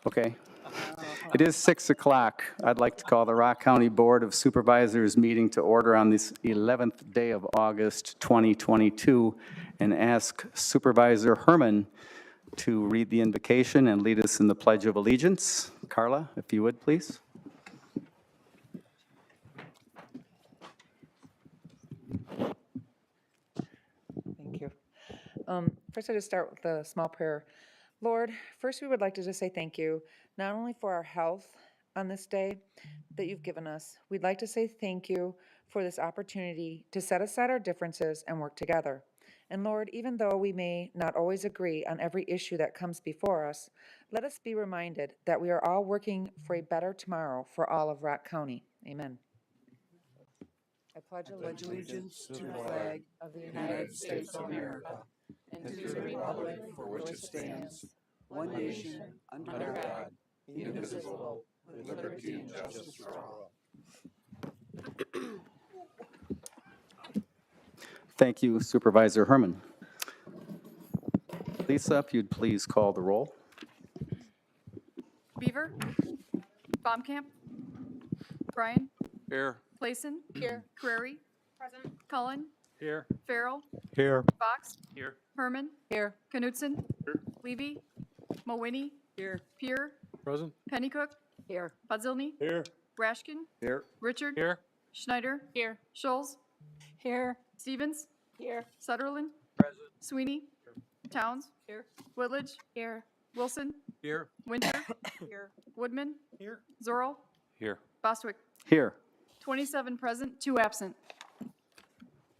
Okay. It is 6 o'clock. I'd like to call the Rock County Board of Supervisors meeting to order on this 11th day of August 2022 and ask Supervisor Herman to read the invocation and lead us in the Pledge of Allegiance. Carla, if you would, please. Thank you. First, I just start with a small prayer. Lord, first we would like to just say thank you, not only for our health on this day that you've given us. We'd like to say thank you for this opportunity to set aside our differences and work together. And Lord, even though we may not always agree on every issue that comes before us, let us be reminded that we are all working for a better tomorrow for all of Rock County. Amen. I pledge allegiance to the flag of the United States of America and to the republic for which it stands, one nation, under God, indivisible, with liberty and justice for all. Thank you, Supervisor Herman. Lisa, if you'd please call the roll. Beaver. Baumkamp. Bryan. Here. Playson. Here. Crary. Present. Cullen. Here. Farrell. Here. Fox. Here. Herman. Here. Knutson. Here. Levy. Mowini. Here. Pier. Present. Pennycook. Here. Podzilny. Here. Brashkin. Here. Richard. Here. Schneider. Here. Schulz. Here. Stevens. Here. Sutherland. Present. Sweeney. Towns. Here. Whitledge. Here. Wilson. Here. Winter. Here. Woodman. Here. Zorro. Here. Bostwick. Here. 27 present, 2 absent.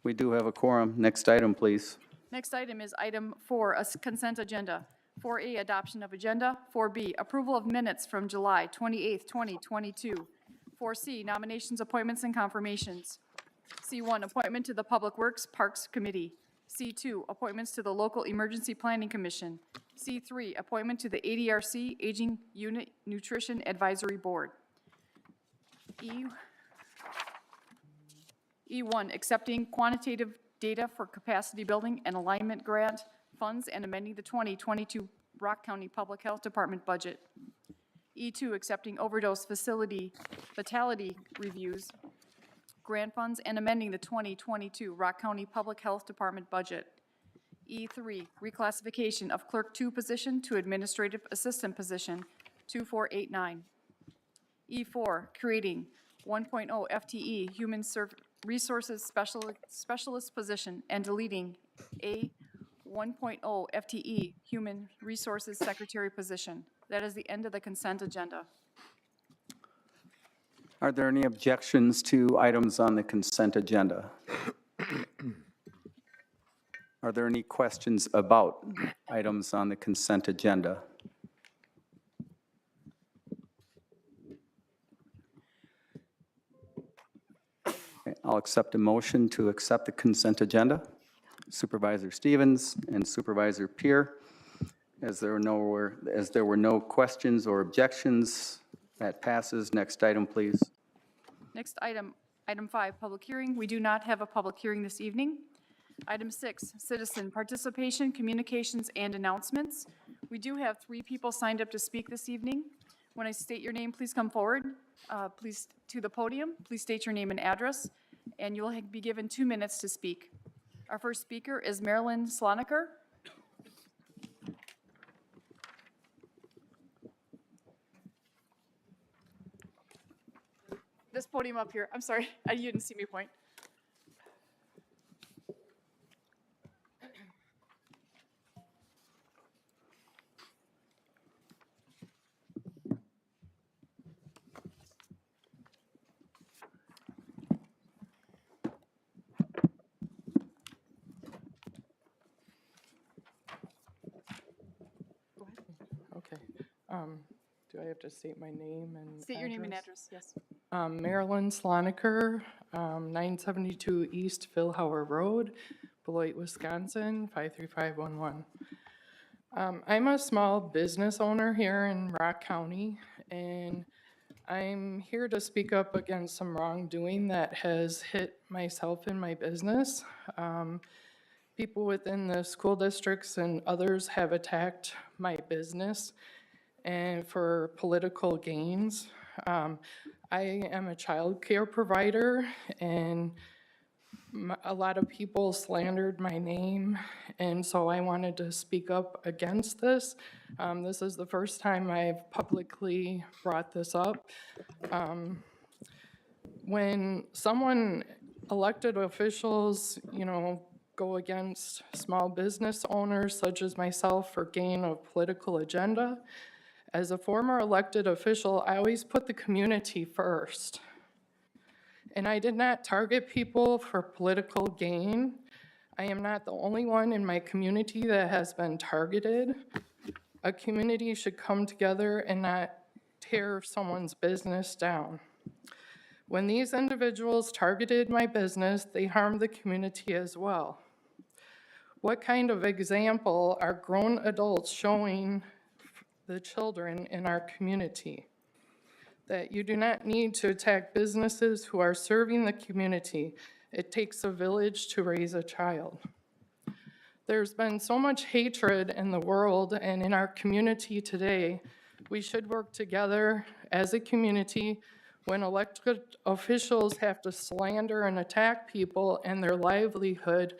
We do have a quorum. Next item, please. Next item is item 4, a consent agenda. 4A, adoption of agenda. 4B, approval of minutes from July 28th, 2022. 4C, nominations, appointments, and confirmations. C1, appointment to the Public Works Parks Committee. C2, appointments to the Local Emergency Planning Commission. C3, appointment to the ADRC Aging Unit Nutrition Advisory Board. E1, accepting quantitative data for capacity building and alignment grant funds and amending the 2022 Rock County Public Health Department budget. E2, accepting overdose fatality reviews, grant funds, and amending the 2022 Rock County Public Health Department budget. E3, reclassification of Clerk 2 position to Administrative Assistant position 2489. E4, creating 1.0 FTE Human Resources Specialist position and deleting a 1.0 FTE Human Resources Secretary position. That is the end of the consent agenda. Are there any objections to items on the consent agenda? Are there any questions about items on the consent agenda? Okay, I'll accept a motion to accept the consent agenda. Supervisor Stevens and Supervisor Pier. As there were no questions or objections, that passes. Next item, please. Next item, item 5, public hearing. We do not have a public hearing this evening. Item 6, citizen participation, communications, and announcements. We do have 3 people signed up to speak this evening. When I state your name, please come forward, please to the podium. Please state your name and address, and you will be given 2 minutes to speak. Our first speaker is Marilyn Sloniker. This podium up here. I'm sorry, you didn't see me point. Okay. Do I have to state my name and State your name and address, yes. Marilyn Sloniker, 972 East Philhauer Road, Beloit, Wisconsin, 53511. I'm a small business owner here in Rock County, and I'm here to speak up against some wrongdoing that has hit myself and my business. People within the school districts and others have attacked my business, and for political gains. I am a child care provider, and a lot of people slandered my name, and so I wanted to speak up against this. This is the first time I've publicly brought this up. When someone, elected officials, go against small business owners such as myself for gain of political agenda, as a former elected official, I always put the community first. And I did not target people for political gain. I am not the only one in my community that has been targeted. A community should come together and not tear someone's business down. When these individuals targeted my business, they harmed the community as well. What kind of example are grown adults showing the children in our community? That you do not need to attack businesses who are serving the community. It takes a village to raise a child. There's been so much hatred in the world and in our community today. We should work together as a community. When elected officials have to slander and attack people and their livelihood,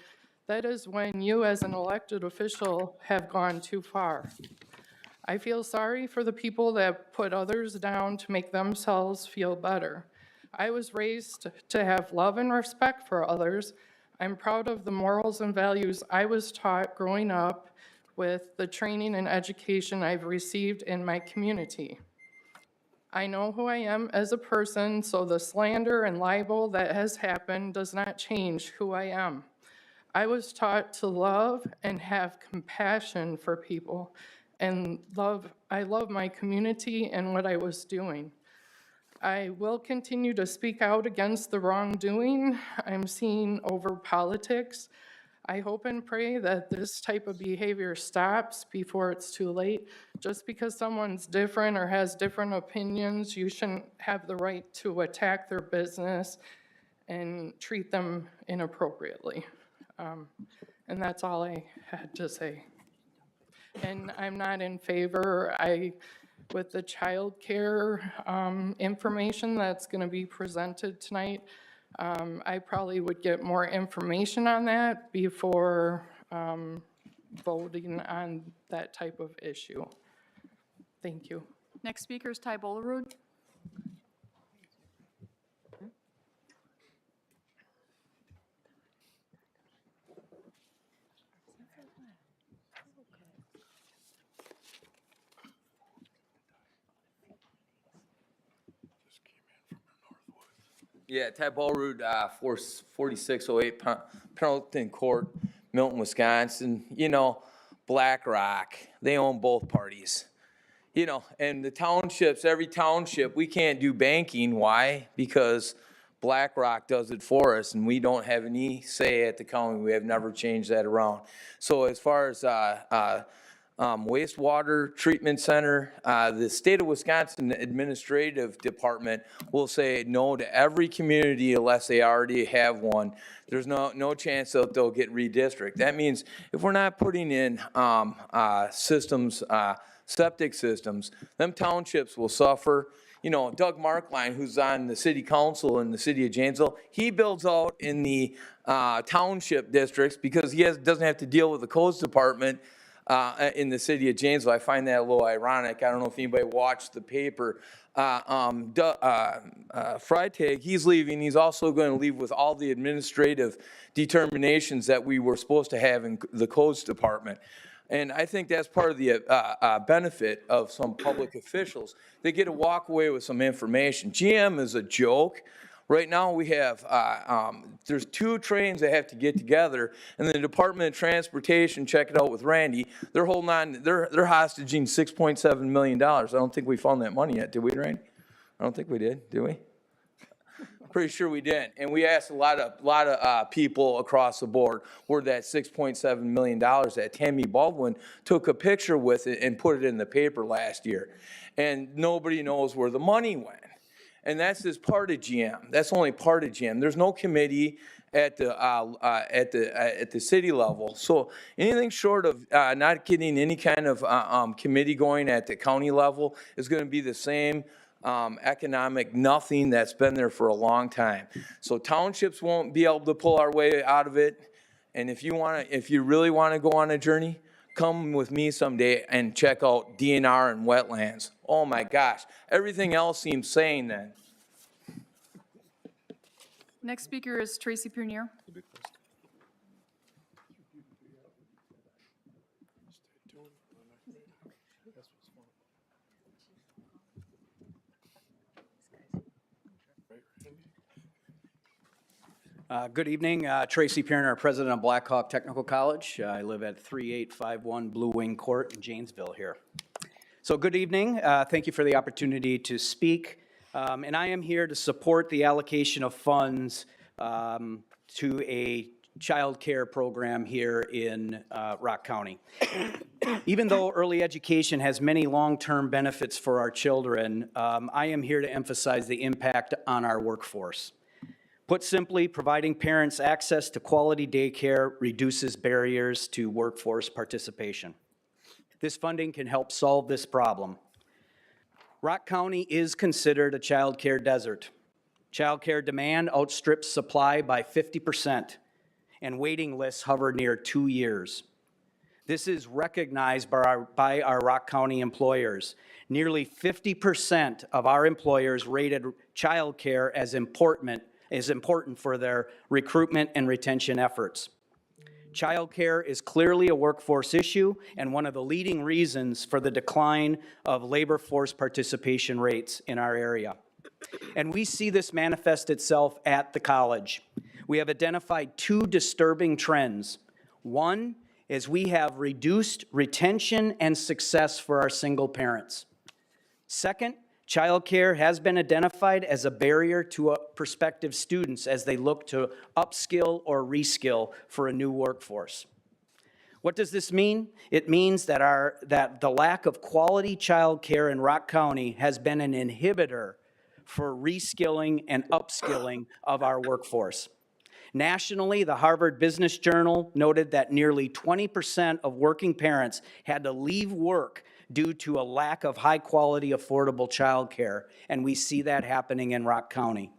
that is when you as an elected official have gone too far. I feel sorry for the people that put others down to make themselves feel better. I was raised to have love and respect for others. I'm proud of the morals and values I was taught growing up with the training and education I've received in my community. I know who I am as a person, so the slander and libel that has happened does not change who I am. I was taught to love and have compassion for people, and I love my community and what I was doing. I will continue to speak out against the wrongdoing I'm seeing over politics. I hope and pray that this type of behavior stops before it's too late. Just because someone's different or has different opinions, you shouldn't have the right to attack their business and treat them inappropriately. And that's all I had to say. And I'm not in favor, with the child care information that's going to be presented tonight, I probably would get more information on that before voting on that type of issue. Thank you. Next speaker is Ty Bollerud. Yeah, Ty Bollerud, 4608 Pendleton Court, Milton, Wisconsin. BlackRock, they own both parties. And the townships, every township, we can't do banking. Why? Because BlackRock does it for us, and we don't have any say at the county. We have never changed that around. So as far as wastewater treatment center, the state of Wisconsin administrative department will say no to every community unless they already have one. There's no chance that they'll get redistricted. That means if we're not putting in systems, septic systems, them townships will suffer. Doug Markline, who's on the city council in the city of Janesville, he builds out in the township districts because he doesn't have to deal with the codes department in the city of Janesville. I find that a little ironic. I don't know if anybody watched the paper. Freitag, he's leaving. He's also going to leave with all the administrative determinations that we were supposed to have in the codes department. And I think that's part of the benefit of some public officials. They get to walk away with some information. GM is a joke. Right now we have, there's 2 trains that have to get together, and the Department of Transportation, check it out with Randy, they're holding on, they're hostaging $6.7 million. I don't think we found that money yet, did we, Randy? I don't think we did we? Pretty sure we didn't. And we asked a lot of people across the board where that $6.7 million that Tammy Baldwin took a picture with it and put it in the paper last year. And nobody knows where the money went. And that's just part of GM. That's only part of GM. There's no committee at the city level. So anything short of not getting any kind of committee going at the county level is going to be the same economic nothing that's been there for a long time. So townships won't be able to pull our way out of it. And if you really want to go on a journey, come with me someday and check out DNR and wetlands. Oh my gosh, everything else seems sane then. Next speaker is Tracy Purnier. Good evening, Tracy Pierner, President of Blackhawk Technical College. I live at 3851 Blue Wing Court in Janesville here. So good evening, thank you for the opportunity to speak. And I am here to support the allocation of funds to a child care program here in Rock County. Even though early education has many long-term benefits for our children, I am here to emphasize the impact on our workforce. Put simply, providing parents access to quality daycare reduces barriers to workforce participation. This funding can help solve this problem. Rock County is considered a child care desert. Child care demand outstrips supply by 50%, and waiting lists hover near 2 years. This is recognized by our Rock County employers. Nearly 50% of our employers rated child care as important for their recruitment and retention efforts. Child care is clearly a workforce issue and one of the leading reasons for the decline of labor force participation rates in our area. And we see this manifest itself at the college. We have identified 2 disturbing trends. One is we have reduced retention and success for our single parents. Second, childcare has been identified as a barrier to prospective students as they look to upskill or reskill for a new workforce. What does this mean? It means that the lack of quality childcare in Rock County has been an inhibitor for reskilling and upskilling of our workforce. Nationally, the Harvard Business Journal noted that nearly 20% of working parents had to leave work due to a lack of high-quality, affordable childcare, and we see that happening in Rock County.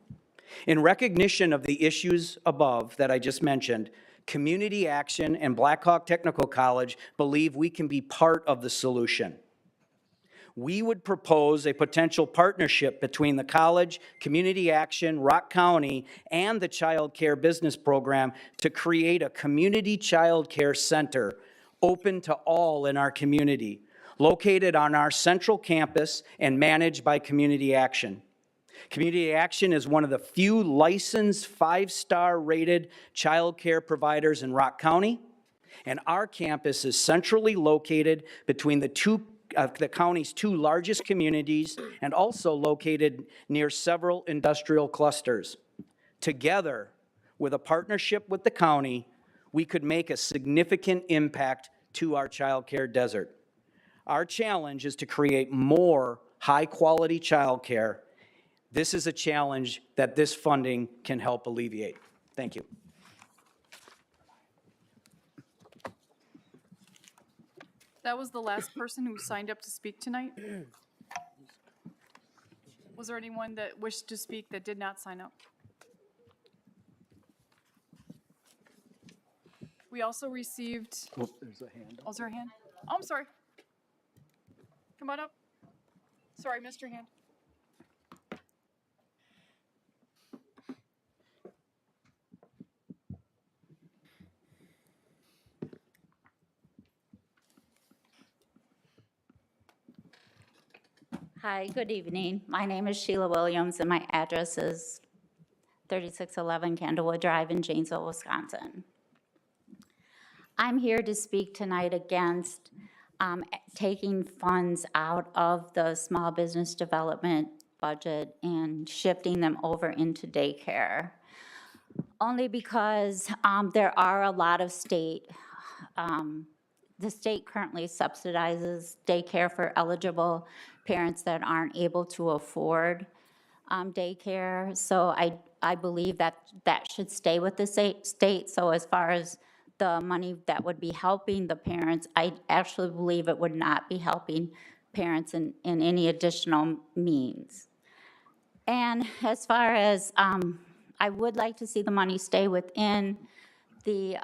In recognition of the issues above that I just mentioned, Community Action and Blackhawk Technical College believe we can be part of the solution. We would propose a potential partnership between the college, Community Action, Rock County, and the Child Care Business Program to create a community child care center open to all in our community, located on our central campus and managed by Community Action. Community Action is one of the few licensed 5-star rated child care providers in Rock County, and our campus is centrally located between the county's 2 largest communities and also located near several industrial clusters. Together, with a partnership with the county, we could make a significant impact to our child care desert. Our challenge is to create more high-quality child care. This is a challenge that this funding can help alleviate. Thank you. That was the last person who signed up to speak tonight. Was there anyone that wished to speak that did not sign up? We also received. Oh, there's a hand. Oh, is there a hand? Oh, I'm sorry. Come on up. Sorry, missed your hand. Hi, good evening. My name is Sheila Williams, and my address is 3611 Candlewood Drive in Janesville, Wisconsin. I'm here to speak tonight against taking funds out of the small business development budget and shifting them over into daycare. Only because there are a lot of the state currently subsidizes daycare for eligible parents that aren't able to afford daycare. So I believe that that should stay with the state. So as far as the money that would be helping the parents, I actually believe it would not be helping parents in any additional means. And as far as, I would like to see the money stay within the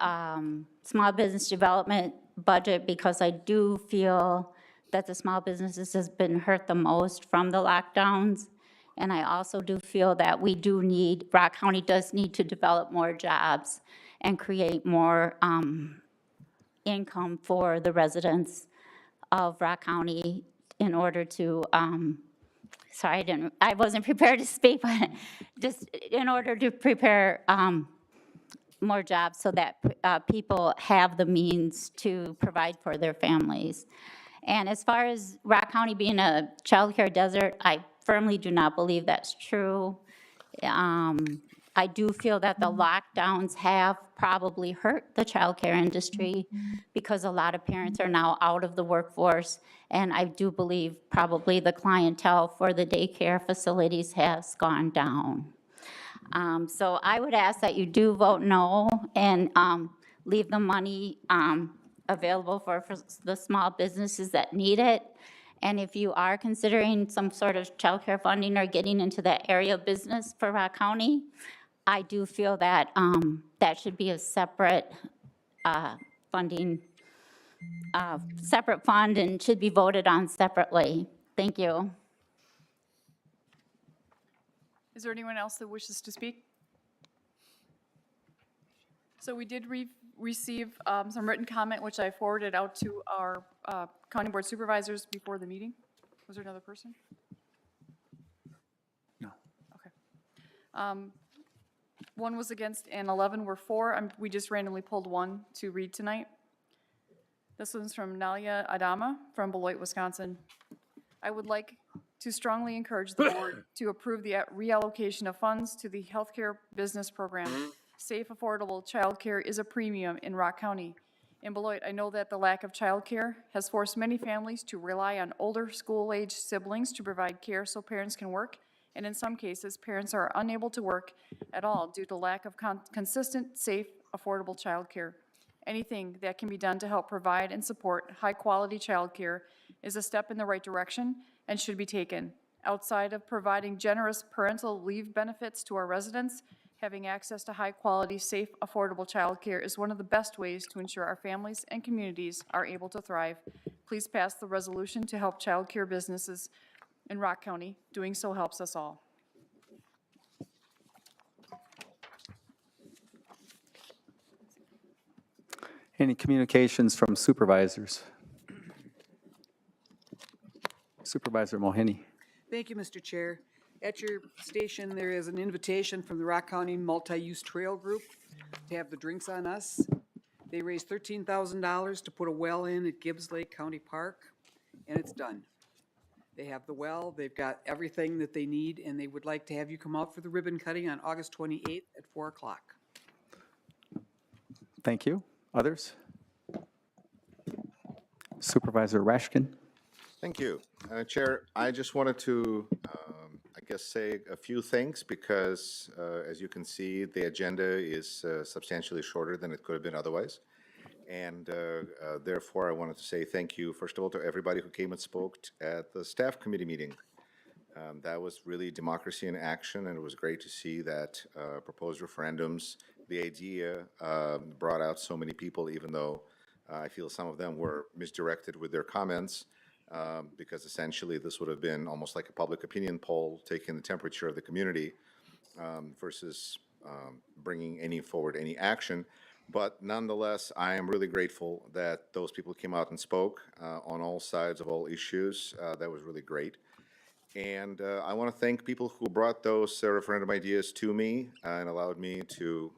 small business development budget, because I do feel that the small businesses has been hurt the most from the lockdowns. And I also do feel that we do need, Rock County does need to develop more jobs and create more income for the residents of Rock County in order to, sorry, I wasn't prepared to speak, but just in order to prepare more jobs so that people have the means to provide for their families. And as far as Rock County being a childcare desert, I firmly do not believe that's true. I do feel that the lockdowns have probably hurt the childcare industry because a lot of parents are now out of the workforce. And I do believe probably the clientele for the daycare facilities has gone down. So I would ask that you do vote no and leave the money available for the small businesses that need it. And if you are considering some sort of childcare funding or getting into that area of business for Rock County, I do feel that that should be a separate funding, separate fund, and should be voted on separately. Thank you. Is there anyone else that wishes to speak? So we did receive some written comment, which I forwarded out to our county board supervisors before the meeting. Was there another person? No. Okay. 1 was against and 11 were for. We just randomly pulled 1 to read tonight. This one's from Nalia Adama from Beloit, Wisconsin. I would like to strongly encourage the board to approve the reallocation of funds to the healthcare business program. Safe, affordable childcare is a premium in Rock County. In Beloit, I know that the lack of childcare has forced many families to rely on older school-age siblings to provide care so parents can work, and in some cases, parents are unable to work at all due to lack of consistent, safe, affordable childcare. Anything that can be done to help provide and support high-quality childcare is a step in the right direction and should be taken. Outside of providing generous parental leave benefits to our residents, having access to high-quality, safe, affordable childcare is one of the best ways to ensure our families and communities are able to thrive. Please pass the resolution to help childcare businesses in Rock County. Doing so helps us all. Any communications from supervisors? Supervisor Mohini. Thank you, Mr. Chair. At your station, there is an invitation from the Rock County Multi-Use Trail Group to have the drinks on us. They raised $13,000 to put a well in at Gibbs Lake County Park, and it's done. They have the well, they've got everything that they need, and they would like to have you come out for the ribbon cutting on August 28th at 4 o'clock. Thank you. Others? Supervisor Rashkin. Thank you. Chair, I just wanted to, I guess, say a few things because, as you can see, the agenda is substantially shorter than it could have been otherwise. And therefore, I wanted to say thank you, first of all, to everybody who came and spoke at the staff committee meeting. That was really democracy in action, and it was great to see that proposed referendums, the idea brought out so many people, even though I feel some of them were misdirected with their comments. Because essentially this would have been almost like a public opinion poll, taking the temperature of the community versus bringing any action. But nonetheless, I am really grateful that those people came out and spoke on all sides of all issues. That was really great. And I want to thank people who brought those referendum ideas to me and allowed me to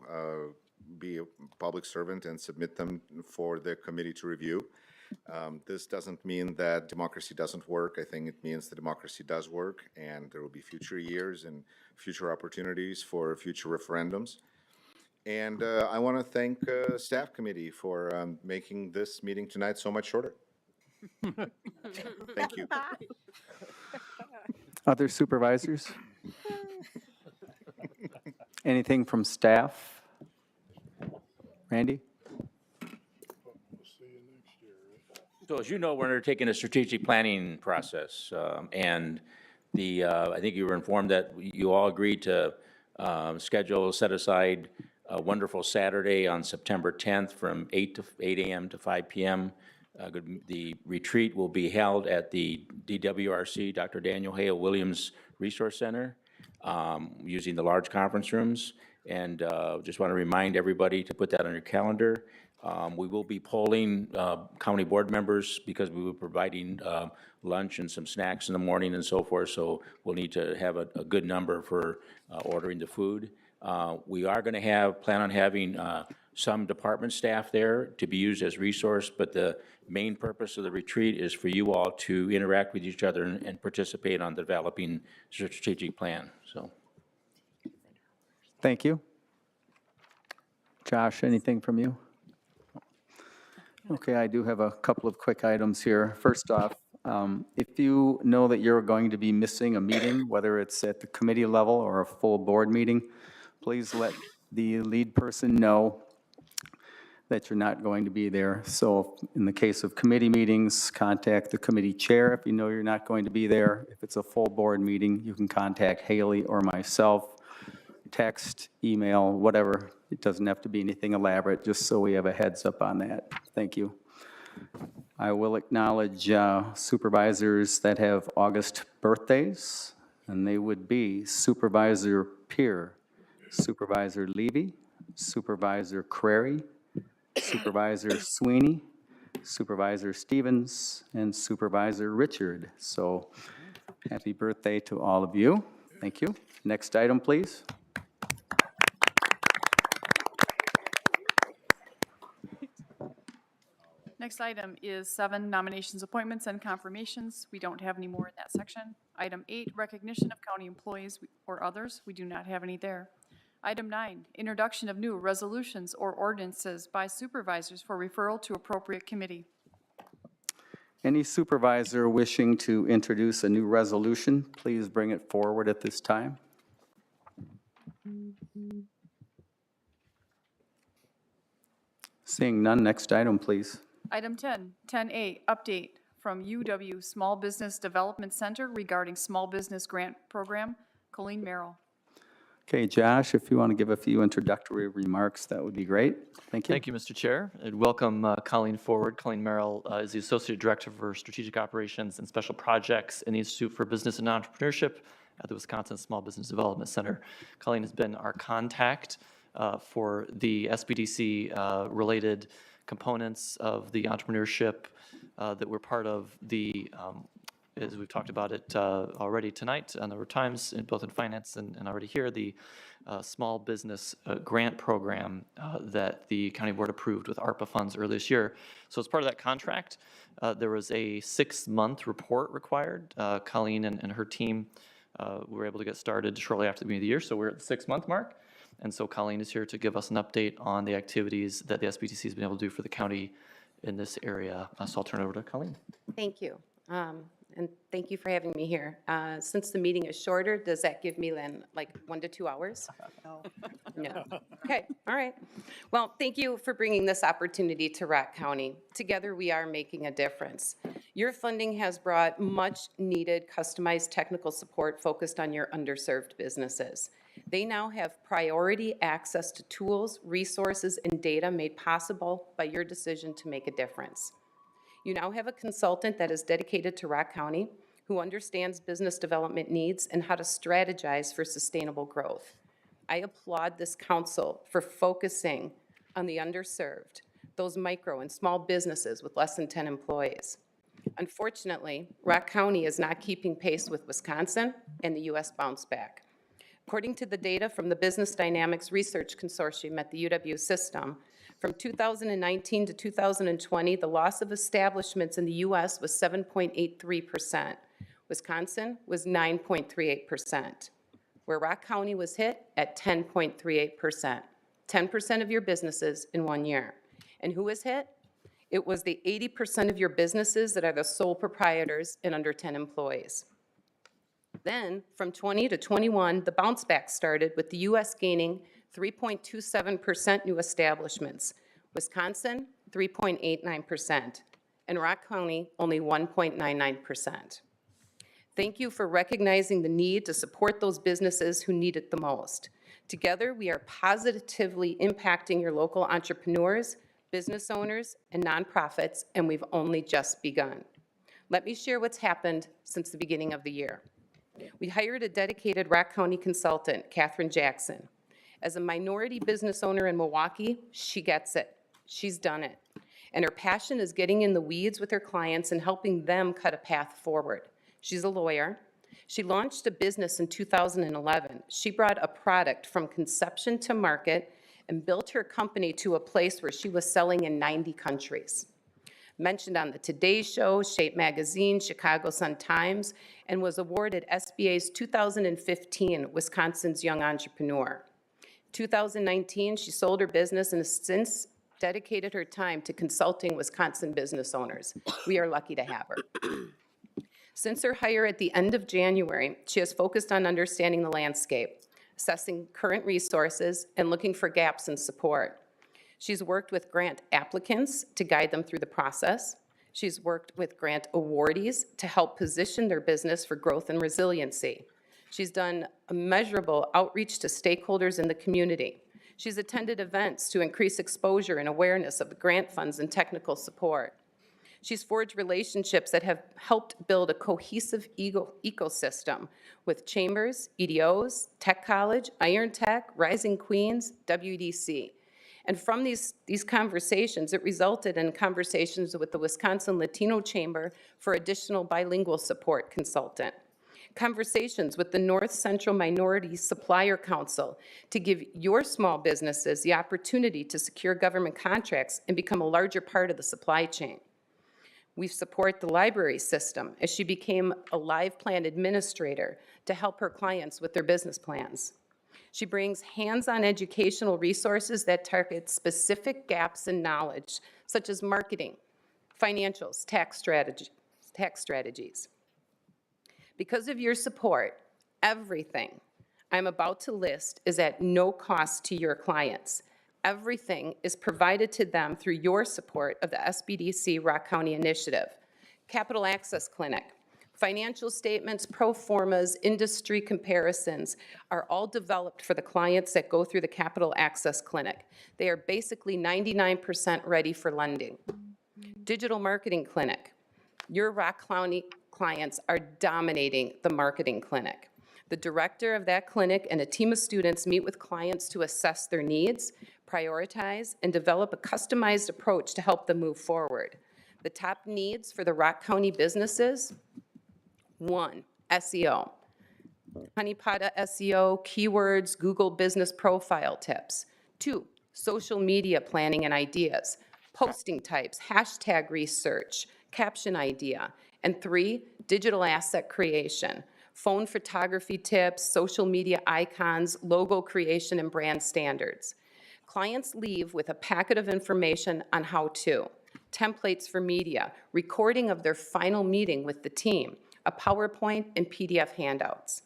be a public servant and submit them for the committee to review. This doesn't mean that democracy doesn't work. I think it means that democracy does work, and there will be future years and future opportunities for future referendums. And I want to thank staff committee for making this meeting tonight so much shorter. Thank you. Other supervisors? Anything from staff? Randy? So as you know, we're undertaking a strategic planning process, and I think you were informed that you all agreed to set aside a wonderful Saturday on September 10th from 8 a.m. to 5 p.m. The retreat will be held at the DWRC, Dr. Daniel Hale Williams Resource Center, using the large conference rooms. And just want to remind everybody to put that on your calendar. We will be polling county board members because we will be providing lunch and some snacks in the morning and so forth. So we'll need to have a good number for ordering the food. We are going to plan on having some department staff there to be used as resource, but the main purpose of the retreat is for you all to interact with each other and participate on developing strategic plan. So. Thank you. Josh, anything from you? Okay, I do have a couple of quick items here. First off, if you know that you're going to be missing a meeting, whether it's at the committee level or a full board meeting, please let the lead person know that you're not going to be there. So in the case of committee meetings, contact the committee chair if you know you're not going to be there. If it's a full board meeting, you can contact Haley or myself, text, email, whatever. It doesn't have to be anything elaborate, just so we have a heads up on that. Thank you. I will acknowledge supervisors that have August birthdays, and they would be Supervisor Peer, Supervisor Levy, Supervisor Crary, Supervisor Sweeney, Supervisor Stevens, and Supervisor Richard. So happy birthday to all of you. Thank you. Next item, please. Next item is 7, nominations, appointments, and confirmations. We don't have any more in that section. Item 8, recognition of county employees or others. We do not have any there. Item 9, introduction of new resolutions or ordinances by supervisors for referral to appropriate committee. Any supervisor wishing to introduce a new resolution, please bring it forward at this time. Seeing none, next item, please. Item 10, 10A, update from UW Small Business Development Center regarding small business grant program. Colleen Merrill. Okay, Josh, if you want to give a few introductory remarks, that would be great. Thank you. Thank you, Mr. Chair. I'd welcome Colleen forward. Colleen Merrill is the Associate Director for Strategic Operations and Special Projects in the Institute for Business and Entrepreneurship at the Wisconsin Small Business Development Center. Colleen has been our contact for the SBDC related components of the entrepreneurship that we're part of the as we've talked about it already tonight a number of times, both in finance and already here, the small business grant program that the county board approved with ARPA funds earlier this year. So as part of that contract, there was a 6-month report required. Colleen and her team were able to get started shortly after the beginning of the year, so we're at the 6-month mark. And so Colleen is here to give us an update on the activities that the SBDC has been able to do for the county in this area. So I'll turn it over to Colleen. Thank you. And thank you for having me here. Since the meeting is shorter, does that give me then like 1 to 2 hours? No. Okay, all right. Well, thank you for bringing this opportunity to Rock County. Together we are making a difference. Your funding has brought much needed customized technical support focused on your underserved businesses. They now have priority access to tools, resources, and data made possible by your decision to make a difference. You now have a consultant that is dedicated to Rock County, who understands business development needs and how to strategize for sustainable growth. I applaud this council for focusing on the underserved, those micro and small businesses with less than 10 employees. Unfortunately, Rock County is not keeping pace with Wisconsin and the U.S. bounce back. According to the data from the Business Dynamics Research Consortium at the UW system, from 2019 to 2020, the loss of establishments in the U.S. was 7.83%. Wisconsin was 9.38%, where Rock County was hit at 10.38%. 10% of your businesses in 1 year. And who was hit? It was the 80% of your businesses that are the sole proprietors and under 10 employees. Then, from 20 to 21, the bounce back started with the U.S. gaining 3.27% new establishments, Wisconsin 3.89%, and Rock County only 1.99%. Thank you for recognizing the need to support those businesses who need it the most. Together, we are positively impacting your local entrepreneurs, business owners, and nonprofits, and we've only just begun. Let me share what's happened since the beginning of the year. We hired a dedicated Rock County consultant, Katherine Jackson. As a minority business owner in Milwaukee, she gets it. She's done it. And her passion is getting in the weeds with her clients and helping them cut a path forward. She's a lawyer. She launched a business in 2011. She brought a product from conception to market and built her company to a place where she was selling in 90 countries. Mentioned on the Today Show, Shape Magazine, Chicago Sun-Times, and was awarded SBA's 2015 Wisconsin's Young Entrepreneur. 2019, she sold her business and has since dedicated her time to consulting Wisconsin business owners. We are lucky to have her. Since her hire at the end of January, she has focused on understanding the landscape, assessing current resources, and looking for gaps in support. She's worked with grant applicants to guide them through the process. She's worked with grant awardees to help position their business for growth and resiliency. She's done a measurable outreach to stakeholders in the community. She's attended events to increase exposure and awareness of the grant funds and technical support. She's forged relationships that have helped build a cohesive ecosystem with chambers, EDOs, Tech College, Iron Tech, Rising Queens, WDC. And from these conversations, it resulted in conversations with the Wisconsin Latino Chamber for additional bilingual support consultant. Conversations with the North Central Minority Supplier Council to give your small businesses the opportunity to secure government contracts and become a larger part of the supply chain. We support the library system as she became a live plan administrator to help her clients with their business plans. She brings hands-on educational resources that target specific gaps in knowledge, such as marketing, financials, tax strategies. Because of your support, everything I'm about to list is at no cost to your clients. Everything is provided to them through your support of the SBDC Rock County Initiative. Capital Access Clinic, financial statements, pro formas, industry comparisons are all developed for the clients that go through the Capital Access Clinic. They are basically 99% ready for lending. Digital Marketing Clinic, your Rock County clients are dominating the marketing clinic. The director of that clinic and a team of students meet with clients to assess their needs, prioritize, and develop a customized approach to help them move forward. The top needs for the Rock County businesses: 1, SEO. Honeypot SEO, keywords, Google business profile tips. 2, social media planning and ideas, posting types, hashtag research, caption idea. And 3, digital asset creation, phone photography tips, social media icons, logo creation, and brand standards. Clients leave with a packet of information on how to, templates for media, recording of their final meeting with the team, a PowerPoint, and PDF handouts.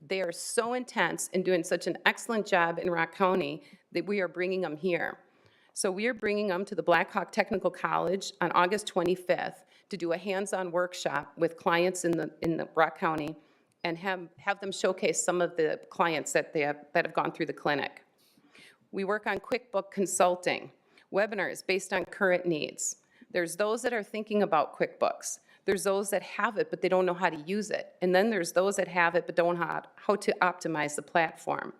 They are so intense and doing such an excellent job in Rock County that we are bringing them here. So we are bringing them to the Blackhawk Technical College on August 25th to do a hands-on workshop with clients in the Rock County and have them showcase some of the clients that have gone through the clinic. We work on QuickBooks consulting, webinars based on current needs. There's those that are thinking about QuickBooks. There's those that have it, but they don't know how to use it. And then there's those that have it, but don't know how to optimize the platform.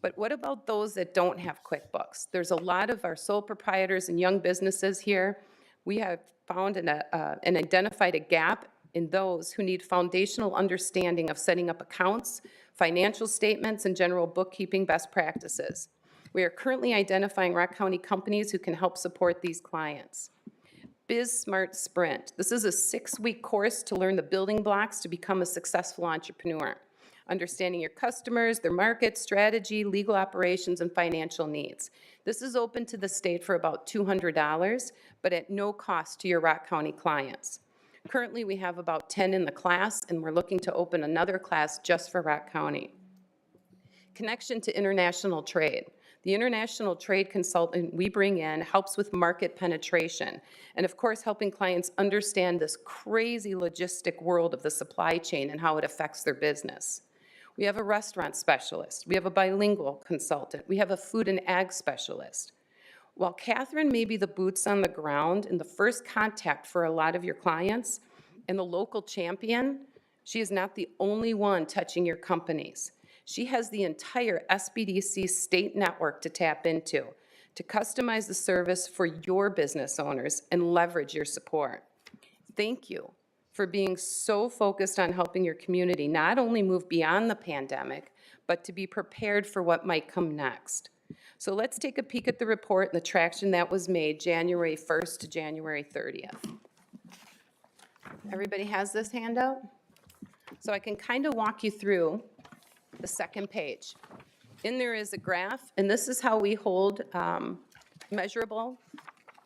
But what about those that don't have QuickBooks? There's a lot of our sole proprietors and young businesses here. We have found and identified a gap in those who need foundational understanding of setting up accounts, financial statements, and general bookkeeping best practices. We are currently identifying Rock County companies who can help support these clients. Biz Smart Sprint. This is a 6-week course to learn the building blocks to become a successful entrepreneur. Understanding your customers, their market, strategy, legal operations, and financial needs. This is open to the state for about $200, but at no cost to your Rock County clients. Currently, we have about 10 in the class, and we're looking to open another class just for Rock County. Connection to international trade. The international trade consultant we bring in helps with market penetration, and of course, helping clients understand this crazy logistic world of the supply chain and how it affects their business. We have a restaurant specialist. We have a bilingual consultant. We have a food and ag specialist. While Catherine may be the boots on the ground and the first contact for a lot of your clients and the local champion, she is not the only one touching your companies. She has the entire SBDC state network to tap into, to customize the service for your business owners and leverage your support. Thank you for being so focused on helping your community not only move beyond the pandemic, but to be prepared for what might come next. So let's take a peek at the report and the traction that was made January 1st to January 30th. Everybody has this handout? So I can kind of walk you through the second page. In there is a graph, and this is how we hold measurable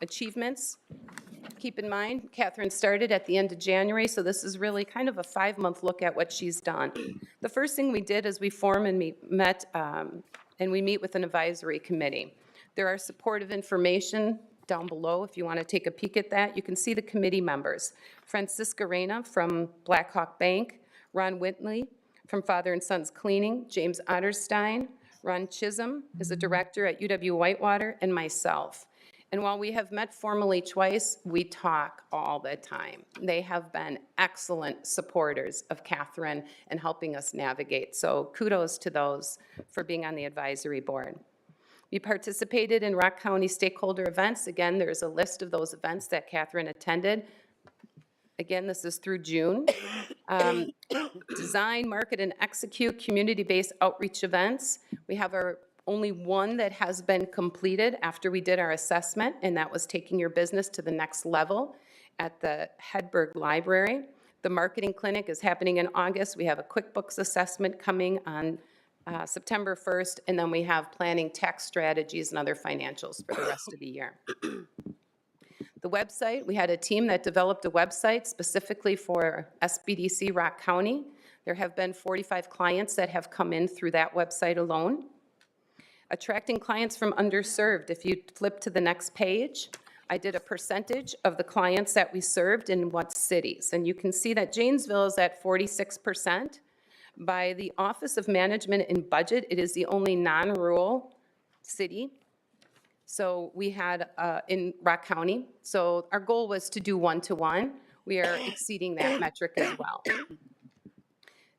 achievements. Keep in mind, Catherine started at the end of January, so this is really kind of a 5-month look at what she's done. The first thing we did is we formed and met and we meet with an advisory committee. There are supportive information down below if you want to take a peek at that. You can see the committee members. Francisca Reyna from Blackhawk Bank, Ron Whitley from Father and Sons Cleaning, James Otterstein, Ron Chisholm is a director at UW Whitewater, and myself. And while we have met formally twice, we talk all the time. They have been excellent supporters of Catherine and helping us navigate. So kudos to those for being on the advisory board. We participated in Rock County stakeholder events. Again, there's a list of those events that Catherine attended. Again, this is through June. Design, market, and execute community-based outreach events. We have only one that has been completed after we did our assessment, and that was taking your business to the next level at the Hedberg Library. The marketing clinic is happening in August. We have a Quickbooks assessment coming on September 1st, and then we have planning tax strategies and other financials for the rest of the year. The website, we had a team that developed a website specifically for SBDC Rock County. There have been 45 clients that have come in through that website alone. Attracting clients from underserved. If you flip to the next page, I did a percentage of the clients that we served in what cities. And you can see that Janesville is at 46%. By the Office of Management and Budget, it is the only non-rural city. So we had in Rock County. So our goal was to do 1-to-1. We are exceeding that metric as well.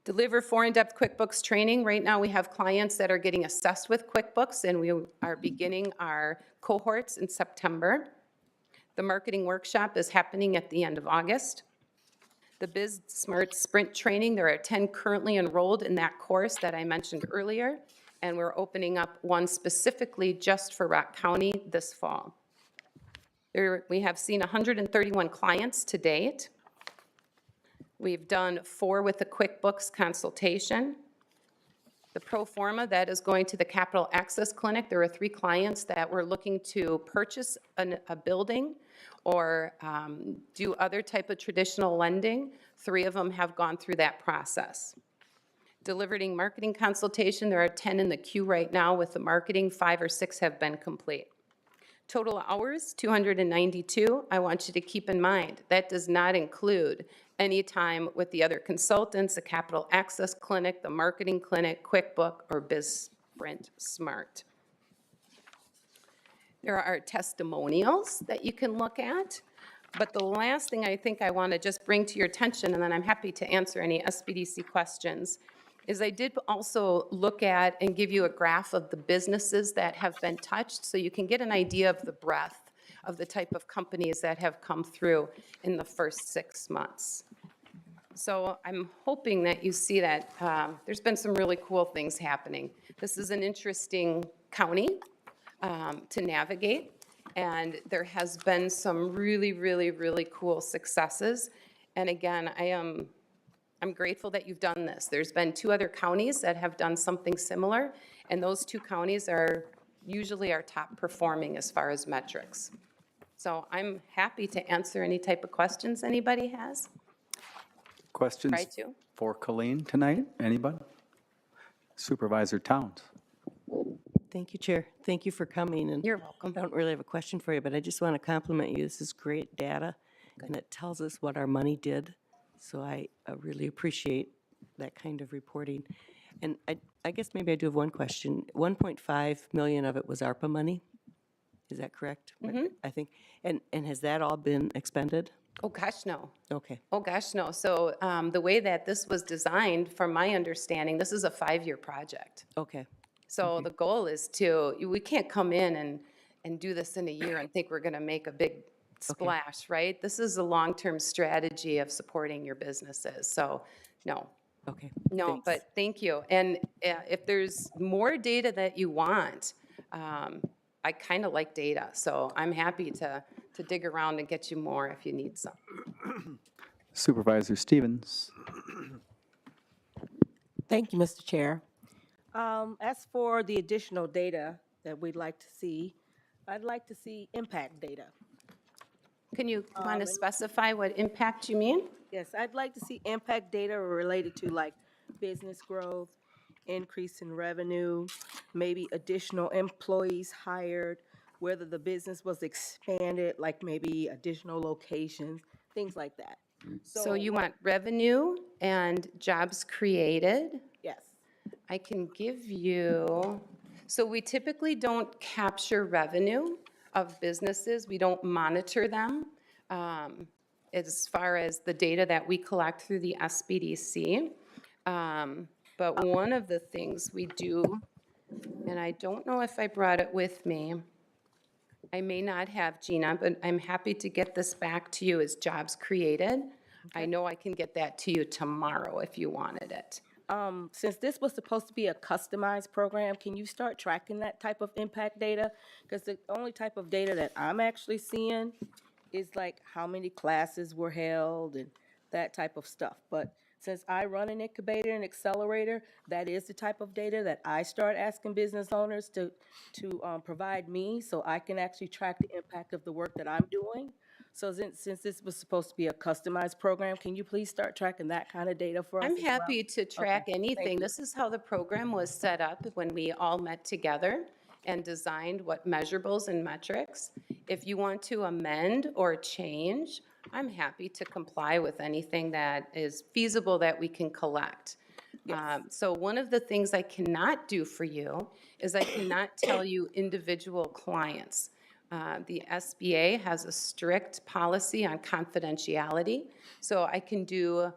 Deliver 4 in-depth QuickBooks training. Right now we have clients that are getting assessed with QuickBooks, and we are beginning our cohorts in September. The marketing workshop is happening at the end of August. The Biz Smart Sprint training, there are 10 currently enrolled in that course that I mentioned earlier, and we're opening up one specifically just for Rock County this fall. We have seen 131 clients to date. We've done 4 with the QuickBooks consultation. The pro forma that is going to the Capital Access Clinic, there are 3 clients that were looking to purchase a building or do other type of traditional lending. 3 of them have gone through that process. Delivering marketing consultation, there are 10 in the queue right now with the marketing, 5 or 6 have been complete. Total hours, 292. I want you to keep in mind, that does not include any time with the other consultants, the Capital Access Clinic, the Marketing Clinic, QuickBook, or Biz Smart. There are testimonials that you can look at. But the last thing I think I want to just bring to your attention, and then I'm happy to answer any SBDC questions, is I did also look at and give you a graph of the businesses that have been touched so you can get an idea of the breadth of the type of companies that have come through in the first 6 months. So I'm hoping that you see that there's been some really cool things happening. This is an interesting county to navigate, and there has been some really, really, really cool successes. And again, I'm grateful that you've done this. There's been 2 other counties that have done something similar, and those 2 counties are usually our top performing as far as metrics. So I'm happy to answer any type of questions anybody has. Questions Try to. for Colleen tonight? Anybody? Supervisor Towns. Thank you, Chair. Thank you for coming, and You're welcome. I don't really have a question for you, but I just want to compliment you. This is great data, and it tells us what our money did, so I really appreciate that kind of reporting. And I guess maybe I do have one question. 1.5 million of it was ARPA money? Is that correct? I think, and has that all been expended? Oh, gosh, no. Okay, Oh, gosh, no. So the way that this was designed, from my understanding, this is a 5-year project. okay, So the goal is we can't come in and do this in a year and think we're going to make a big splash, right? This is a long-term strategy of supporting your businesses. So, no. okay. No, Thanks. but thank you. And if there's more data that you want, I kind of like data. So I'm happy to dig around and get you more if you need some. Supervisor Stevens. Thank you, Mr. Chair. As for the additional data that we'd like to see, I'd like to see impact data. Can you kind of specify what impact you mean? Yes, I'd like to see impact data related to like business growth, increase in revenue, maybe additional employees hired, whether the business was expanded, like maybe additional locations, things like that. So you want revenue and jobs created? Yes. I can give you, so we typically don't capture revenue of businesses. We don't monitor them as far as the data that we collect through the SBDC. But one of the things we do, and I don't know if I brought it with me, I may not have, Gina, but I'm happy to get this back to you as jobs created. I know I can get that to you tomorrow if you wanted it. Since this was supposed to be a customized program, can you start tracking that type of impact data? Because the only type of data that I'm actually seeing is like how many classes were held and that type of stuff. But since I run an incubator and accelerator, that is the type of data that I start asking business owners to provide me, so I can actually track the impact of the work that I'm doing. So since this was supposed to be a customized program, can you please start tracking that kind of data for us I'm as well? happy to track Okay, thank anything. you. This is how the program was set up when we all met together and designed what measurables and metrics. If you want to amend or change, I'm happy to comply with anything that is feasible that we can collect. So one of the things I cannot do for you is I cannot tell you individual clients. The SBA has a strict policy on confidentiality, so I can do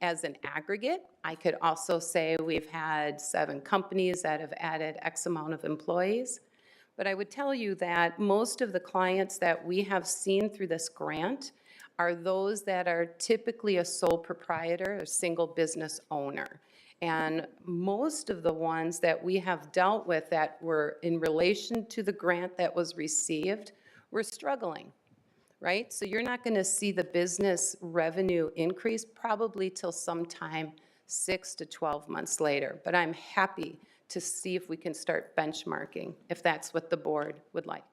as an aggregate. I could also say we've had 7 companies that have added X amount of employees. But I would tell you that most of the clients that we have seen through this grant are those that are typically a sole proprietor, a single business owner. And most of the ones that we have dealt with that were in relation to the grant that was received were struggling, right? So you're not going to see the business revenue increase probably till sometime 6 to 12 months later. But I'm happy to see if we can start benchmarking, if that's what the board would like.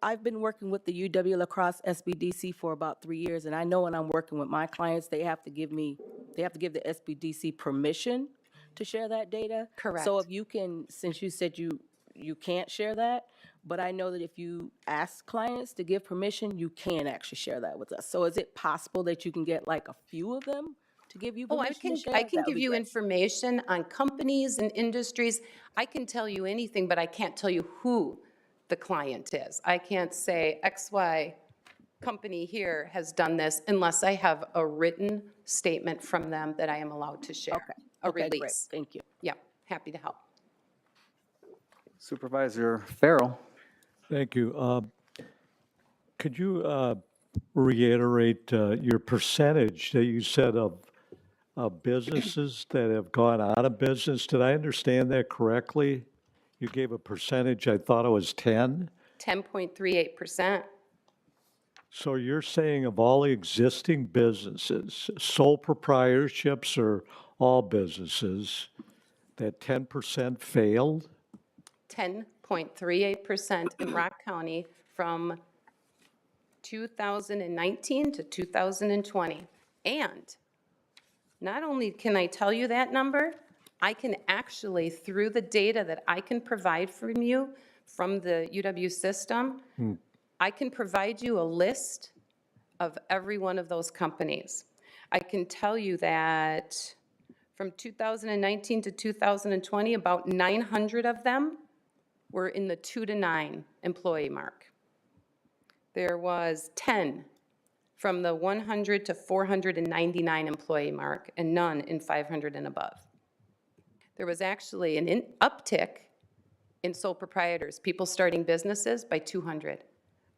I've been working with the UW La Crosse SBDC for about 3 years, and I know when I'm working with my clients, they have to give the SBDC permission to share that data. Correct. So if you can, since you said you can't share that, but I know that if you ask clients to give permission, you can actually share that with us. So is it possible that you can get like a few of them to give you Oh, permission to share? I can That would give be you great. information on companies and industries. I can tell you anything, but I can't tell you who the client is. I can't say XY company here has done this unless I have a written statement from them that I am allowed to share. Okay. A Okay, great. release. Thank you. Yeah, happy to help. Supervisor Farrell. Thank you. Could you reiterate your percentage that you said of businesses that have gone out of business? Did I understand that correctly? You gave a percentage, I thought it was 10? 10.38%. So you're saying of all the existing businesses, sole proprietorships or all businesses, that 10% failed? 10.38% in Rock County from 2019 to 2020. And not only can I tell you that number, I can actually, through the data that I can provide from you, from the UW system, I can provide you a list of every one of those companies. I can tell you that from 2019 to 2020, about 900 of them were in the 2 to 9 employee mark. There was 10 from the 100 to 499 employee mark, and none in 500 and above. There was actually an uptick in sole proprietors, people starting businesses, by 200.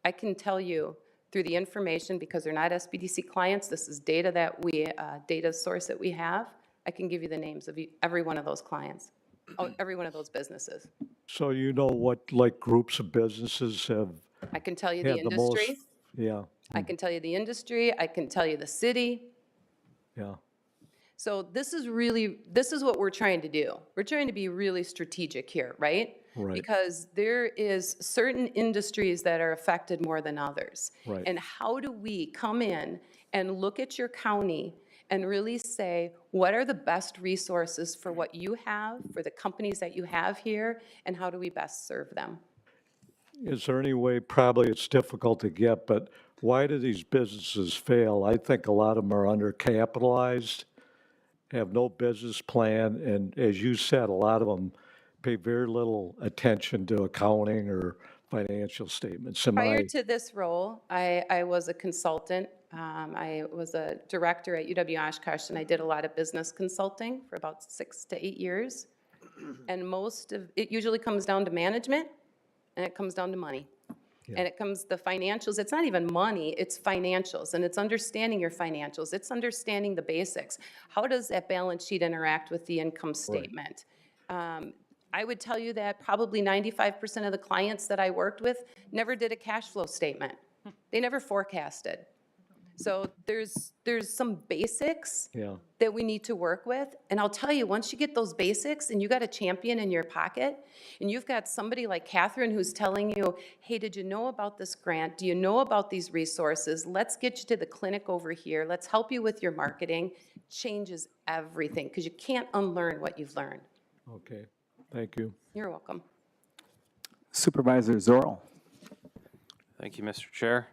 I can tell you through the information, because they're not SBDC clients, this is data that data source that we have, I can give you the names of every one of those clients, every one of those businesses. So you know what, like, groups of businesses have I can tell you the had the most? industry. Yeah, I can tell you the industry. I can tell you the city. yeah. So this is what we're trying to do. We're trying to be really strategic here, right? Right. Because there is certain industries that are affected more than others. Right. And how do we come in and look at your county and really say, what are the best resources for what you have, for the companies that you have here, and how do we best serve them? Is there any way, probably it's difficult to get, but why do these businesses fail? I think a lot of them are undercapitalized, have no business plan, and as you said, a lot of them pay very little attention to accounting or financial statements. Prior to this role, I was a consultant. I was a director at UW Oshkosh, and I did a lot of business consulting for about 6 to 8 years. And most of it usually comes down to management, and it comes down to money. And it comes the financials. It's not even money, it's financials, and it's understanding your financials. It's understanding the basics. How does that balance sheet interact with the income statement? I would tell you that probably 95% of the clients that I worked with never did a cash flow statement. They never forecasted. So there's some basics that we need to work with. And I'll tell you, once you get those basics and you got a champion in your pocket, and you've got somebody like Catherine who's telling you, hey, did you know about this grant? Do you know about these resources? Let's get you to the clinic over here. Let's help you with your marketing. Changes everything, because you can't unlearn what you've learned. Okay, thank you. You're welcome. Supervisor Zorl. Thank you, Mr. Chair.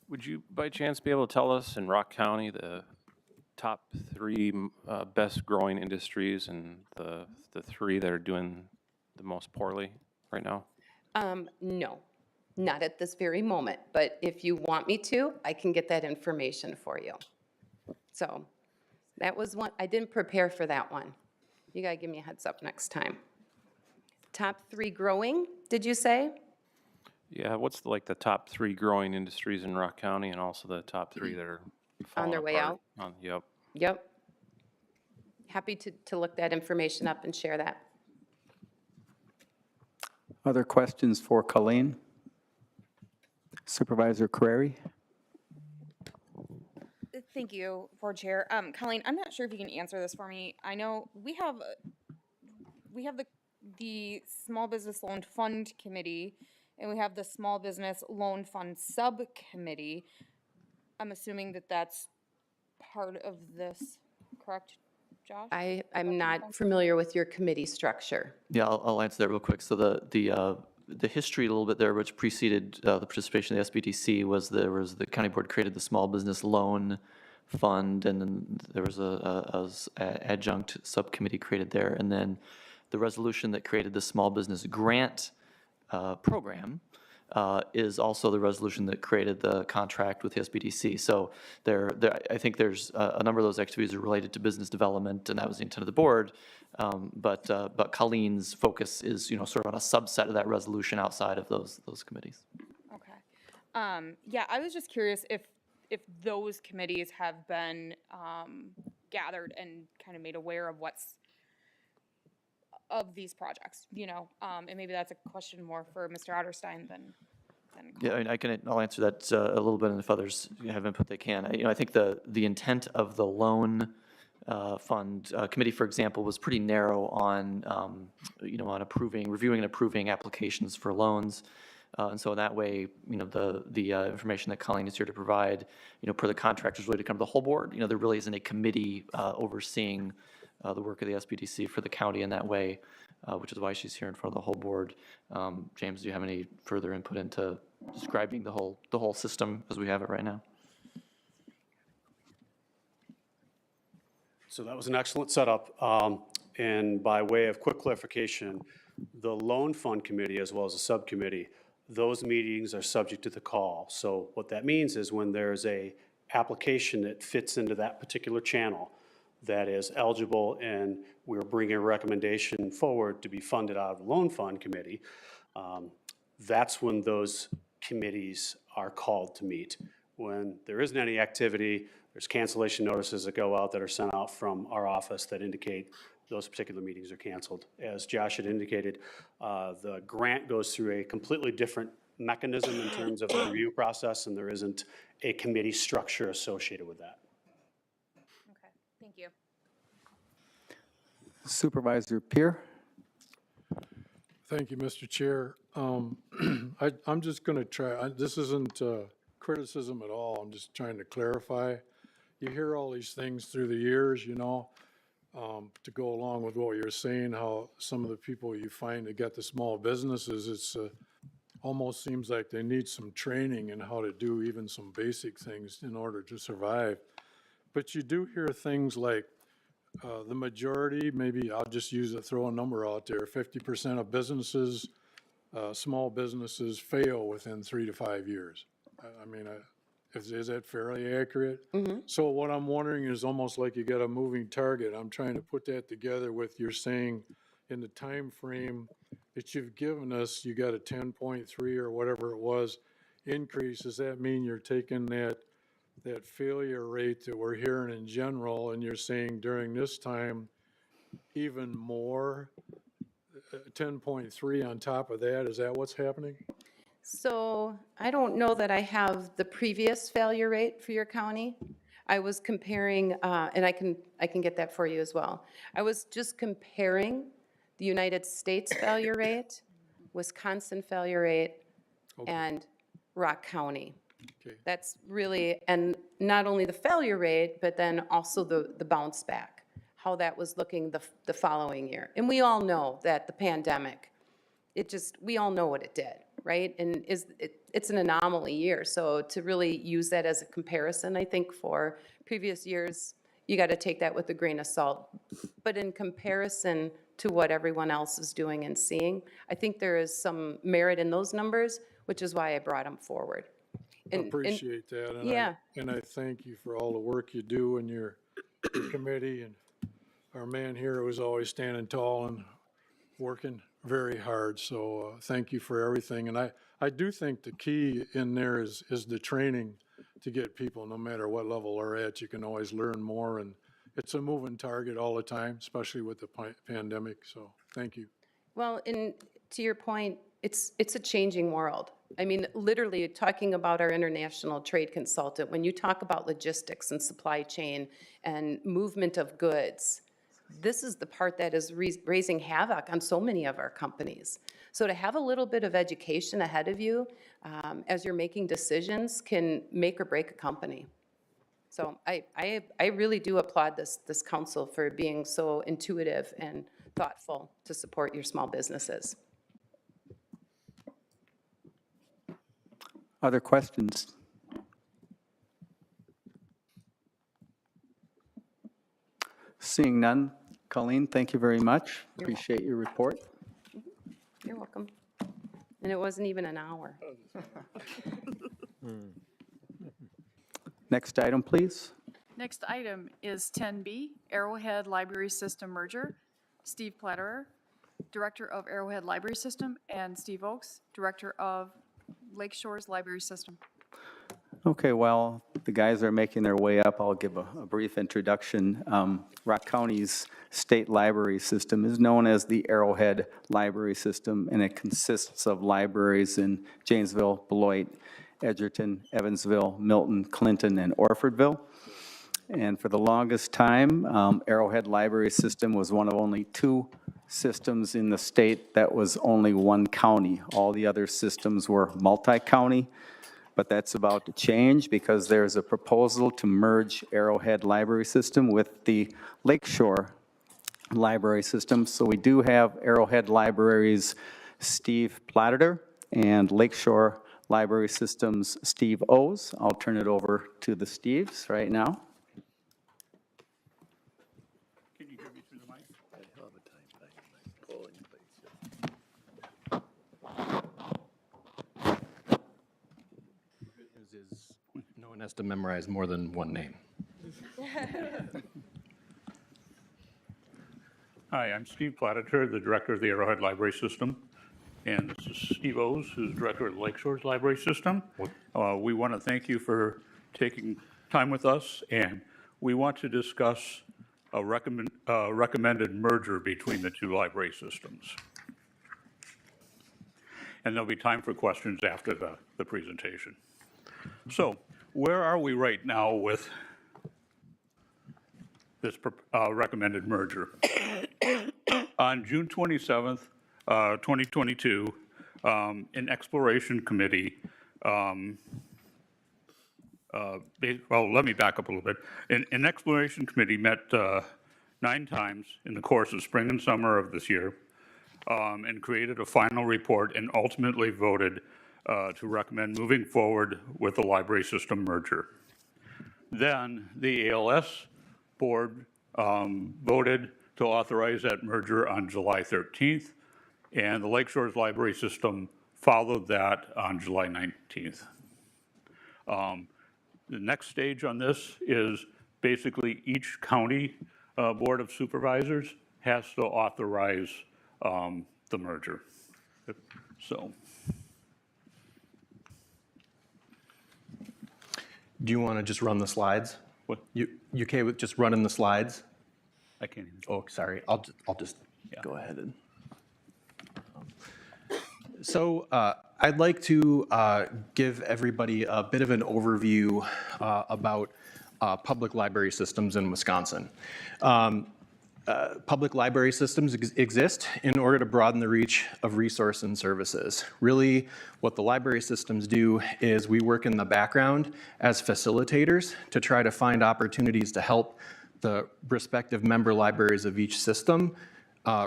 Would you by chance be able to tell us in Rock County the top 3 best growing industries and the 3 that are doing the most poorly right now? No, not at this very moment, but if you want me to, I can get that information for you. So that was one, I didn't prepare for that one. You gotta give me a heads up next time. Top 3 growing, did you say? Yeah, what's the top 3 growing industries in Rock County, and also the top 3 that are On their way out? Yep. Yep. Happy to look that information up and share that. Other questions for Colleen? Supervisor Carreri? Thank you, Board Chair. Colleen, I'm not sure if you can answer this for me. I know we have the Small Business Loan Fund Committee, and we have the Small Business Loan Fund Subcommittee. I'm assuming that that's part of this, correct, Josh? I'm not familiar with your committee structure. Yeah, I'll answer that real quick. So the history a little bit there, which preceded the participation of the SBDC, was the county board created the Small Business Loan Fund, and then there was a adjunct subcommittee created there, and then the resolution that created the Small Business Grant program is also the resolution that created the contract with the SBDC. So I think there's a number of those activities are related to business development, and that was the intent of the board. But Colleen's focus is, sort of on a subset of that resolution outside of those committees. Okay. Yeah, I was just curious if those committees have been gathered and kind of made aware of of these projects, and maybe that's a question more for Mr. Otterstein than Yeah, I'll answer that a little bit, and if others have input, they can. I think the intent of the loan fund committee, for example, was pretty narrow on, on reviewing and approving applications for loans. And so in that way, the information that Colleen is here to provide, per the contract is really to come to the whole board. There really isn't a committee overseeing the work of the SBDC for the county in that way, which is why she's here in front of the whole board. James, do you have any further input into describing the whole system as we have it right now? So that was an excellent setup. And by way of quick clarification, the loan fund committee as well as the subcommittee, those meetings are subject to the call. So what that means is when there's a application that fits into that particular channel that is eligible and we're bringing a recommendation forward to be funded out of the loan fund committee, that's when those committees are called to meet. When there isn't any activity, there's cancellation notices that go out that are sent out from our office that indicate those particular meetings are canceled. As Josh had indicated, the grant goes through a completely different mechanism in terms of the review process, and there isn't a committee structure associated with that. Okay, thank you. Supervisor Peer? Thank you, Mr. Chair. I'm just going to try, this isn't criticism at all, I'm just trying to clarify. You hear all these things through the years, to go along with what you're saying, how some of the people you find that get the small businesses, it's almost seems like they need some training in how to do even some basic things in order to survive. But you do hear things like the majority, maybe I'll just throw a number out there, 50% of businesses, small businesses fail within 3 to 5 years. Is that fairly accurate? Mm-hmm. So what I'm wondering is almost like you got a moving target. I'm trying to put that together with your saying in the time frame that you've given us, you got a 10.3 or whatever it was increase. Does that mean you're taking that failure rate that we're hearing in general and you're saying during this time even more, 10.3 on top of that? Is that what's happening? So I don't know that I have the previous failure rate for your county. I was comparing, and I can get that for you as well. I was just comparing the United States failure rate, Wisconsin failure rate, and Rock County. Okay. That's really, and not only the failure rate, but then also the bounce back, how that was looking the following year. And we all know that the pandemic, we all know what it did, right? And it's an anomaly year. So to really use that as a comparison, I think for previous years, you got to take that with a grain of salt. But in comparison to what everyone else is doing and seeing, I think there is some merit in those numbers, which is why I brought them forward. I appreciate that. And yeah. And I thank you for all the work you do in your committee, and our man here was always standing tall and working very hard. So thank you for everything. And I do think the key in there is the training to get people, no matter what level they're at, you can always learn more. And it's a moving target all the time, especially with the pandemic. So thank you. Well, and to your point, it's a changing world. I mean, literally talking about our international trade consultant, when you talk about logistics and supply chain and movement of goods, this is the part that is raising havoc on so many of our companies. So to have a little bit of education ahead of you as you're making decisions can make or break a company. So I really do applaud this council for being so intuitive and thoughtful to support your small businesses. Other questions? Seeing none, Colleen, thank you very much. Appreciate your report. You're welcome. And it wasn't even an hour. Next item, please. Next item is 10B, Arrowhead Library System Merger. Steve Platterer, Director of Arrowhead Library System, and Steve Oakes, Director of Lake Shores Library System. Okay, while the guys are making their way up, I'll give a brief introduction. Rock County's state library system is known as the Arrowhead Library System, and it consists of libraries in Janesville, Beloit, Edgerton, Evansville, Milton, Clinton, and Orfordville. And for the longest time, Arrowhead Library System was one of only 2 systems in the state that was only one county. All the other systems were multi-county, but that's about to change because there's a proposal to merge Arrowhead Library System with the Lakeshore Library System. So we do have Arrowhead Libraries Steve Platter and Lakeshore Library Systems Steve O's. I'll turn it over to the Steves right now. Is no one has to memorize more than one name. Hi, I'm Steve Platter, the director of the Arrowhead Library System. And this is Steve O's, who's director of the Lakeshore's Library System. We want to thank you for taking time with us, and we want to discuss a recommended merger between the two library systems. And there'll be time for questions after the presentation. So where are we right now with this recommended merger? On June 27th, 2022, an exploration committee, well, let me back up a little bit. An exploration committee met 9 times in the course of spring and summer of this year, and created a final report and ultimately voted to recommend moving forward with the library system merger. Then the ALS board voted to authorize that merger on July 13th, and the Lakeshore's library system followed that on July 19th. The next stage on this is basically each county board of supervisors has to authorize the merger. So. Do you want to just run the slides? What? You okay with just running the slides? I can't even. Oh, sorry. I'll just go ahead and. So I'd like to give everybody a bit of an overview about public library systems in Wisconsin. Public library systems exist in order to broaden the reach of resource and services. Really, what the library systems do is we work in the background as facilitators to try to find opportunities to help the respective member libraries of each system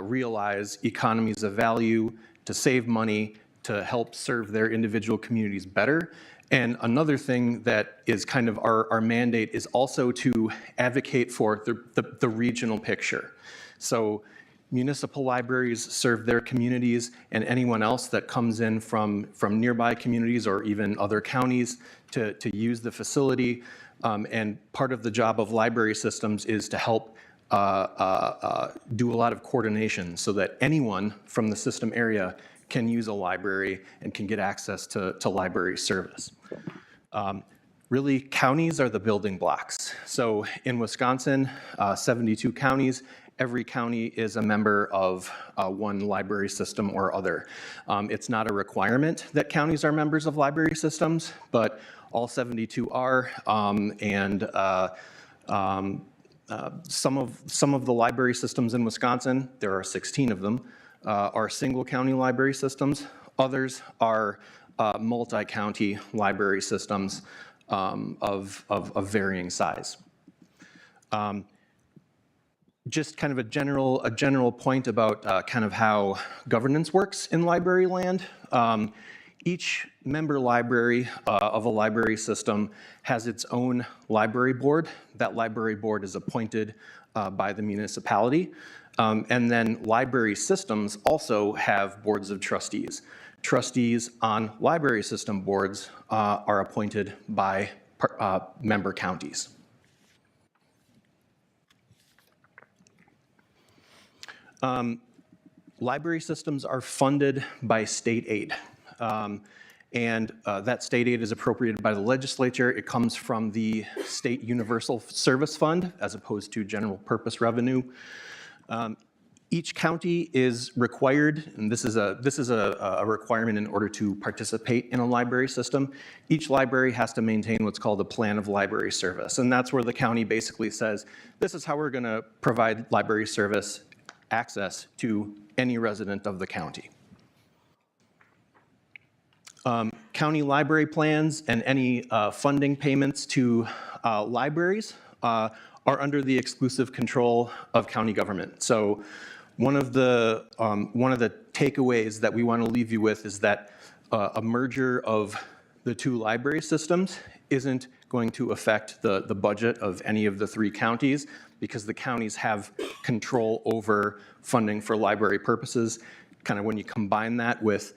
realize economies of value, to save money, to help serve their individual communities better. And another thing that is kind of our mandate is also to advocate for the regional picture. So municipal libraries serve their communities, and anyone else that comes in from nearby communities or even other counties to use the facility. And part of the job of library systems is to help do a lot of coordination so that anyone from the system area can use a library and can get access to library service. Really, counties are the building blocks. So in Wisconsin, 72 counties, every county is a member of one library system or other. It's not a requirement that counties are members of library systems, but all 72 are, and some of the library systems in Wisconsin, there are 16 of them, are single county library systems. Others are multi-county library systems of varying size. Just kind of a general point about kind of how governance works in library land. Each member library of a library system has its own library board. That library board is appointed by the municipality. And then library systems also have boards of trustees. Trustees on library system boards are appointed by member counties. Library systems are funded by state aid. And that state aid is appropriated by the legislature. It comes from the State Universal Service Fund as opposed to general purpose revenue. Each county is required, and this is a requirement in order to participate in a library system. Each library has to maintain what's called a plan of library service, and that's where the county basically says, this is how we're going to provide library service access to any resident of the county. County library plans and any funding payments to libraries are under the exclusive control of county government. So one of the takeaways that we want to leave you with is that a merger of the two library systems isn't going to affect the budget of any of the three counties, because the counties have control over funding for library purposes. Kind of when you combine that with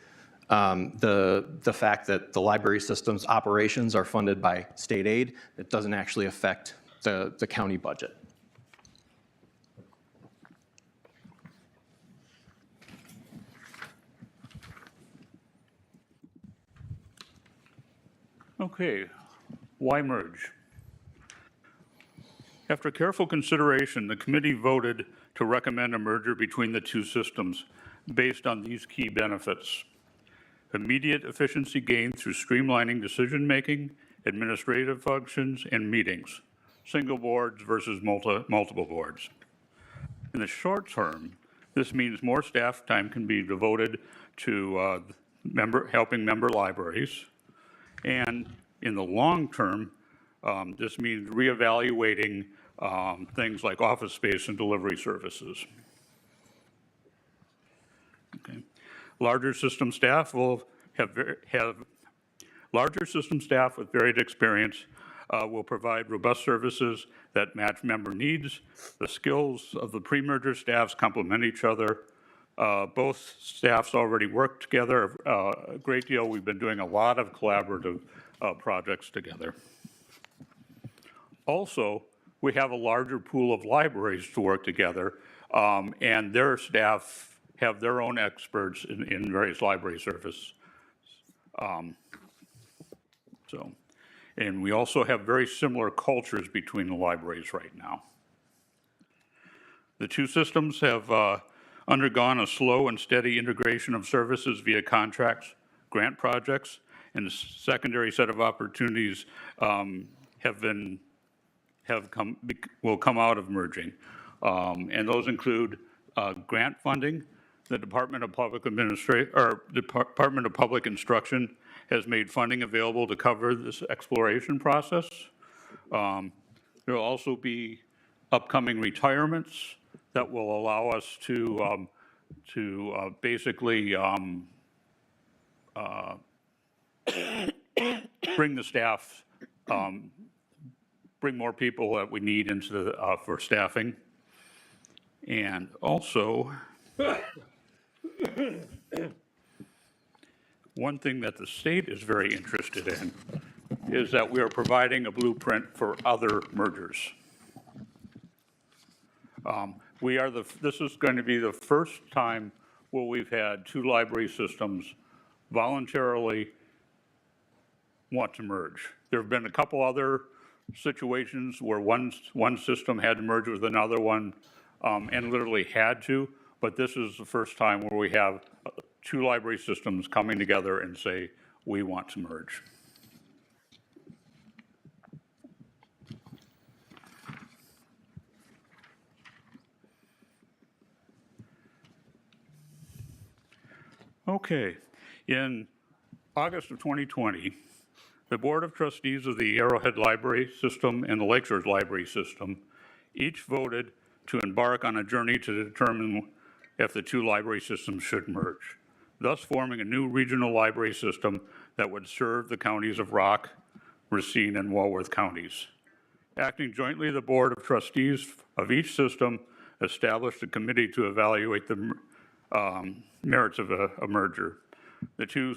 the fact that the library system's operations are funded by state aid, it doesn't actually affect the county budget. Okay, why merge? After careful consideration, the committee voted to recommend a merger between the two systems based on these key benefits: immediate efficiency gain through streamlining decision-making, administrative functions, and meetings, single boards versus multiple boards. In the short term, this means more staff time can be devoted to helping member libraries. And in the long term, this means reevaluating things like office space and delivery services. Okay. Larger system staff will have larger system staff with varied experience will provide robust services that match member needs. The skills of the pre-merger staffs complement each other. Both staffs already work together a great deal. We've been doing a lot of collaborative projects together. Also, we have a larger pool of libraries to work together, and their staff have their own experts in various library services. And we also have very similar cultures between the libraries right now. The two systems have undergone a slow and steady integration of services via contracts, grant projects, and the secondary set of opportunities will come out of merging. And those include grant funding. The Department of Public Instruction has made funding available to cover this exploration process. There will also be upcoming retirements that will allow us to basically bring the staff, bring more people that we need into the, for staffing. And also, one thing that the state is very interested in is that we are providing a blueprint for other mergers. This is going to be the first time where we've had two library systems voluntarily want to merge. There have been a couple other situations where one system had to merge with another one and literally had to, but this is the first time where we have two library systems coming together and say, we want to merge. Okay, in August of 2020, the Board of Trustees of the Arrowhead Library System and the Lakeshore Library System each voted to embark on a journey to determine if the two library systems should merge, thus forming a new regional library system that would serve the counties of Rock, Racine, and Walworth counties. Acting jointly, the Board of Trustees of each system established a committee to evaluate the merits of a merger. The two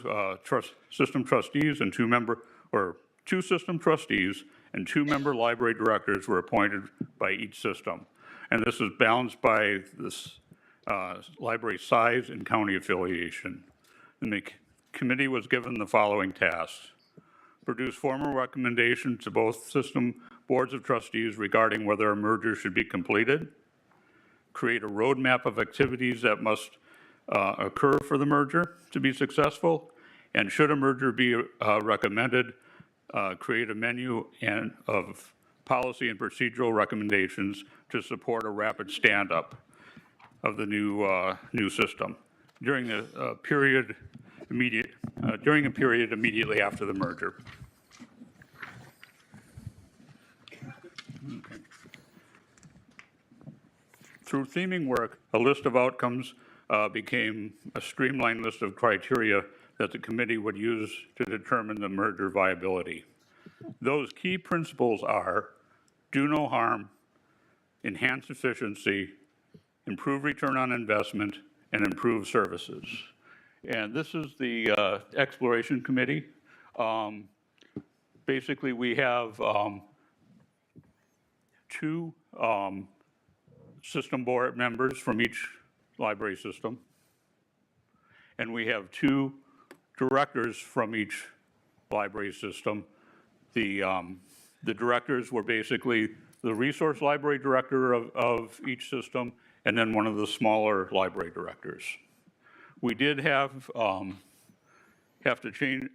system trustees and two system trustees and 2 member library directors were appointed by each system. And this is balanced by this library size and county affiliation. And the committee was given the following tasks: produce formal recommendations to both system boards of trustees regarding whether a merger should be completed, create a roadmap of activities that must occur for the merger to be successful, and should a merger be recommended, create a menu of policy and procedural recommendations to support a rapid stand-up. of the new system during a period immediately after the merger. Okay. Through theming work, a list of outcomes became a streamlined list of criteria that the committee would use to determine the merger viability. Those key principles are do no harm, enhance efficiency, improve return on investment, and improve services. And this is the Exploration Committee. Basically, we have two system board members from each library system, and we have two directors from each library system. The directors were basically the resource library director of each system, and then one of the smaller library directors. We did have to change.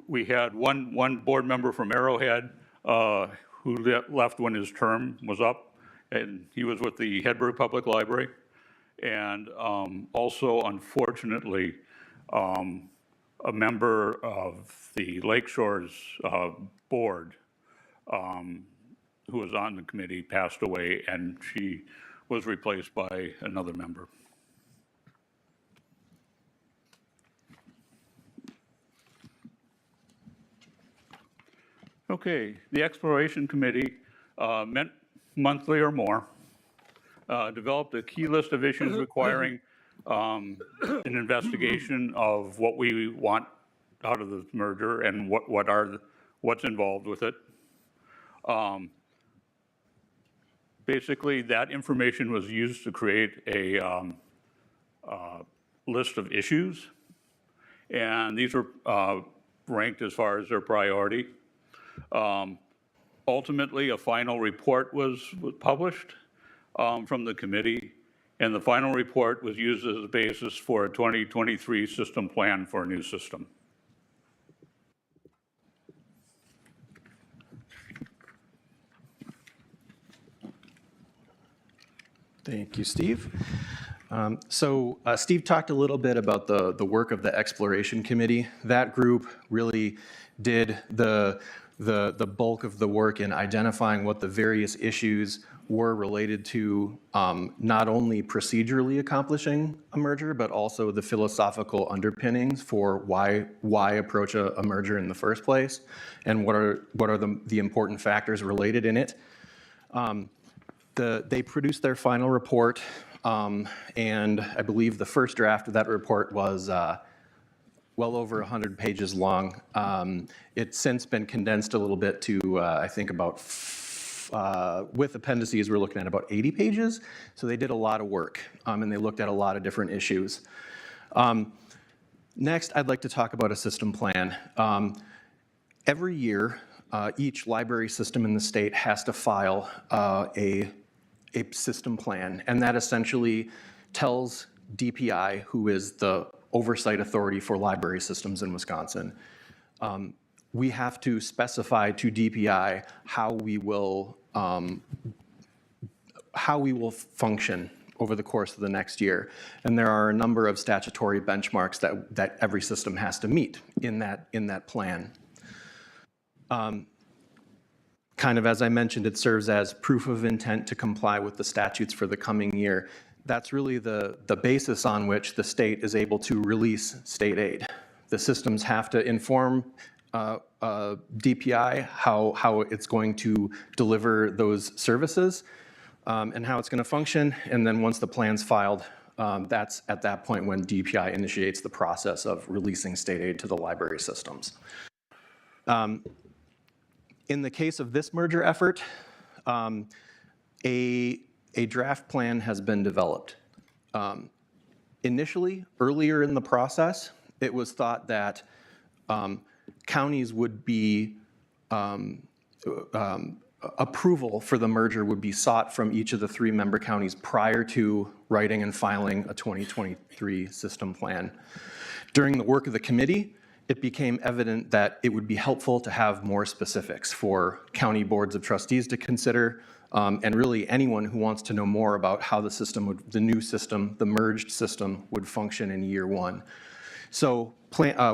We had one board member from Arrowhead who left when his term was up, and he was with the Hedberg Public Library. And also, unfortunately, a member of the Lake Shores board who was on the committee passed away, and she was replaced by another member. Okay, the Exploration Committee met monthly or more, developed a key list of issues requiring an investigation of what we want out of the merger and what's involved with it. Basically, that information was used to create a list of issues, and these were ranked as far as their priority. Ultimately, a final report was published from the committee, and the final report was used as a basis for a 2023 system plan for a new system. Thank you, Steve. Steve talked a little bit about the work of the Exploration Committee. That group really did the bulk of the work in identifying what the various issues were related to not only procedurally accomplishing a merger, but also the philosophical underpinnings for why approach a merger in the first place, and what are the important factors related in it. They produced their final report, and I believe the first draft of that report was well over 100 pages long. It's since been condensed a little bit to, I think, about, with appendices, we're looking at about 80 pages. So they did a lot of work, and they looked at a lot of different issues. Next, I'd like to talk about a system plan. Every year, each library system in the state has to file a system plan, and that essentially tells DPI, who is the oversight authority for library systems in Wisconsin, we have to specify to DPI how we will function over the course of the next year. And there are a number of statutory benchmarks that every system has to meet in that plan. Kind of as I mentioned, it serves as proof of intent to comply with the statutes for the coming year. That's really the basis on which the state is able to release state aid. The systems have to inform DPI how it's going to deliver those services and how it's going to function. And then once the plan's filed, that's at that point when DPI initiates the process of releasing state aid to the library systems. In the case of this merger effort, a draft plan has been developed. Initially, earlier in the process, it was thought that counties would be, approval for the merger would be sought from each of the 3 member counties prior to writing and filing a 2023 system plan. During the work of the committee, it became evident that it would be helpful to have more specifics for county boards of trustees to consider and really anyone who wants to know more about how the system would, the new system, the merged system would function in year one. So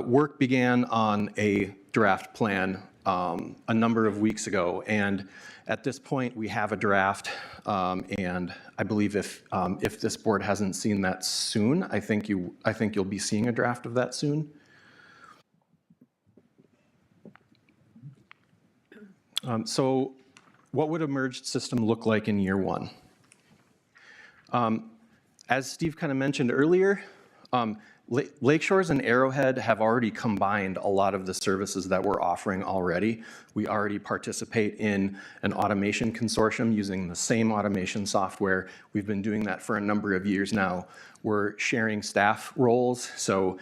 work began on a draft plan a number of weeks ago, and at this point we have a draft, and I believe if this board hasn't seen that soon, I think you'll be seeing a draft of that soon. So what would a merged system look like in year one? As Steve kind of mentioned earlier, Lakeshores and Arrowhead have already combined a lot of the services that we're offering already. We already participate in an automation consortium using the same automation software. We've been doing that for a number of years now. We're sharing staff roles, so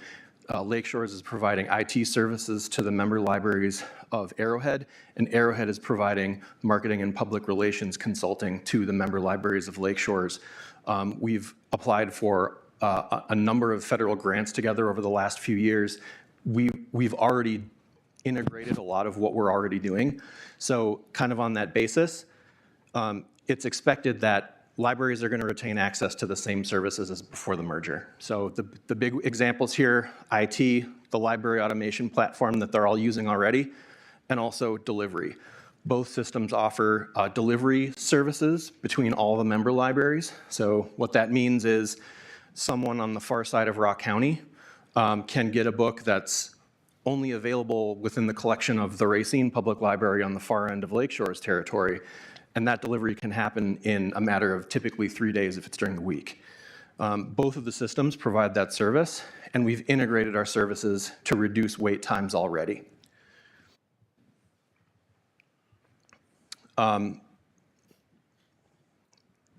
Lakeshores is providing IT services to the member libraries of Arrowhead, and Arrowhead is providing marketing and public relations consulting to the member libraries of Lakeshores. We've applied for a number of federal grants together over the last few years. We've already integrated a lot of what we're already doing. So kind of on that basis, it's expected that libraries are going to retain access to the same services as before the merger. So the big examples here, IT, the library automation platform that they're all using already, and also delivery. Both systems offer delivery services between all the member libraries. So what that means is someone on the far side of Rock County can get a book that's only available within the collection of the Racine Public Library on the far end of Lakeshore's territory, and that delivery can happen in a matter of typically 3 days if it's during the week. Both of the systems provide that service, and we've integrated our services to reduce wait times already.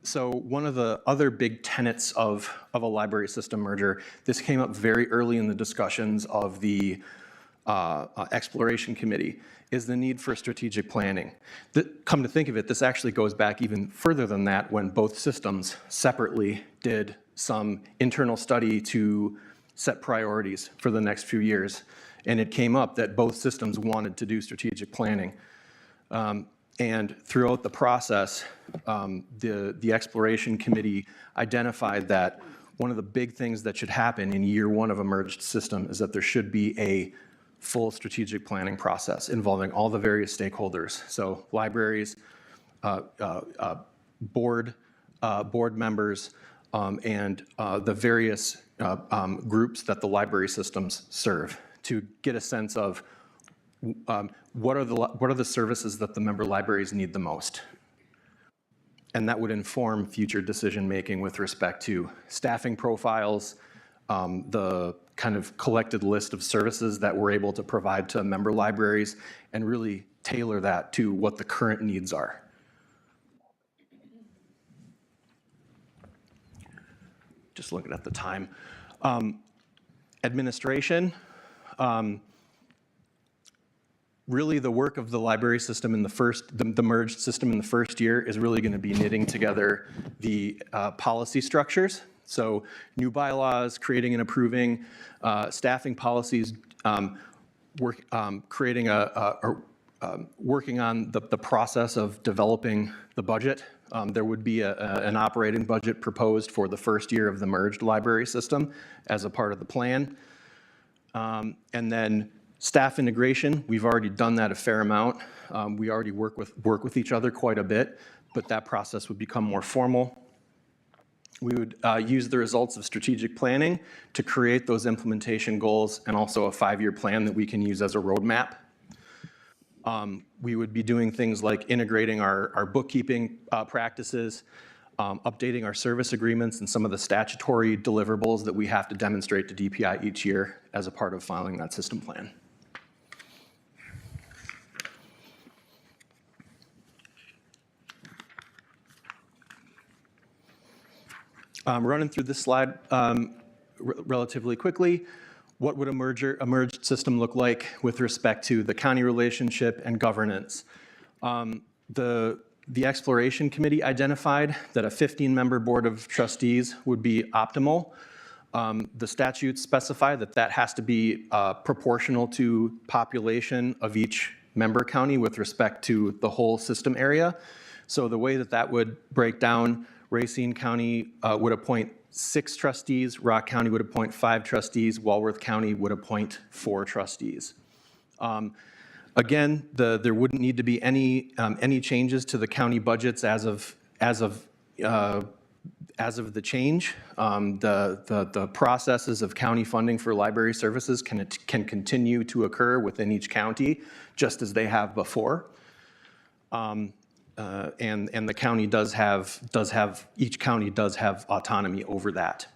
So one of the other big tenets of a library system merger, this came up very early in the discussions of the exploration committee, is the need for strategic planning. Come to think of it, this actually goes back even further than that when both systems separately did some internal study to set priorities for the next few years. And it came up that both systems wanted to do strategic planning. And throughout the process, the exploration committee identified that one of the big things that should happen in year one of a merged system is that there should be a full strategic planning process involving all the various stakeholders. So libraries, board members, and the various groups that the library systems serve to get a sense of what are the services that the member libraries need the most. And that would inform future decision-making with respect to staffing profiles, the kind of collected list of services that we're able to provide to member libraries, and really tailor that to what the current needs are. Just looking at the time. Administration. Really the work of the library system in the merged system in the first year is really going to be knitting together the policy structures. So new bylaws, creating and approving, staffing policies, working on the process of developing the budget. There would be an operating budget proposed for the first year of the merged library system as a part of the plan. And then staff integration, we've already done that a fair amount. We already work with each other quite a bit, but that process would become more formal. We would use the results of strategic planning to create those implementation goals and also a 5-year plan that we can use as a roadmap. We would be doing things like integrating our bookkeeping practices, updating our service agreements and some of the statutory deliverables that we have to demonstrate to DPI each year as a part of filing that system plan. Running through this slide relatively quickly, what would a merged system look like with respect to the county relationship and governance? The exploration committee identified that a 15-member board of trustees would be optimal. The statutes specify that that has to be proportional to population of each member county with respect to the whole system area. So the way that that would break down, Racine County would appoint 6 trustees, Rock County would appoint 5 trustees, Walworth County would appoint 4 trustees. Again, there wouldn't need to be any changes to the county budgets as of the change. The processes of county funding for library services can continue to occur within each county, just as they have before. And the county each county does have autonomy over that.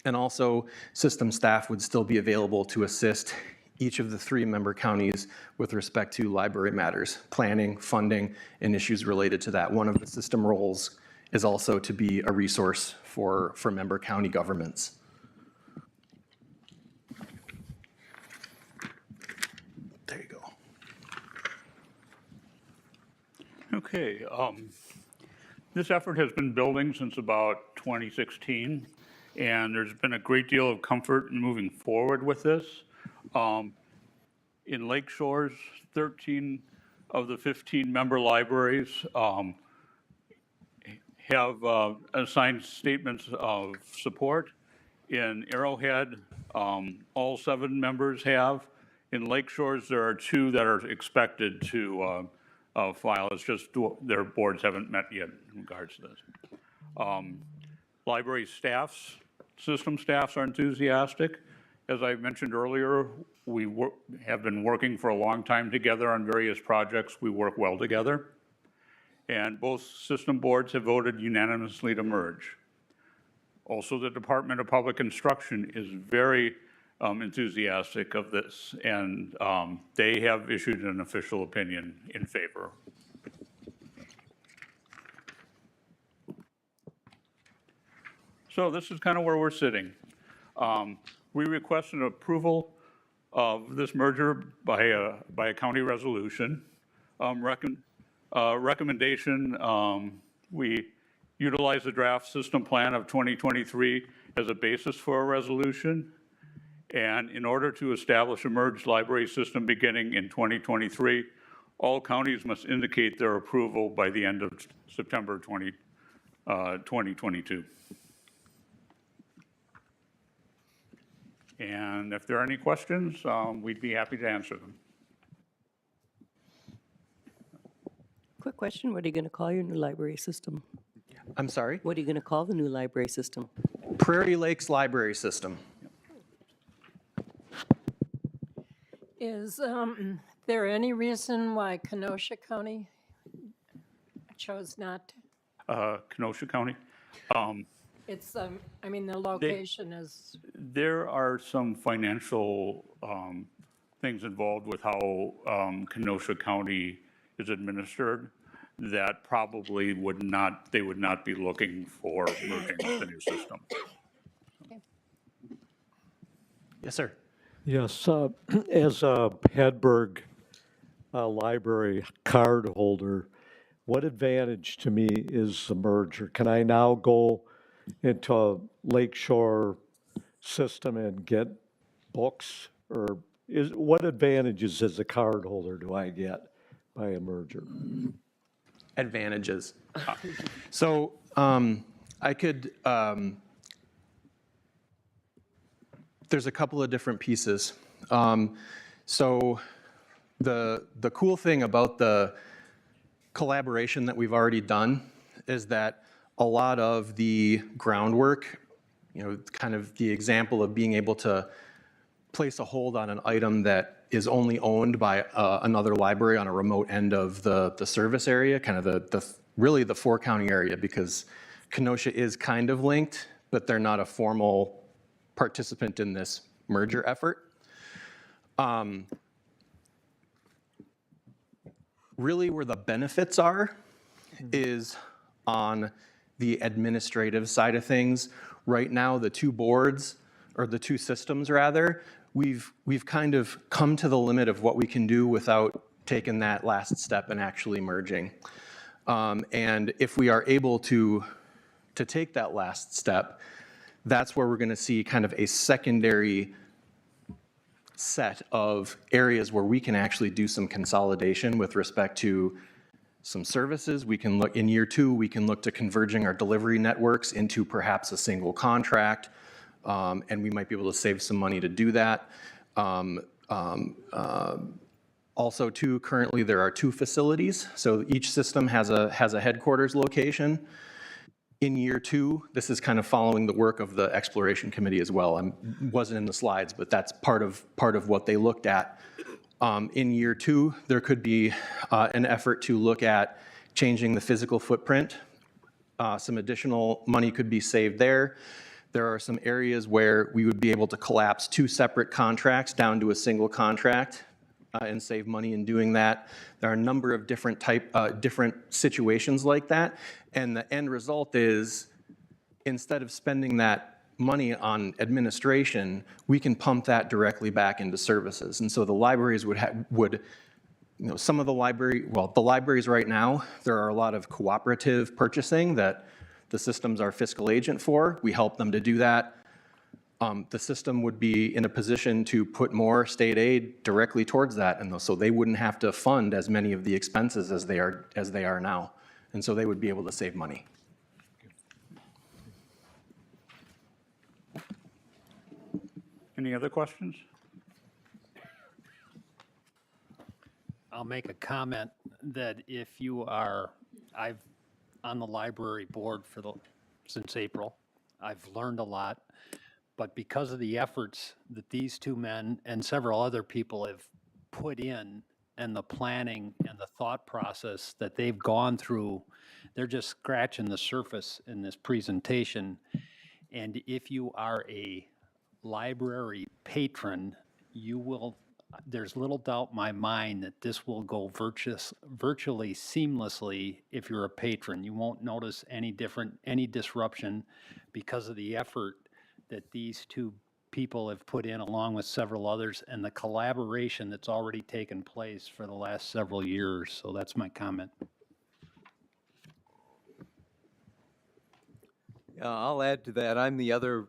And also, system staff would still be available to assist each of the 3 member counties with respect to library matters, planning, funding, and issues related to that. One of the system roles is also to be a resource for member county governments. There you go. Okay, this effort has been building since about 2016, and there's been a great deal of comfort in moving forward with this. In Lake Shores, 13 of the 15 member libraries have assigned statements of support. In Arrowhead, all 7 members have. In Lake Shores, there are 2 that are expected to file. It's just their boards haven't met yet in regards to this. Library staffs, system staffs are enthusiastic. As I mentioned earlier, we have been working for a long time together on various projects. We work well together. And both system boards have voted unanimously to merge. Also, the Department of Public Instruction is very enthusiastic of this, and they have issued an official opinion in favor. So this is kind of where we're sitting. We request an approval of this merger by a county resolution. Recommendation, we utilize the draft system plan of 2023 as a basis for a resolution. And in order to establish a merged library system beginning in 2023, all counties must indicate their approval by the end of September 2022. And if there are any questions, we'd be happy to answer them. Quick question, what are you going to call your new library system? I'm sorry? What are you going to call the new library system? Prairie Lakes Library System. Is there any reason why Kenosha County chose not to? Kenosha County? It's, I mean, the location is. There are some financial things involved with how Kenosha County is administered that probably they would not be looking for merging with the new system. Yes, sir. Yes, as a Hedberg Library card holder, what advantage to me is the merger? Can I now go into a Lakeshore system and get books? Or what advantages as a card holder do I get by a merger? Advantages. So I could, there's a couple of different pieces. So the cool thing about the collaboration that we've already done is that a lot of the groundwork, kind of the example of being able to place a hold on an item that is only owned by another library on a remote end of the service area, kind of really the 4-county area, because Kenosha is kind of linked, but they're not a formal participant in this merger effort. Really where the benefits are is on the administrative side of things. Right now, the 2 boards, or the 2 systems rather, we've kind of come to the limit of what we can do without taking that last step and actually merging. And if we are able to take that last step, that's where we're going to see kind of a secondary set of areas where we can actually do some consolidation with respect to some services. We can look, in year 2, we can look to converging our delivery networks into perhaps a single contract, and we might be able to save some money to do that. Also, too, currently there are 2 facilities, so each system has a headquarters location. In year 2, this is kind of following the work of the Exploration Committee as well. Wasn't in the slides, but that's part of what they looked at. In year 2, there could be an effort to look at changing the physical footprint. Some additional money could be saved there. There are some areas where we would be able to collapse 2 separate contracts down to a single contract and save money in doing that. There are a number of different situations like that, and the end result is, instead of spending that money on administration, we can pump that directly back into services. And so the libraries some of the libraries right now, there are a lot of cooperative purchasing that the system's our fiscal agent for. We help them to do that. The system would be in a position to put more state aid directly towards that, and so they wouldn't have to fund as many of the expenses as they are now, and so they would be able to save money. Any other questions? I'll make a comment that if you are, I've on the library board since April. I've learned a lot. But because of the efforts that these 2 men and several other people have put in, and the planning and the thought process that they've gone through, they're just scratching the surface in this presentation. And if you are a library patron, there's little doubt in my mind that this will go virtually seamlessly if you're a patron. You won't notice any disruption because of the effort that these 2 people have put in, along with several others, and the collaboration that's already taken place for the last several years. So that's my comment. I'll add to that. I'm the other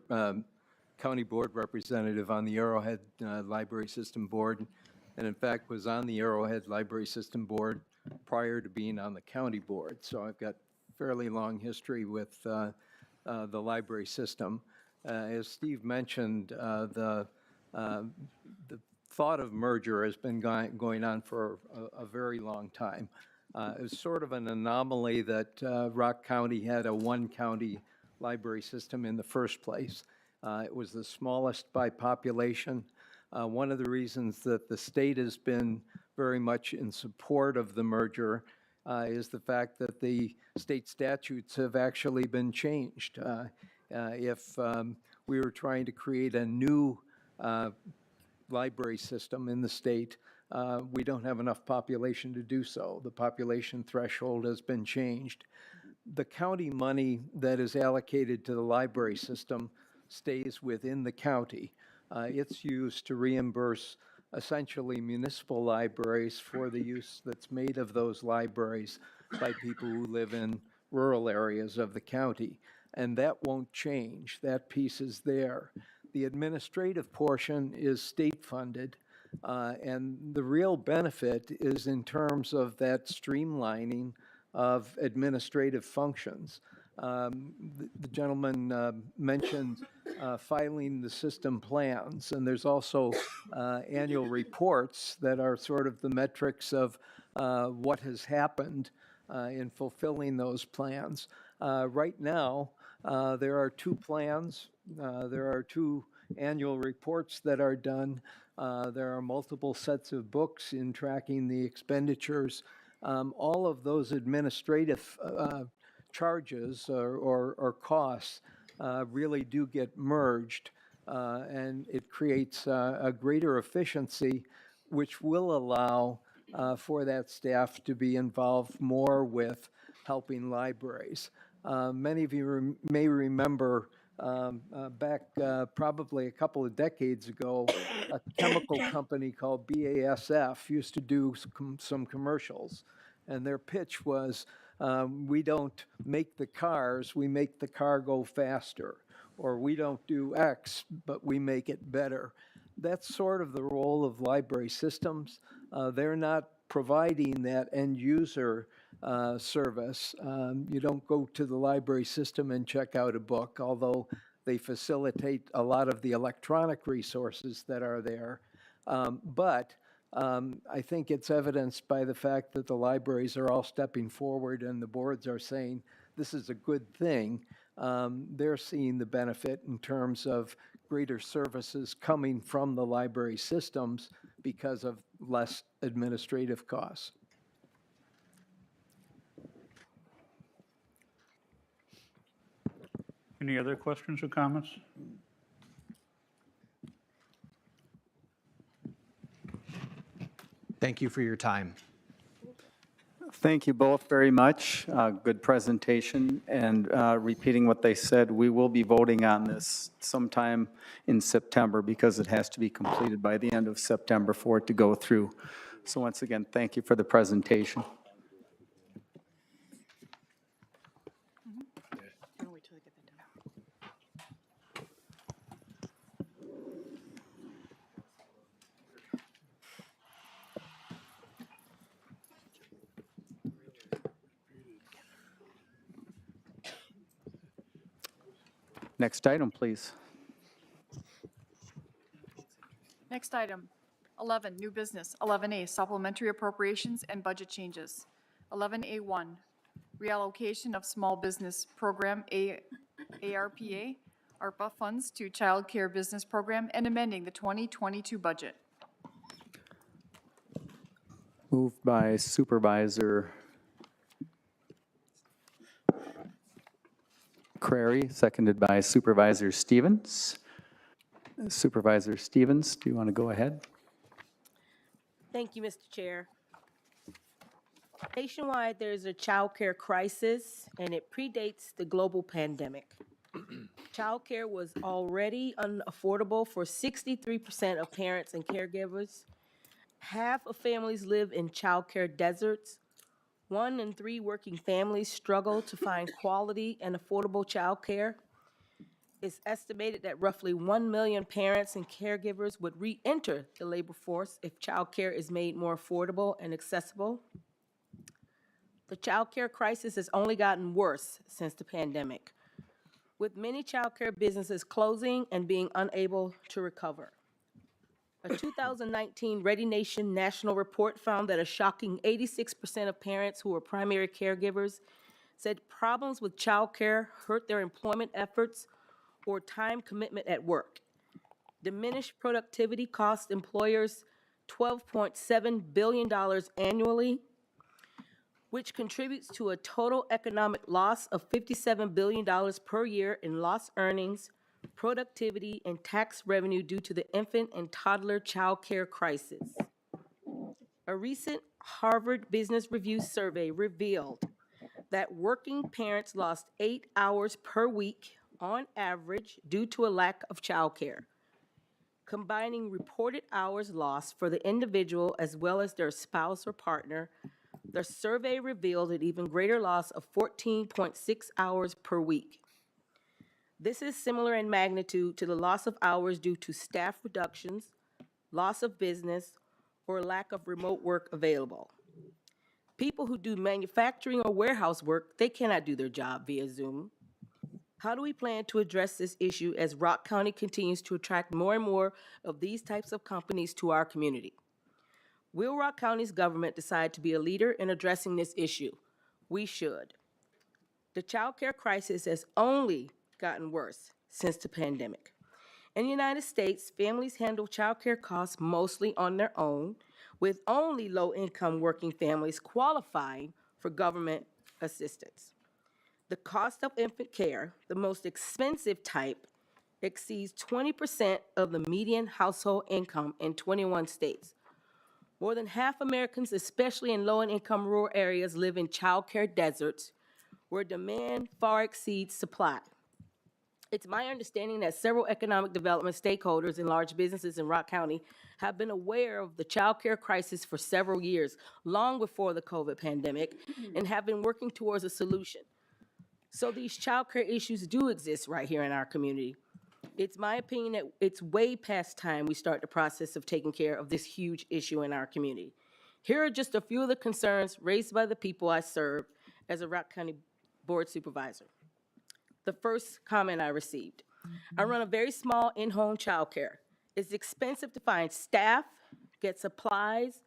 county board representative on the Arrowhead Library System Board, and in fact was on the Arrowhead Library System Board prior to being on the county board. So I've got fairly long history with the library system. As Steve mentioned, the thought of merger has been going on for a very long time. It was sort of an anomaly that Rock County had a 1-county library system in the first place. It was the smallest by population. One of the reasons that the state has been very much in support of the merger is the fact that the state statutes have actually been changed. If we were trying to create a new library system in the state, we don't have enough population to do so. The population threshold has been changed. The county money that is allocated to the library system stays within the county. It's used to reimburse essentially municipal libraries for the use that's made of those libraries by people who live in rural areas of the county. And that won't change. That piece is there. The administrative portion is state funded, and the real benefit is in terms of that streamlining of administrative functions. The gentleman mentioned filing the system plans, and there's also annual reports that are sort of the metrics of what has happened in fulfilling those plans. Right now, there are 2 plans. There are 2 annual reports that are done. There are multiple sets of books in tracking the expenditures. All of those administrative charges or costs really do get merged, and it creates a greater efficiency, which will allow for that staff to be involved more with helping libraries. Many of you may remember back probably a couple of decades ago, a chemical company called BASF used to do some commercials, and their pitch was, we don't make the cars, we make the car go faster, or we don't do X, but we make it better. That's sort of the role of library systems. They're not providing that end user service. You don't go to the library system and check out a book, although they facilitate a lot of the electronic resources that are there. But I think it's evidenced by the fact that the libraries are all stepping forward and the boards are saying this is a good thing. They're seeing the benefit in terms of greater services coming from the library systems because of less administrative costs. Any other questions or comments? Thank you for your time. Thank you both very much. Good presentation. And repeating what they said, we will be voting on this sometime in September because it has to be completed by the end of September for it to go through. So once again, thank you for the presentation. Next item, please. Next item, 11, new business. 11A, supplementary appropriations and budget changes. 11A1, reallocation of small business program ARPA, ARPA funds to child care business program and amending the 2022 budget. Moved by Supervisor Crary, seconded by Supervisor Stevens. Supervisor Stevens, do you want to go ahead? Thank you, Mr. Chair. Nationwide, there's a child care crisis, and it predates the global pandemic. Child care was already unaffordable for 63% of parents and caregivers. Half of families live in child care deserts. 1 in 3 working families struggle to find quality and affordable child care. It's estimated that roughly 1 million parents and caregivers would re-enter the labor force if child care is made more affordable and accessible. The child care crisis has only gotten worse since the pandemic, with many child care businesses closing and being unable to recover. A 2019 Ready Nation national report found that a shocking 86% of parents who were primary caregivers said problems with child care hurt their employment efforts or time commitment at work. Diminished productivity cost employers $12.7 billion annually, which contributes to a total economic loss of $57 billion per year in lost earnings, productivity, and tax revenue due to the infant and toddler child care crisis. A recent Harvard Business Review survey revealed that working parents lost 8 hours per week on average due to a lack of child care. Combining reported hours lost for the individual as well as their spouse or partner, the survey revealed an even greater loss of 14.6 hours per week. This is similar in magnitude to the loss of hours due to staff reductions, loss of business, or lack of remote work available. People who do manufacturing or warehouse work, they cannot do their job via Zoom. How do we plan to address this issue as Rock County continues to attract more and more of these types of companies to our community? Will Rock County's government decide to be a leader in addressing this issue? We should. The child care crisis has only gotten worse since the pandemic. In the United States, families handle child care costs mostly on their own, with only low-income working families qualifying for government assistance. The cost of infant care, the most expensive type, exceeds 20% of the median household income in 21 states. More than half Americans, especially in low and income rural areas, live in child care deserts where demand far exceeds supply. It's my understanding that several economic development stakeholders and large businesses in Rock County have been aware of the child care crisis for several years, long before the COVID pandemic, and have been working towards a solution. So these child care issues do exist right here in our community. It's my opinion that it's way past time we start the process of taking care of this huge issue in our community. Here are just a few of the concerns raised by the people I serve as a Rock County Board Supervisor. The first comment I received: I run a very small in-home childcare. It's expensive to find staff, get supplies,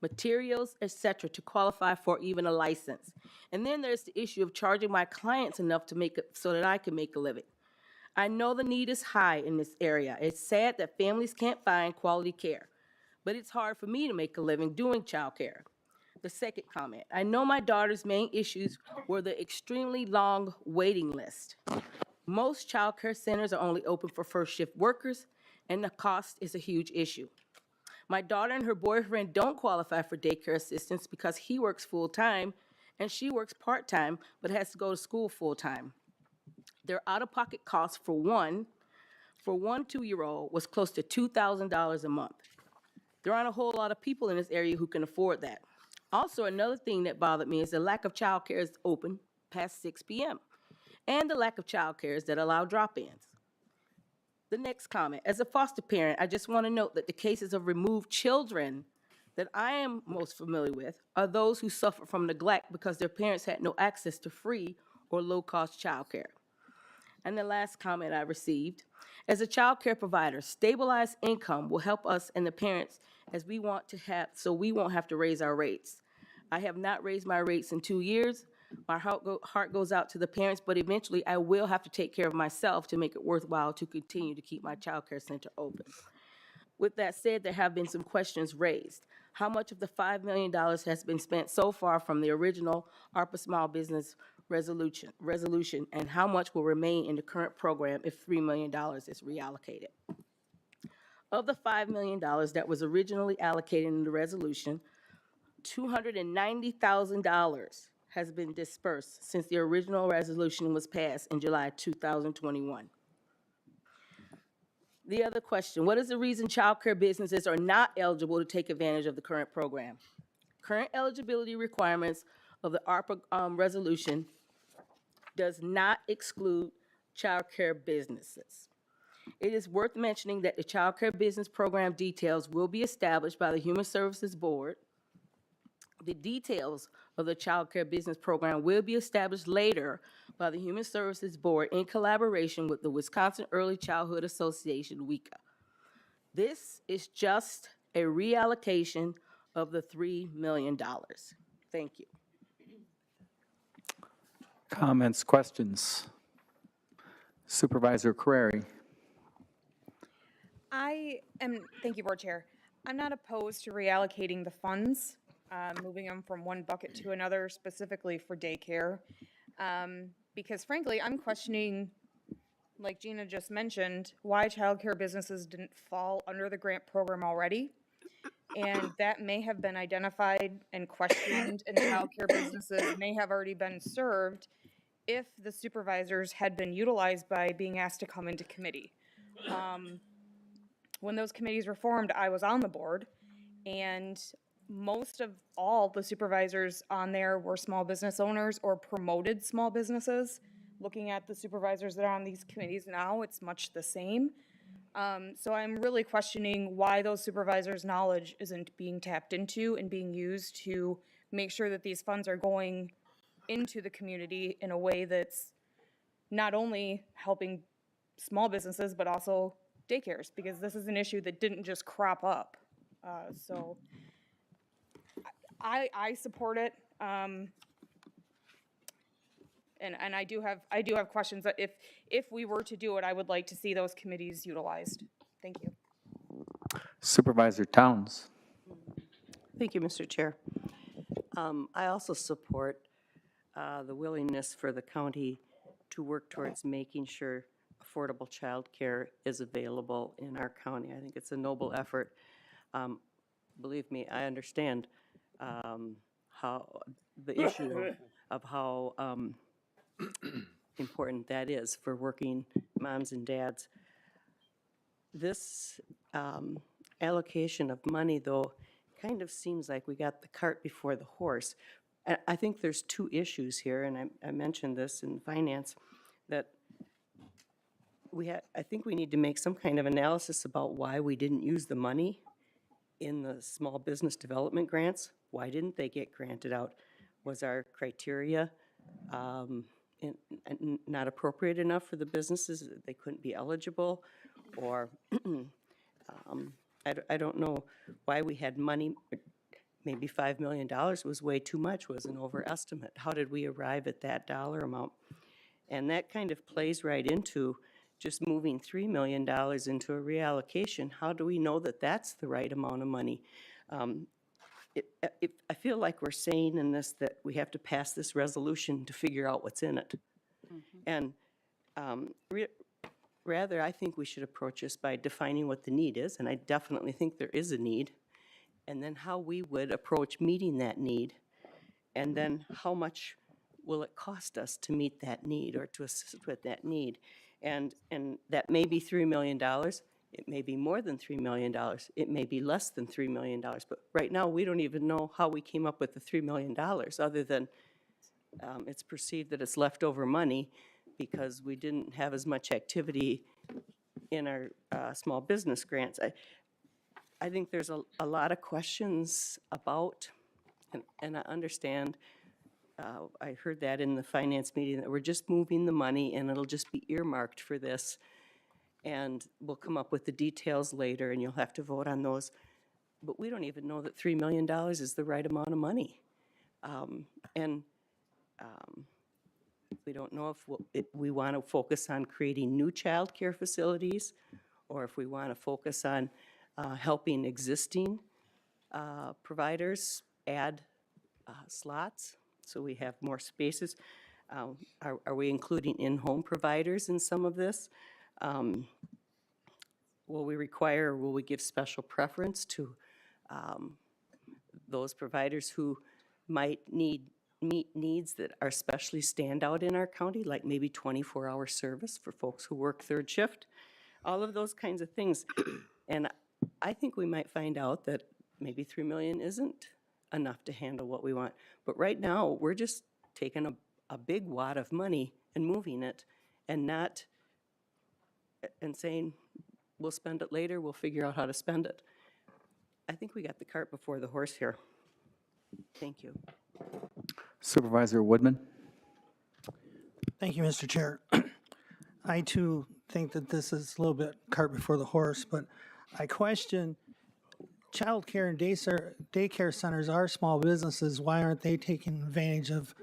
materials, etc. to qualify for even a license. And then there's the issue of charging my clients enough to make it so that I can make a living. I know the need is high in this area. It's sad that families can't find quality care, but it's hard for me to make a living doing childcare. The second comment: I know my daughter's main issues were the extremely long waiting list. Most childcare centers are only open for first shift workers, and the cost is a huge issue. My daughter and her boyfriend don't qualify for daycare assistance because he works full-time and she works part-time but has to go to school full-time. Their out-of-pocket costs for one 2-year-old was close to $2,000 a month. There aren't a whole lot of people in this area who can afford that. Also, another thing that bothered me is the lack of childcare is open past 6 p.m. and the lack of childcares that allow drop-ins. The next comment: as a foster parent, I just want to note that the cases of removed children that I am most familiar with are those who suffer from neglect because their parents had no access to free or low-cost childcare. And the last comment I received: as a child care provider, stabilized income will help us and the parents as we want to have, so we won't have to raise our rates. I have not raised my rates in 2 years. My heart goes out to the parents, but eventually I will have to take care of myself to make it worthwhile to continue to keep my child care center open. With that said, there have been some questions raised. How much of the $5 million has been spent so far from the original ARPA Small Business resolution, and how much will remain in the current program if $3 million is reallocated? Of the $5 million that was originally allocated in the resolution, $290,000 has been dispersed since the original resolution was passed in July 2021. The other question: what is the reason child care businesses are not eligible to take advantage of the current program? Current eligibility requirements of the ARPA resolution does not exclude child care businesses. It is worth mentioning that the child care business program details will be established by the Human Services Board. The details of the child care business program will be established later by the Human Services Board in collaboration with the Wisconsin Early Childhood Association, WECA. This is just a reallocation of the $3 million. Thank you. Comments, questions? Supervisor Carreri. Thank you, Board Chair. I'm not opposed to reallocating the funds, moving them from one bucket to another, specifically for daycare. Because frankly, I'm questioning, like Gina just mentioned, why childcare businesses didn't fall under the grant program already. And that may have been identified and questioned, and childcare businesses may have already been served if the supervisors had been utilized by being asked to come into committee. When those committees were formed, I was on the board, and most of all the supervisors on there were small business owners or promoted small businesses. Looking at the supervisors that are on these committees now, it's much the same. So I'm really questioning why those supervisors' knowledge isn't being tapped into and being used to make sure that these funds are going into the community in a way that's not only helping small businesses, but also daycares, because this is an issue that didn't just crop up. So I support it. And I do have questions that if we were to do it, I would like to see those committees utilized. Thank you. Supervisor Towns. Thank you, Mr. Chair. I also support the willingness for the county to work towards making sure affordable child care is available in our county. I think it's a noble effort. Believe me, I understand how the issue of how important that is for working moms and dads. This allocation of money, though, kind of seems like we got the cart before the horse. I think there's two issues here, and I mentioned this in finance, that I think we need to make some kind of analysis about why we didn't use the money in the small business development grants. Why didn't they get granted out? Was our criteria not appropriate enough for the businesses, that they couldn't be eligible? Or I don't know why we had money, maybe $5 million was way too much, was an overestimate. How did we arrive at that dollar amount? And that kind of plays right into just moving $3 million into a reallocation. How do we know that that's the right amount of money? I feel like we're saying in this that we have to pass this resolution to figure out what's in it. And rather, I think we should approach this by defining what the need is, and I definitely think there is a need, and then how we would approach meeting that need, and then how much will it cost us to meet that need or to assist with that need. And that may be $3 million. It may be more than $3 million. It may be less than $3 million. But right now, we don't even know how we came up with the $3 million, other than it's perceived that it's leftover money because we didn't have as much activity in our small business grants. I think there's a lot of questions about, and I understand, I heard that in the finance meeting, that we're just moving the money and it'll just be earmarked for this. And we'll come up with the details later and you'll have to vote on those. But we don't even know that $3 million is the right amount of money. We don't know if we want to focus on creating new child care facilities, or if we want to focus on helping existing providers add slots so we have more spaces. Are we including in-home providers in some of this? Will we give special preference to those providers who might meet needs that are especially standout in our county, like maybe 24-hour service for folks who work third shift? All of those kinds of things. And I think we might find out that maybe $3 million isn't enough to handle what we want. But right now, we're just taking a big wad of money and moving it and saying, we'll spend it later, we'll figure out how to spend it. I think we got the cart before the horse here. Thank you. Supervisor Woodman? Thank you, Mr. Chair. I too think that this is a little bit cart before the horse, but I question child care and daycare centers are small businesses. Why aren't they taking advantage of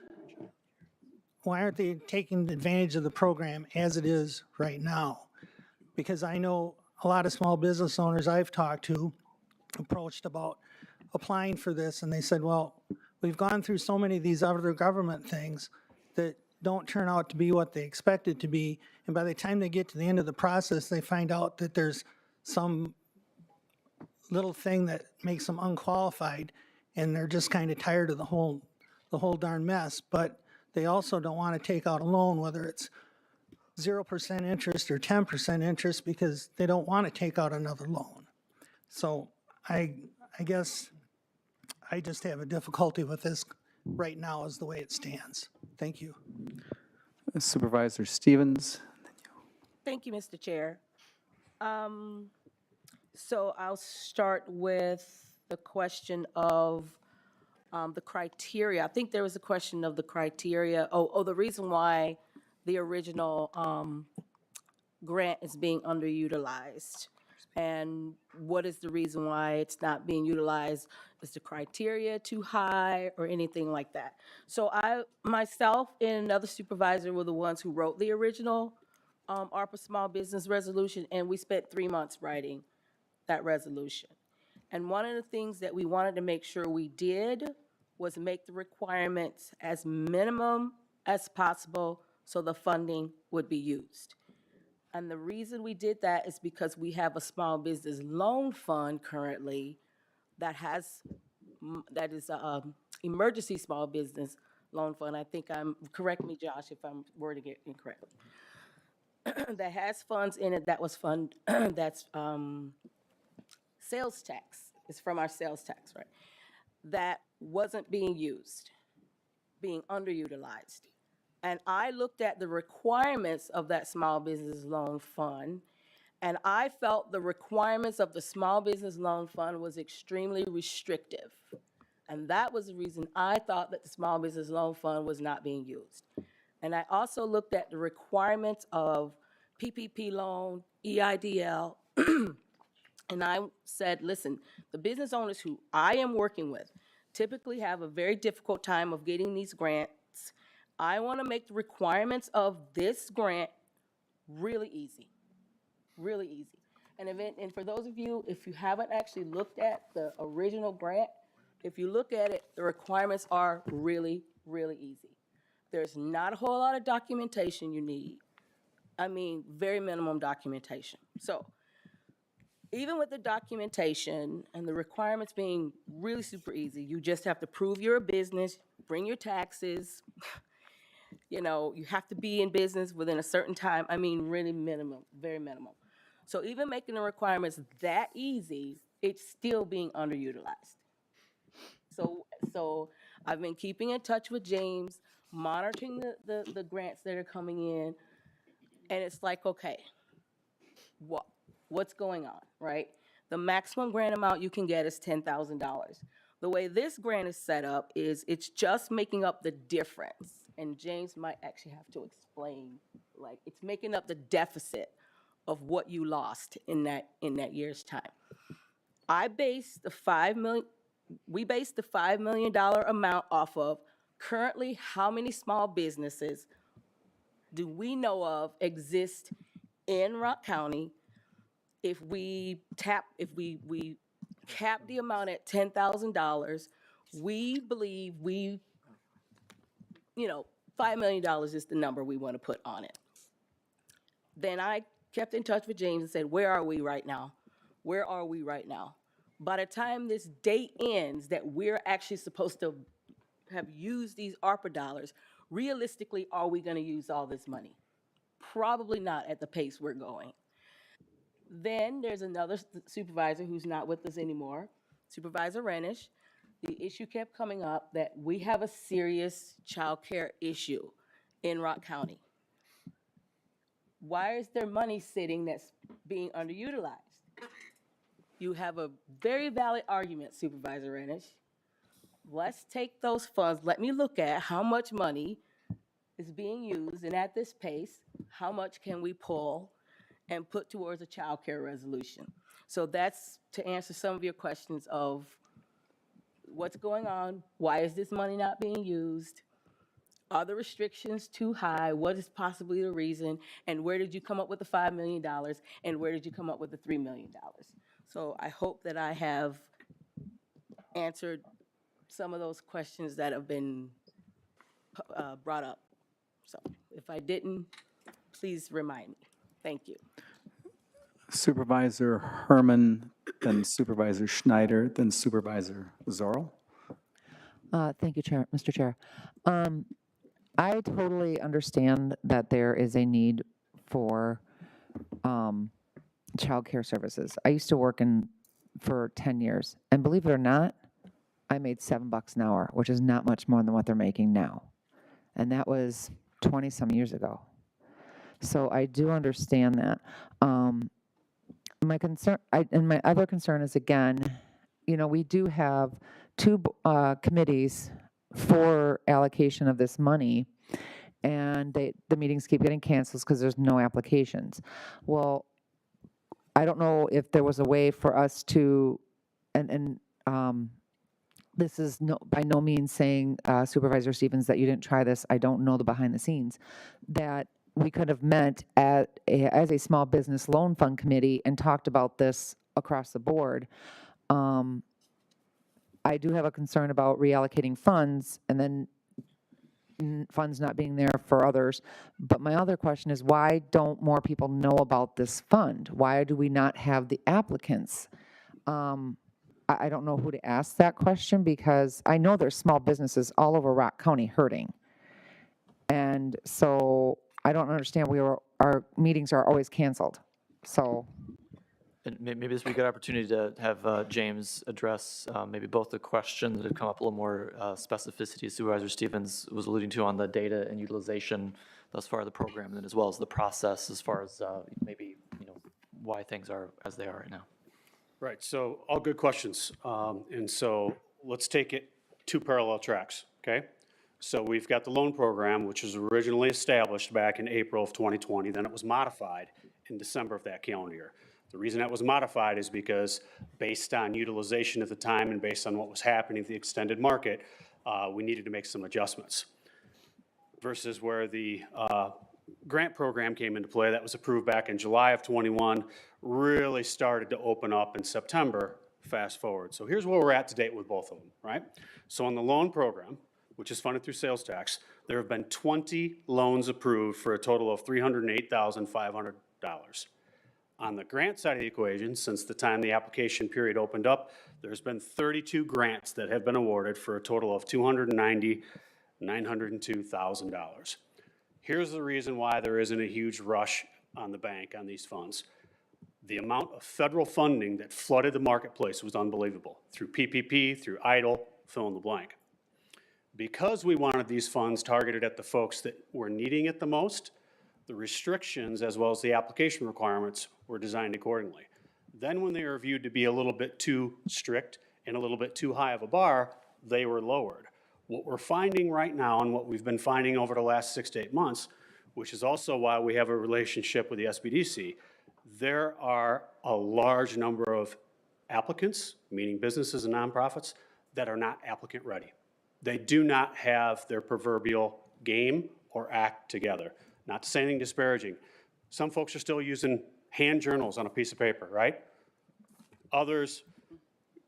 the program as it is right now? Because I know a lot of small business owners I've talked to approached about applying for this, and they said, well, we've gone through so many of these other government things that don't turn out to be what they expect it to be, and by the time they get to the end of the process, they find out that there's some little thing that makes them unqualified, and they're just kind of tired of the whole darn mess. But they also don't want to take out a loan, whether it's 0% interest or 10% interest, because they don't want to take out another loan. So I guess I just have a difficulty with this right now as the way it stands. Thank you. Supervisor Stevens? Thank you, Mr. Chair. So I'll start with the question of the criteria. I think there was a question of the criteria. The reason why the original grant is being underutilized. And what is the reason why it's not being utilized? Is the criteria too high or anything like that? So I, myself, and another supervisor were the ones who wrote the original ARPA Small Business Resolution, and we spent 3 months writing that resolution. And one of the things that we wanted to make sure we did was make the requirements as minimum as possible so the funding would be used. And the reason we did that is because we have a small business loan fund currently that is a emergency small business loan fund. I think correct me, Josh, if I'm wording it incorrectly. That has funds in it that was that's sales tax. It's from our sales tax, right? That wasn't being used, being underutilized. And I looked at the requirements of that small business loan fund, and I felt the requirements of the small business loan fund was extremely restrictive. And that was the reason I thought that the Small Business Loan Fund was not being used. And I also looked at the requirements of PPP loan, EIDL, and I said, listen, the business owners who I am working with typically have a very difficult time of getting these grants. I want to make the requirements of this grant really easy, really easy. And for those of you, if you haven't actually looked at the original grant, if you look at it, the requirements are really, really easy. There's not a whole lot of documentation you need. I mean, very minimum documentation. So even with the documentation and the requirements being really super easy, you just have to prove you're a business, bring your taxes, you know, you have to be in business within a certain time. I mean, really minimum, very minimum. So even making the requirements that easy, it's still being underutilized. So I've been keeping in touch with James, monitoring the grants that are coming in, and it's like, okay, what's going on, right? The maximum grant amount you can get is $10,000. The way this grant is set up is it's just making up the difference. And James might actually have to explain, like, it's making up the deficit of what you lost in that year's time. We based the $5 million amount off of currently how many small businesses do we know of exist in Rock County. If we cap the amount at $10,000, we believe $5 million is the number we want to put on it. Then I kept in touch with James and said, where are we right now? Where are we right now? By the time this date ends that we're actually supposed to have used these ARPA dollars, realistically, are we going to use all this money? Probably not at the pace we're going. Then there's another supervisor who's not with us anymore, Supervisor Renish. The issue kept coming up that we have a serious child care issue in Rock County. Why is there money sitting that's being underutilized? You have a very valid argument, Supervisor Renish. Let's take those funds. Let me look at how much money is being used, and at this pace, how much can we pull and put towards a child care resolution? So that's to answer some of your questions of what's going on, why is this money not being used, are the restrictions too high, what is possibly the reason, and where did you come up with the $5 million, and where did you come up with the $3 million? So I hope that I have answered some of those questions that have been brought up. So if I didn't, please remind me. Thank you. Supervisor Herman, then Supervisor Schneider, then Supervisor Zorl. Thank you, Mr. Chair. I totally understand that there is a need for child care services. I used to work for 10 years, and believe it or not, I made $7 an hour, which is not much more than what they're making now. And that was 20-some years ago. So I do understand that. My concern, and my other concern is, again, we do have two committees for allocation of this money, and the meetings keep getting canceled because there's no applications. Well, I don't know if there was a way for us to, and this is by no means saying, Supervisor Stevens, that you didn't try this. I don't know the behind the scenes, that we could have met as a small business loan fund committee and talked about this across the board. I do have a concern about reallocating funds and then funds not being there for others. But my other question is, why don't more people know about this fund? Why do we not have the applicants? I don't know who to ask that question, because I know there's small businesses all over Rock County hurting. And so I don't understand our meetings are always canceled. So. And maybe this would be a good opportunity to have James address maybe both the questions that have come up, a little more specificity Supervisor Stevens was alluding to on the data and utilization thus far of the program, and then as well as the process as far as maybe why things are as they are right now. Right, so all good questions. And so let's take it two parallel tracks, okay? So we've got the loan program, which was originally established back in April of 2020, then it was modified in December of that calendar year. The reason that was modified is because based on utilization at the time and based on what was happening in the extended market, we needed to make some adjustments. Versus where the grant program came into play, that was approved back in July of 21, really started to open up in September, fast forward. So here's where we're at to date with both of them, right? So on the loan program, which is funded through sales tax, there have been 20 loans approved for a total of $308,500. On the grant side of the equation, since the time the application period opened up, there's been 32 grants that have been awarded for a total of $290,902,000. Here's the reason why there isn't a huge rush on the bank on these funds. The amount of federal funding that flooded the marketplace was unbelievable, through PPP, through EIDL, fill in the blank. Because we wanted these funds targeted at the folks that were needing it the most, the restrictions as well as the application requirements were designed accordingly. Then when they were viewed to be a little bit too strict and a little bit too high of a bar, they were lowered. What we're finding right now and what we've been finding over the last 6 to 8 months, which is also why we have a relationship with the SBDC, there are a large number of applicants, meaning businesses and nonprofits, that are not applicant ready. They do not have their proverbial game or act together. Not to say anything disparaging. Some folks are still using hand journals on a piece of paper, right? Others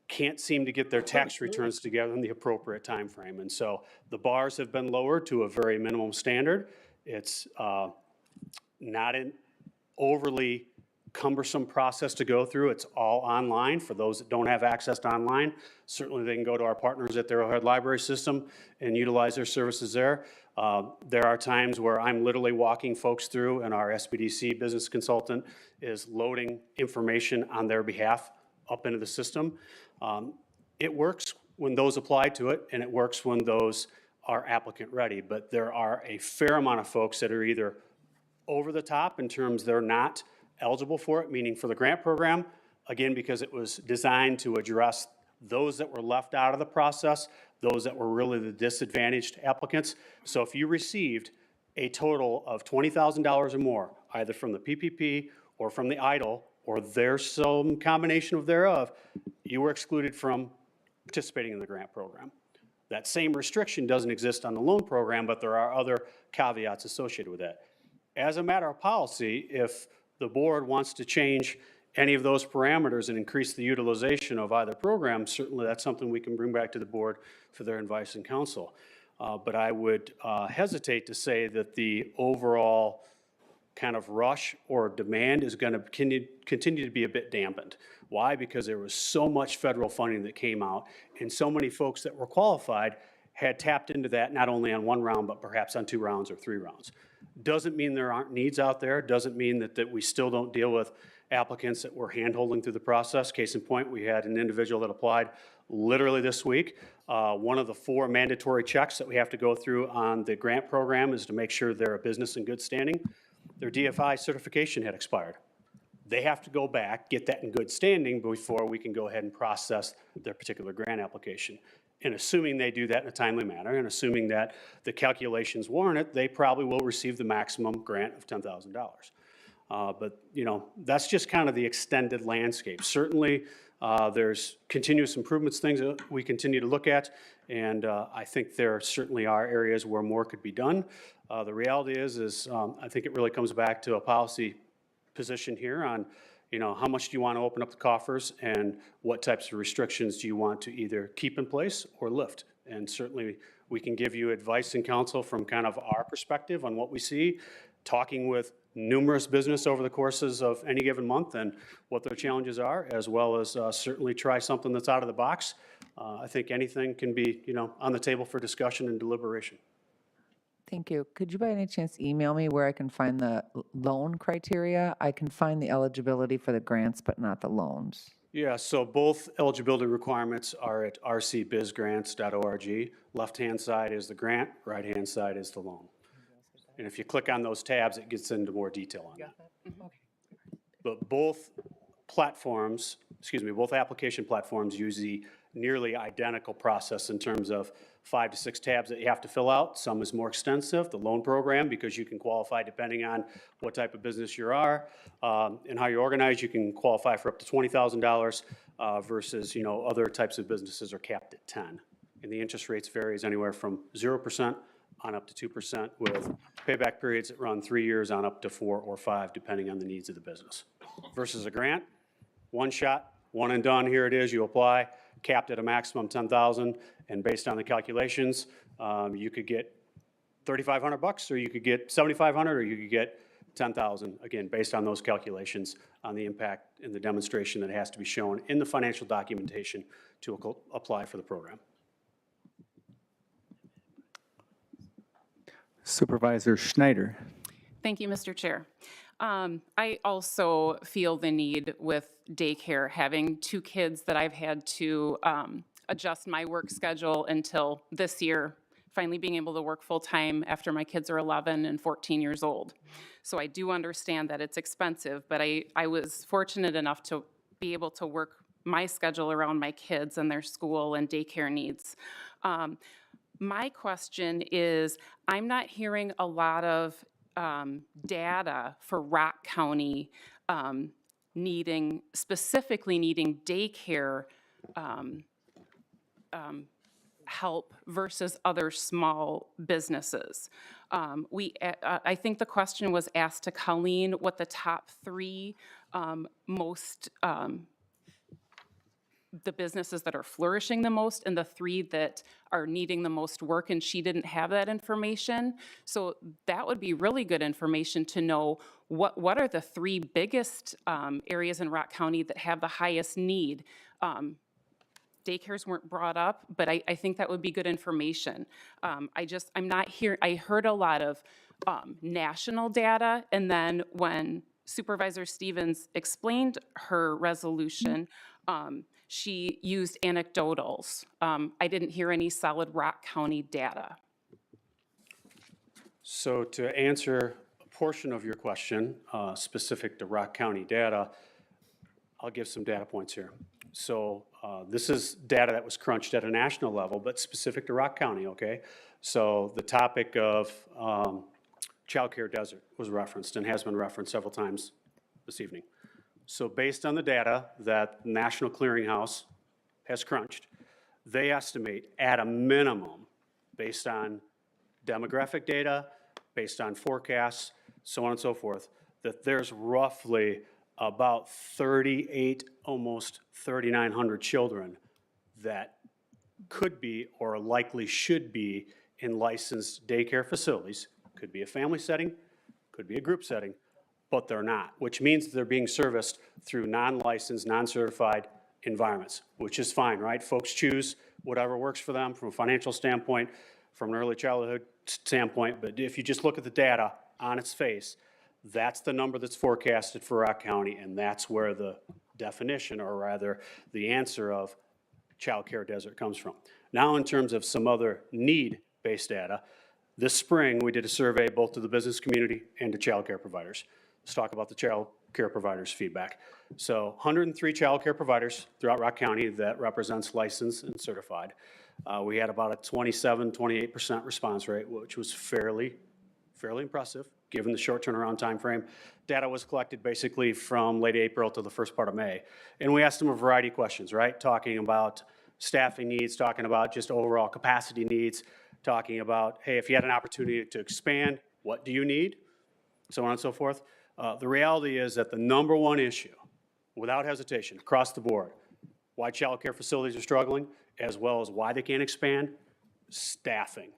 can't seem to get their tax returns together in the appropriate time frame. And so the bars have been lowered to a very minimum standard. It's not an overly cumbersome process to go through. It's all online. For those that don't have access to online, certainly they can go to our partners at the Arrowhead Library System and utilize their services there. There are times where I'm literally walking folks through and our SBDC business consultant is loading information on their behalf up into the system. It works when those apply to it, and it works when those are applicant ready, but there are a fair amount of folks that are either over the top in terms they're not eligible for it, meaning for the grant program, again, because it was designed to address those that were left out of the process, those that were really the disadvantaged applicants. So if you received a total of $20,000 or more, either from the PPP or from the EIDL, or there's some combination of thereof, you were excluded from participating in the grant program. That same restriction doesn't exist on the loan program, but there are other caveats associated with that. As a matter of policy, if the board wants to change any of those parameters and increase the utilization of either program, certainly that's something we can bring back to the board for their advice and counsel. But I would hesitate to say that the overall kind of rush or demand is going to continue to be a bit dampened. Why? Because there was so much federal funding that came out, and so many folks that were qualified had tapped into that not only on one round, but perhaps on 2 rounds or 3 rounds. Doesn't mean there aren't needs out there, doesn't mean that we still don't deal with applicants that we're hand-holding through the process. Case in point, we had an individual that applied literally this week. One of the 4 mandatory checks that we have to go through on the grant program is to make sure they're a business in good standing. Their DFI certification had expired. They have to go back, get that in good standing before we can go ahead and process their particular grant application. And assuming they do that in a timely manner, and assuming that the calculations warrant it, they probably will receive the maximum grant of $10,000. But, you know, that's just kind of the extended landscape. Certainly, there's continuous improvements, things that we continue to look at, and I think there certainly are areas where more could be done. The reality is I think it really comes back to a policy position here on, you know, how much do you want to open up the coffers and what types of restrictions do you want to either keep in place or lift? And certainly we can give you advice and counsel from kind of our perspective on what we see, talking with numerous business over the courses of any given month and what their challenges are, as well as certainly try something that's out of the box. I think anything can be, you know, on the table for discussion and deliberation. Thank you. Could you by any chance email me where I can find the loan criteria? I can find the eligibility for the grants, but not the loans. Yeah, so both eligibility requirements are at rcbizgrants.org. Left-hand side is the grant, right-hand side is the loan. And if you click on those tabs, it gets into more detail on that. But both platforms both application platforms use the nearly identical process in terms of 5 to 6 tabs that you have to fill out. Some is more extensive, the loan program, because you can qualify depending on what type of business you are and how you're organized. You can qualify for up to $20,000 versus, other types of businesses are capped at 10. And the interest rates varies anywhere from 0% on up to 2% with payback periods that run 3 years on up to 4 or 5, depending on the needs of the business. Versus a grant, one shot, one and done, here it is, you apply, capped at a maximum 10,000, and based on the calculations, you could get $3,500, or you could get $7,500, or you could get 10,000, again, based on those calculations on the impact and the demonstration that has to be shown in the financial documentation to apply for the program. Supervisor Schneider. Thank you, Mr. Chair. I also feel the need with daycare, having 2 kids that I've had to adjust my work schedule until this year, finally being able to work full-time after my kids are 11 and 14 years old. So I do understand that it's expensive, but I was fortunate enough to be able to work my schedule around my kids and their school and daycare needs. My question is, I'm not hearing a lot of data for Rock County specifically needing daycare help versus other small businesses. I think the question was asked to Colleen what the top 3 most the businesses that are flourishing the most and the 3 that are needing the most work, and she didn't have that information. So that would be really good information to know what are the 3 biggest areas in Rock County that have the highest need. Daycares weren't brought up, but I think that would be good information. I'm not here. I heard a lot of national data, and then when Supervisor Stevens explained her resolution, she used anecdotals. I didn't hear any solid Rock County data. So to answer a portion of your question, specific to Rock County data, I'll give some data points here. So this is data that was crunched at a national level, but specific to Rock County, okay? So the topic of child care desert was referenced and has been referenced several times this evening. So based on the data that National Clearinghouse has crunched, they estimate at a minimum, based on demographic data, based on forecasts, so on and so forth, that there's roughly about 38, almost 3,900 children that could be or likely should be in licensed daycare facilities. Could be a family setting, could be a group setting, but they're not, which means they're being serviced through non-licensed, non-certified environments, which is fine, right? Folks choose whatever works for them from a financial standpoint, from an early childhood standpoint, but if you just look at the data on its face, that's the number that's forecasted for Rock County, and that's where the definition, or rather the answer of child care desert comes from. Now, in terms of some other need-based data, this spring we did a survey both to the business community and to child care providers. Let's talk about the child care providers' feedback. So 103 child care providers throughout Rock County that represents licensed and certified. We had about a 27-28% response rate, which was fairly impressive given the short turnaround time frame. Data was collected basically from late April to the first part of May. And we asked them a variety of questions, right? Talking about staffing needs, talking about just overall capacity needs, talking about, hey, if you had an opportunity to expand, what do you need? So on and so forth. The reality is that the number one issue, without hesitation, across the board, why child care facilities are struggling, as well as why they can't expand, staffing,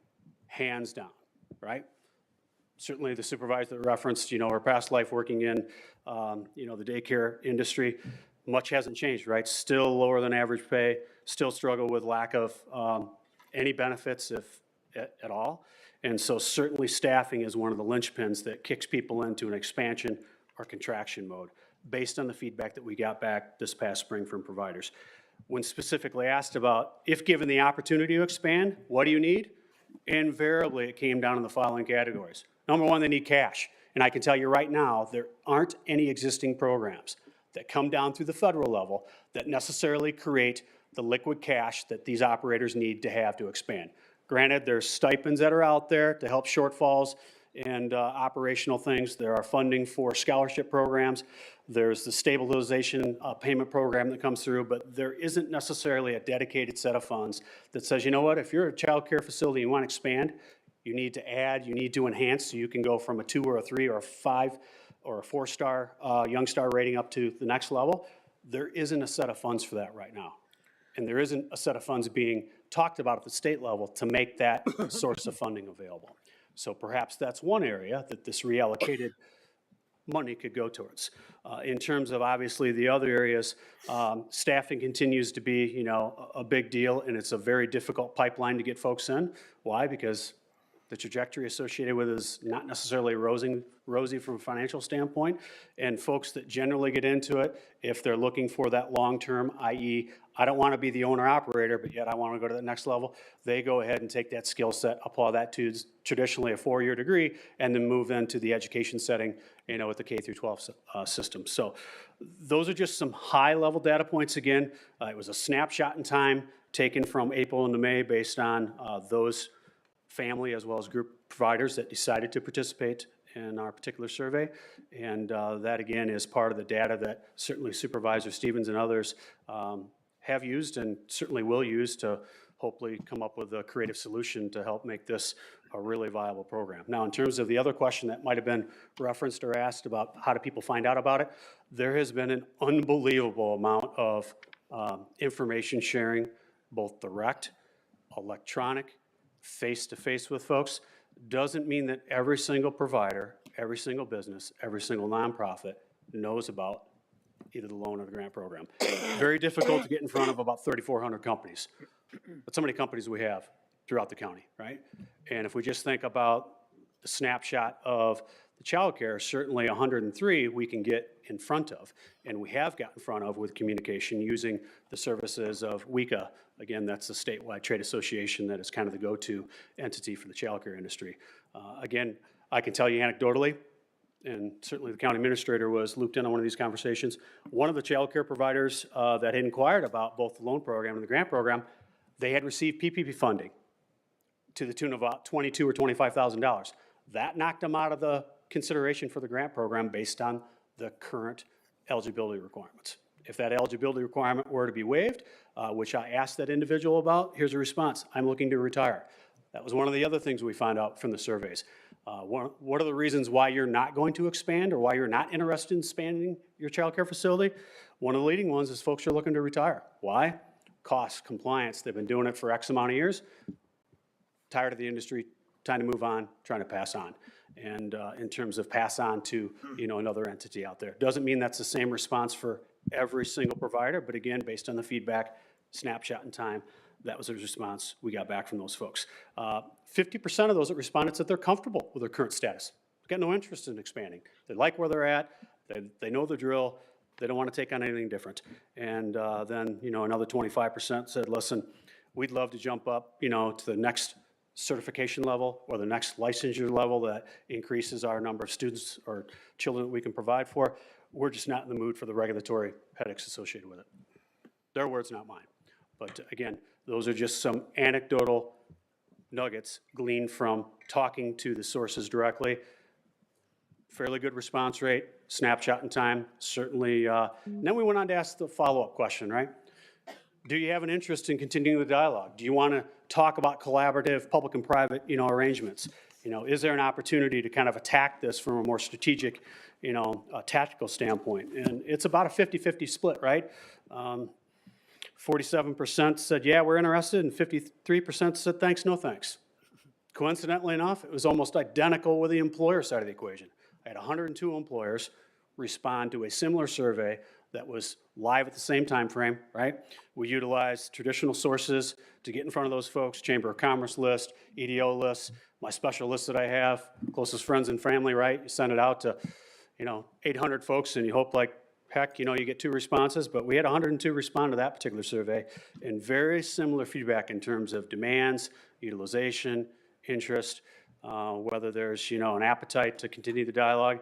hands down, right? Certainly the supervisor that referenced, her past life working in, the daycare industry, much hasn't changed, right? Still lower than average pay, still struggle with lack of any benefits, if at all. And so certainly staffing is one of the linchpins that kicks people into an expansion or contraction mode based on the feedback that we got back this past spring from providers. When specifically asked about, if given the opportunity to expand, what do you need? Invariably, it came down in the following categories. Number one, they need cash. And I can tell you right now, there aren't any existing programs that come down through the federal level that necessarily create the liquid cash that these operators need to have to expand. Granted, there's stipends that are out there to help shortfalls and operational things. There are funding for scholarship programs. There's the stabilization payment program that comes through, but there isn't necessarily a dedicated set of funds that says, you know what, if you're a child care facility and you want to expand, you need to add, you need to enhance, so you can go from a 2 or a 3 or a 5 or a 4-star Young Star rating up to the next level. There isn't a set of funds for that right now. And there isn't a set of funds being talked about at the state level to make that source of funding available. So perhaps that's one area that this reallocated money could go towards. In terms of obviously the other areas, staffing continues to be, you know, a big deal, and it's a very difficult pipeline to get folks in. Why? Because the trajectory associated with it is not necessarily rosy from a financial standpoint. And folks that generally get into it, if they're looking for that long-term, i.e., I don't want to be the owner-operator, but yet I want to go to the next level, they go ahead and take that skill set, apply that to traditionally a 4-year degree, and then move into the education setting, you know, with the K through 12 system. So those are just some high-level data points. Again, it was a snapshot in time taken from April into May based on those family as well as group providers that decided to participate in our particular survey. And that, again, is part of the data that certainly Supervisor Stevens and others have used and certainly will use to hopefully come up with a creative solution to help make this a really viable program. Now, in terms of the other question that might have been referenced or asked about how do people find out about it, there has been an unbelievable amount of information sharing, both direct, electronic, face-to-face with folks. Doesn't mean that every single provider, every single business, every single nonprofit knows about either the loan or the grant program. Very difficult to get in front of about 3,400 companies. But so many companies we have throughout the county, right? And if we just think about the snapshot of the child care, certainly 103 we can get in front of, and we have got in front of with communication using the services of WICA. Again, that's the statewide trade association that is kind of the go-to entity for the child care industry. Again, I can tell you anecdotally, and certainly the county administrator was looped in on one of these conversations, one of the child care providers that had inquired about both the loan program and the grant program, they had received PPP funding to the tune of about $22,000 or $25,000. That knocked them out of the consideration for the grant program based on the current eligibility requirements. If that eligibility requirement were to be waived, which I asked that individual about, here's a response: I'm looking to retire. That was one of the other things we found out from the surveys. What are the reasons why you're not going to expand or why you're not interested in expanding your child care facility? One of the leading ones is folks are looking to retire. Why? Cost, compliance. They've been doing it for X amount of years. Tired of the industry, time to move on, trying to pass on. And in terms of pass on to, you know, another entity out there. Doesn't mean that's the same response for every single provider, but again, based on the feedback, snapshot in time, that was the response we got back from those folks. 50% of those that responded said they're comfortable with their current status. They've got no interest in expanding. They like where they're at. They know the drill. They don't want to take on anything different. And then, you know, another 25% said, listen, we'd love to jump up, you know, to the next certification level or the next licensure level that increases our number of students or children that we can provide for. We're just not in the mood for the regulatory headaches associated with it. Their words, not mine. But again, those are just some anecdotal nuggets gleaned from talking to the sources directly. Fairly good response rate, snapshot in time, certainly. Then we went on to ask the follow-up question, right? Do you have an interest in continuing the dialogue? Do you want to talk about collaborative public and private, you know, arrangements? You know, is there an opportunity to kind of attack this from a more strategic, you know, tactical standpoint? And it's about a 50-50 split, right? 47% said, yeah, we're interested, and 53% said, thanks, no thanks. Coincidentally enough, it was almost identical with the employer side of the equation. I had 102 employers respond to a similar survey that was live at the same time frame, right? We utilized traditional sources to get in front of those folks, Chamber of Commerce list, EDO lists, my special list that I have, closest friends and family, right? You send it out to, you know, 800 folks, and you hope like heck, you know, you get 2 responses, but we had 102 respond to that particular survey, and very similar feedback in terms of demands, utilization, interest, whether there's, you know, an appetite to continue the dialogue.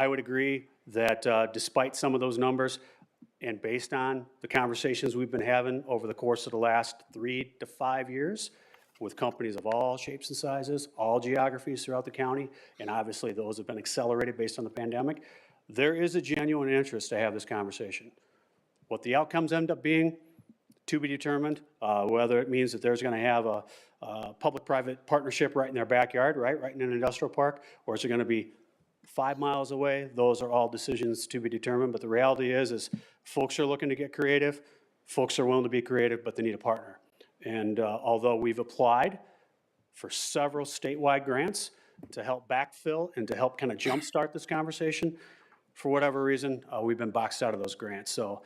I would agree that despite some of those numbers, and based on the conversations we've been having over the course of the last 3 to 5 years with companies of all shapes and sizes, all geographies throughout the county, and obviously those have been accelerated based on the pandemic, there is a genuine interest to have this conversation. What the outcomes end up being, to be determined, whether it means that there's going to have a public-private partnership right in their backyard, right in an industrial park, or is it going to be 5 miles away? Those are all decisions to be determined, but the reality is folks are looking to get creative, folks are willing to be creative, but they need a partner. And although we've applied for several statewide grants to help backfill and to help kind of jumpstart this conversation, for whatever reason, we've been boxed out of those grants. So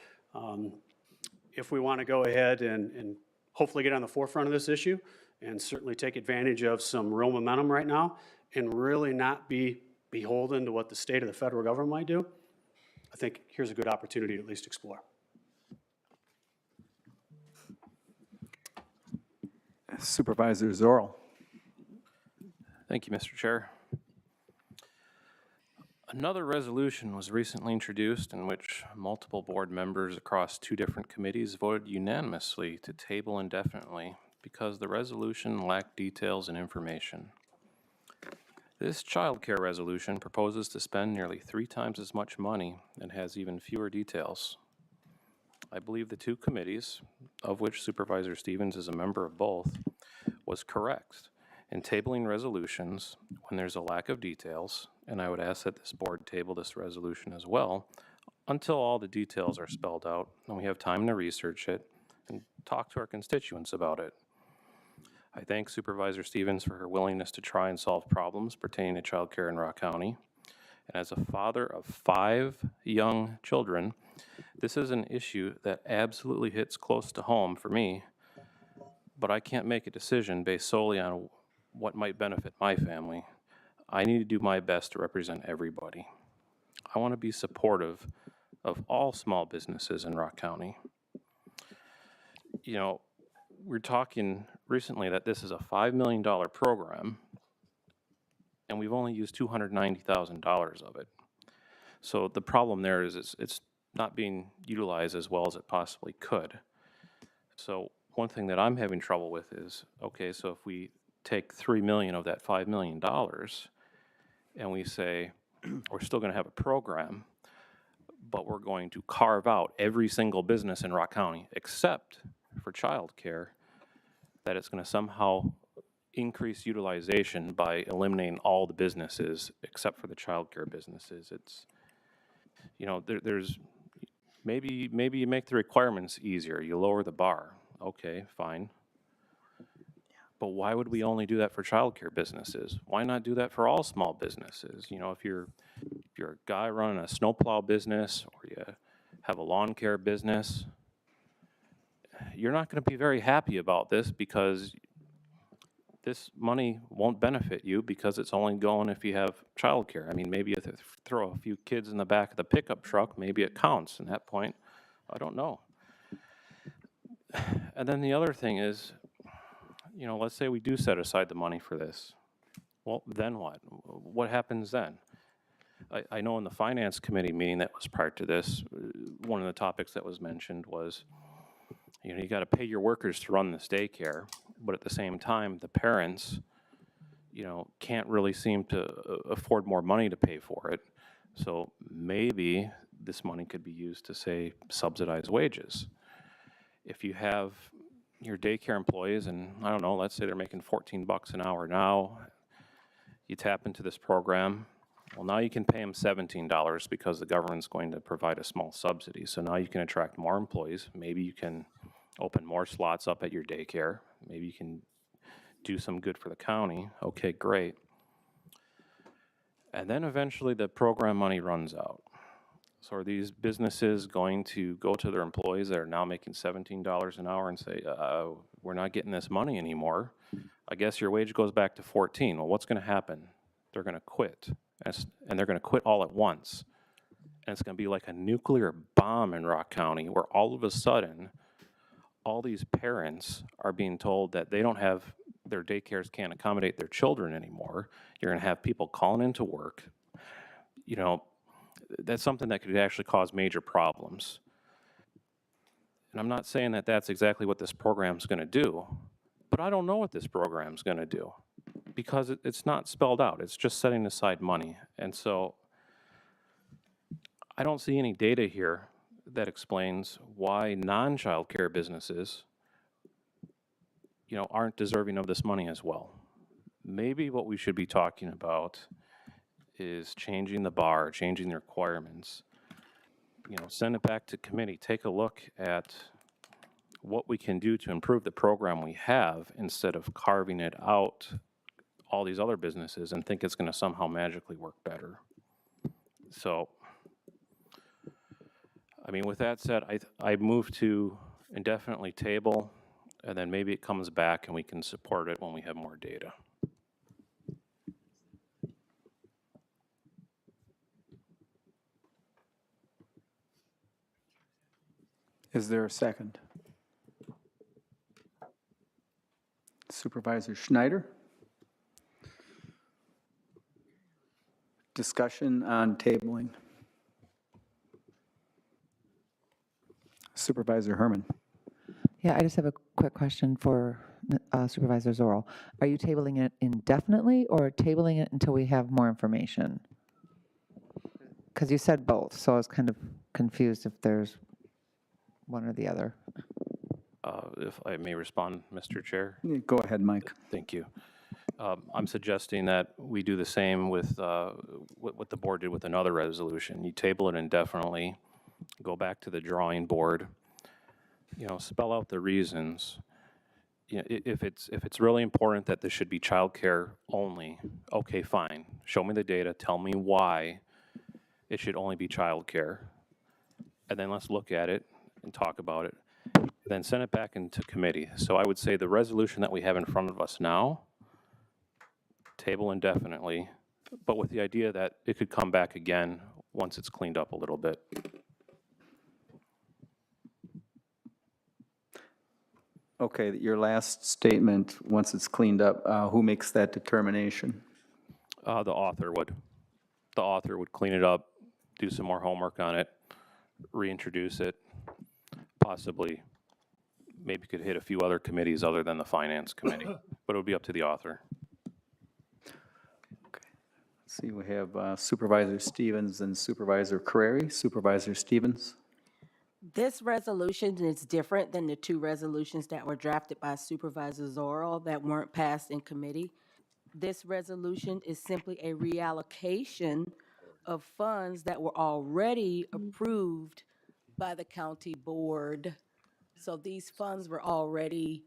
if we want to go ahead and hopefully get on the forefront of this issue and certainly take advantage of some real momentum right now and really not be beholden to what the state or the federal government might do, I think here's a good opportunity to at least explore. Supervisor Zorl. Thank you, Mr. Chair. Another resolution was recently introduced in which multiple board members across 2 different committees voted unanimously to table indefinitely because the resolution lacked details and information. This child care resolution proposes to spend nearly 3 times as much money and has even fewer details. I believe the 2 committees, of which Supervisor Stevens is a member of both, was correct in tabling resolutions when there's a lack of details, and I would ask that this board table this resolution as well until all the details are spelled out and we have time to research it and talk to our constituents about it. I thank Supervisor Stevens for her willingness to try and solve problems pertaining to child care in Rock County. And as a father of 5 young children, this is an issue that absolutely hits close to home for me, but I can't make a decision based solely on what might benefit my family. I need to do my best to represent everybody. I want to be supportive of all small businesses in Rock County. You know, we're talking recently that this is a $5 million program, and we've only used $290,000 of it. So the problem there is it's not being utilized as well as it possibly could. So one thing that I'm having trouble with is, okay, so if we take $3 million of that $5 million and we say we're still going to have a program, but we're going to carve out every single business in Rock County except for child care, that it's going to somehow increase utilization by eliminating all the businesses except for the child care businesses. It's, you know, there's maybe you make the requirements easier, you lower the bar. Okay, fine. But why would we only do that for child care businesses? Why not do that for all small businesses? You know, if you're a guy running a snowplow business or you have a lawn care business, you're not going to be very happy about this because this money won't benefit you because it's only going if you have childcare. I mean, maybe if you throw a few kids in the back of the pickup truck, maybe it counts. And that point, I don't know. And then the other thing is, you know, let's say we do set aside the money for this. Well, then what? What happens then? I know in the Finance Committee meeting that was prior to this, one of the topics that was mentioned was, you know, you got to pay your workers to run this daycare, but at the same time, the parents, you know, can't really seem to afford more money to pay for it. So maybe this money could be used to, say, subsidize wages. If you have your daycare employees, and I don't know, let's say they're making $14 an hour now, you tap into this program, well, now you can pay them $17 because the government's going to provide a small subsidy. So now you can attract more employees. Maybe you can open more slots up at your daycare. Maybe you can do some good for the county. Okay, great. And then eventually the program money runs out. So are these businesses going to go to their employees that are now making $17 an hour and say, we're not getting this money anymore. I guess your wage goes back to 14. Well, what's going to happen? They're going to quit. And they're going to quit all at once. And it's going to be like a nuclear bomb in Rock County where all of a sudden, all these parents are being told that they don't have, their daycares can't accommodate their children anymore. You're going to have people calling into work. You know, that's something that could actually cause major problems. And I'm not saying that that's exactly what this program's going to do, but I don't know what this program's going to do because it's not spelled out. It's just setting aside money. And so I don't see any data here that explains why non-childcare businesses, aren't deserving of this money as well. Maybe what we should be talking about is changing the bar, changing the requirements. Send it back to committee. Take a look at what we can do to improve the program we have instead of carving it out all these other businesses and think it's going to somehow magically work better. So, I mean, with that said, I move to indefinitely table, and then maybe it comes back and we can support it when we have more data. Is there a second? Supervisor Schneider? Discussion on tabling. Supervisor Herman. Yeah, I just have a quick question for Supervisor Zorro. Are you tabling it indefinitely or tabling it until we have more information? Because you said both, so I was kind of confused if there's one or the other. If I may respond, Mr. Chair. Go ahead, Mike. Thank you. I'm suggesting that we do the same with what the board did with another resolution. You table it indefinitely, go back to the drawing board, spell out the reasons. If it's really important that this should be childcare only, okay, fine. Show me the data, tell me why it should only be childcare. And then let's look at it and talk about it. Then send it back into committee. So I would say the resolution that we have in front of us now, table indefinitely, but with the idea that it could come back again once it's cleaned up a little bit. Okay, your last statement, once it's cleaned up, who makes that determination? The author would. The author would clean it up, do some more homework on it, reintroduce it, possibly maybe could hit a few other committees other than the finance committee, but it would be up to the author. Okay. Let's see, we have Supervisor Stevens and Supervisor Carreri. Supervisor Stevens. This resolution is different than the two resolutions that were drafted by Supervisor Zorro that weren't passed in committee. This resolution is simply a reallocation of funds that were already approved by the county board. So these funds are already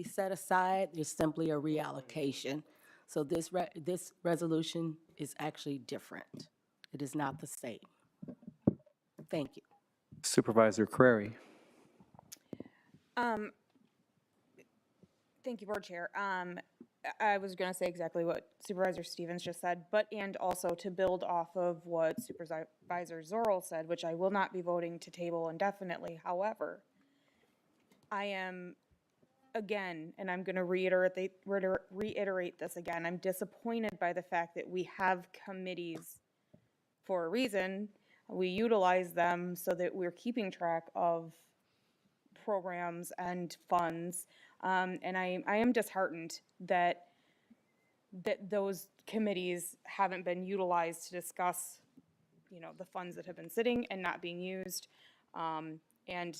set aside. There's simply a reallocation. So this resolution is actually different. It is not the same. Thank you. Supervisor Carreri. Thank you, Board Chair. I was going to say exactly what Supervisor Stevens just said, and also to build off of what Supervisor Zorro said, which I will not be voting to table indefinitely. However, I am, again, and I'm going to reiterate this again, I'm disappointed by the fact that we have committees for a reason. We utilize them so that we're keeping track of programs and funds. And I am disheartened that those committees haven't been utilized to discuss, the funds that have been sitting and not being used. And,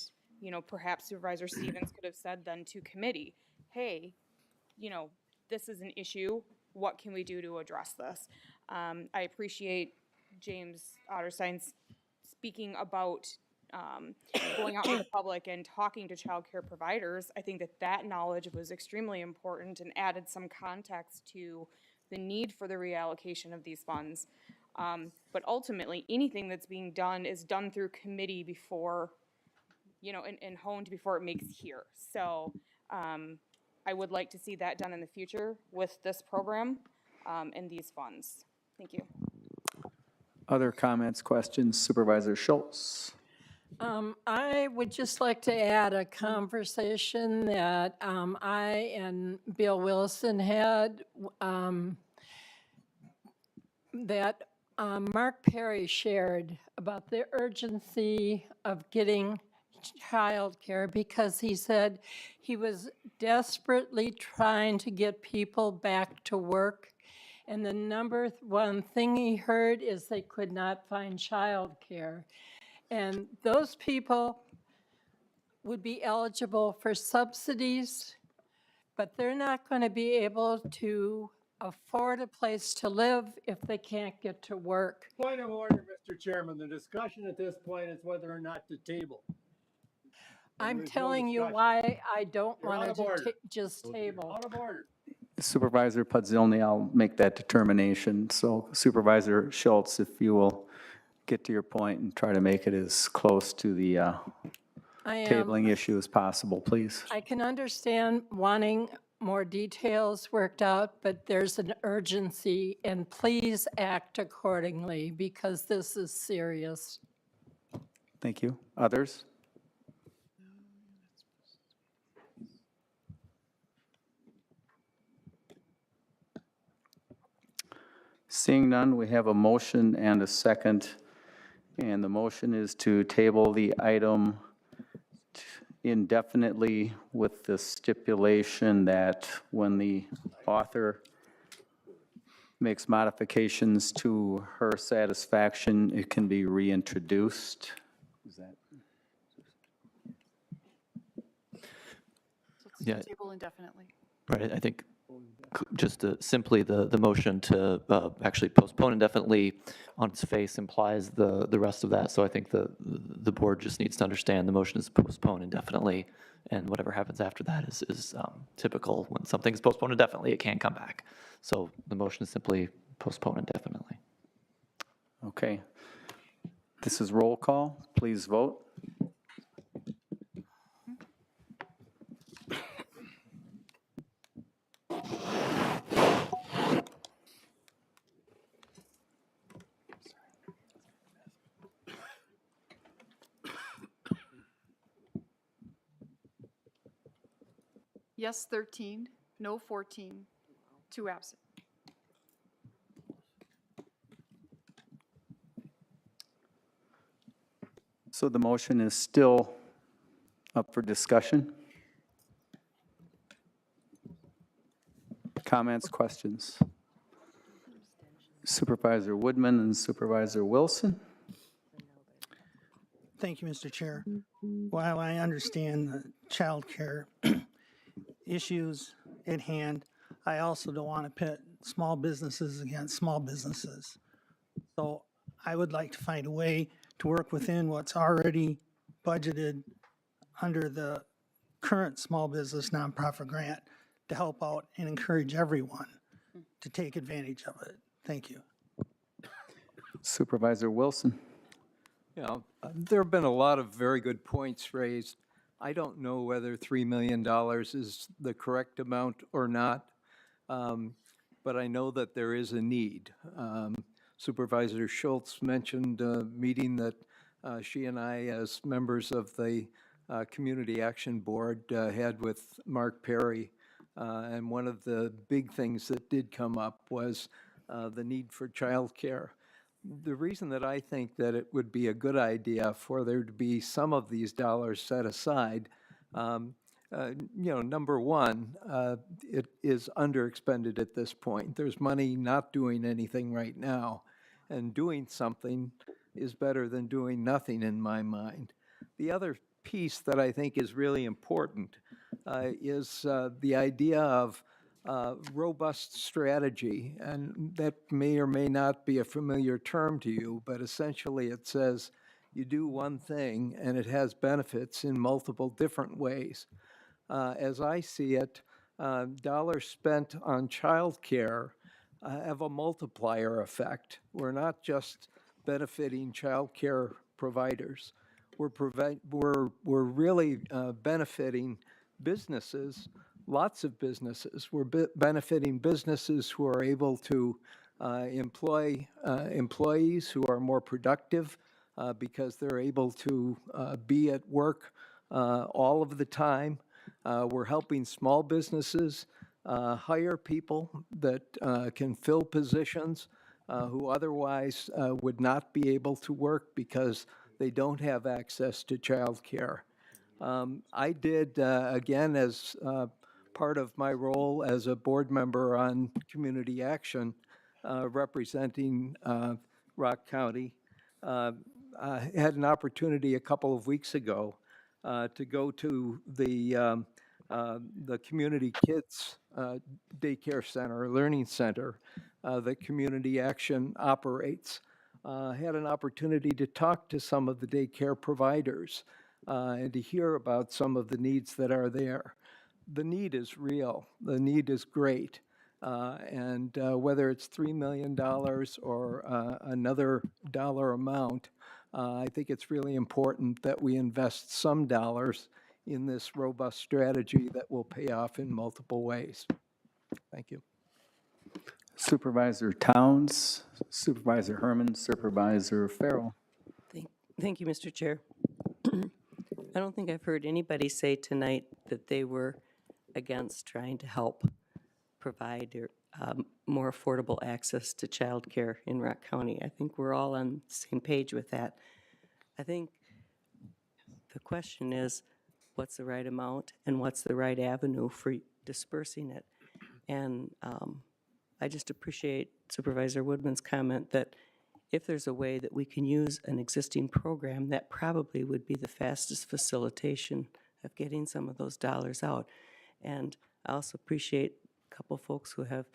perhaps Supervisor Stevens could have said then to committee, hey, this is an issue. What can we do to address this? I appreciate James Otterstein's speaking about going out to the public and talking to child care providers. I think that knowledge was extremely important and added some context to the need for the reallocation of these funds. But ultimately, anything that's being done is done through committee before, and honed before it makes here. So I would like to see that done in the future with this program and these funds. Thank you. Other comments, questions? Supervisor Schultz. I would just like to add a conversation that I and Bill Wilson had that Mark Perry shared about the urgency of getting childcare because he said he was desperately trying to get people back to work. And the number one thing he heard is they could not find childcare. And those people would be eligible for subsidies, but they're not going to be able to afford a place to live if they can't get to work. Point of order, Mr. Chairman. The discussion at this point is whether or not to table. I'm telling you why I don't You're out want of to order. just table. Out of order. Supervisor Pudzilny, I'll make that determination. So Supervisor Schultz, if you will get to your point and try to make it as close to the tabling issue as possible, please. I can understand wanting more details worked out, but there's an urgency, and please act accordingly because this is serious. Thank you. Others? Seeing none, we have a motion and a second, and the motion is to table the item indefinitely with the stipulation that when the author makes modifications to her satisfaction, it can be reintroduced. Is that? Yeah. Table indefinitely. Right, I think just simply the motion to actually postpone indefinitely on its face implies the rest of that. So I think the board just needs to understand the motion is postponed indefinitely, and whatever happens after that is typical. When something's postponed indefinitely, it can't come back. So the motion is simply postponed indefinitely. Okay. This is roll call. Please vote. Yes, 13, no 14, 2 absent. So the motion is still up for discussion. Comments, questions? Supervisor Woodman and Supervisor Wilson. Thank you, Mr. Chair. While I understand the child care issues at hand, I also don't want to pit small businesses against small businesses. So I would like to find a way to work within what's already budgeted under the current small business nonprofit grant to help out and encourage everyone to take advantage of it. Thank you. Supervisor Wilson. Yeah, there have been a lot of very good points raised. I don't know whether $3 million is the correct amount or not, but I know that there is a need. Supervisor Schultz mentioned a meeting that she and I, as members of the Community Action Board, had with Mark Perry. And one of the big things that did come up was the need for childcare. The reason that I think that it would be a good idea for there to be some of these dollars set aside, number one, it is underexpended at this point. There's money not doing anything right now, and doing something is better than doing nothing in my mind. The other piece that I think is really important is the idea of robust strategy, and that may or may not be a familiar term to you, but essentially it says you do one thing and it has benefits in multiple different ways. As I see it, dollars spent on childcare have a multiplier effect. We're not just benefiting childcare providers. We're really benefiting businesses. Lots of businesses. We're benefiting businesses who are able to employ employees who are more productive because they're able to be at work all of the time. We're helping small businesses hire people that can fill positions who otherwise would not be able to work because they don't have access to childcare. I did, again, as part of my role as a board member on Community Action, representing Rock County, I had an opportunity a couple of weeks ago to go to the Community Kids Daycare Center, Learning Center, that Community Action operates. Had an opportunity to talk to some of the daycare providers and to hear about some of the needs that are there. The need is real. The need is great. And whether it's $3 million or another dollar amount, I think it's really important that we invest some dollars in this robust strategy that will pay off in multiple ways. Thank you. Supervisor Towns, Supervisor Herman, Supervisor Farrell. Thank you, Mr. Chair. I don't think I've heard anybody say tonight that they were against trying to help provide more affordable access to childcare in Rock County. I think we're all on the same page with that. I think the question is, what's the right amount and what's the right avenue for dispersing it? And I just appreciate Supervisor Woodman's comment that if there's a way that we can use an existing program, that probably would be the fastest facilitation of getting some of those dollars out. And I also appreciate a couple folks who have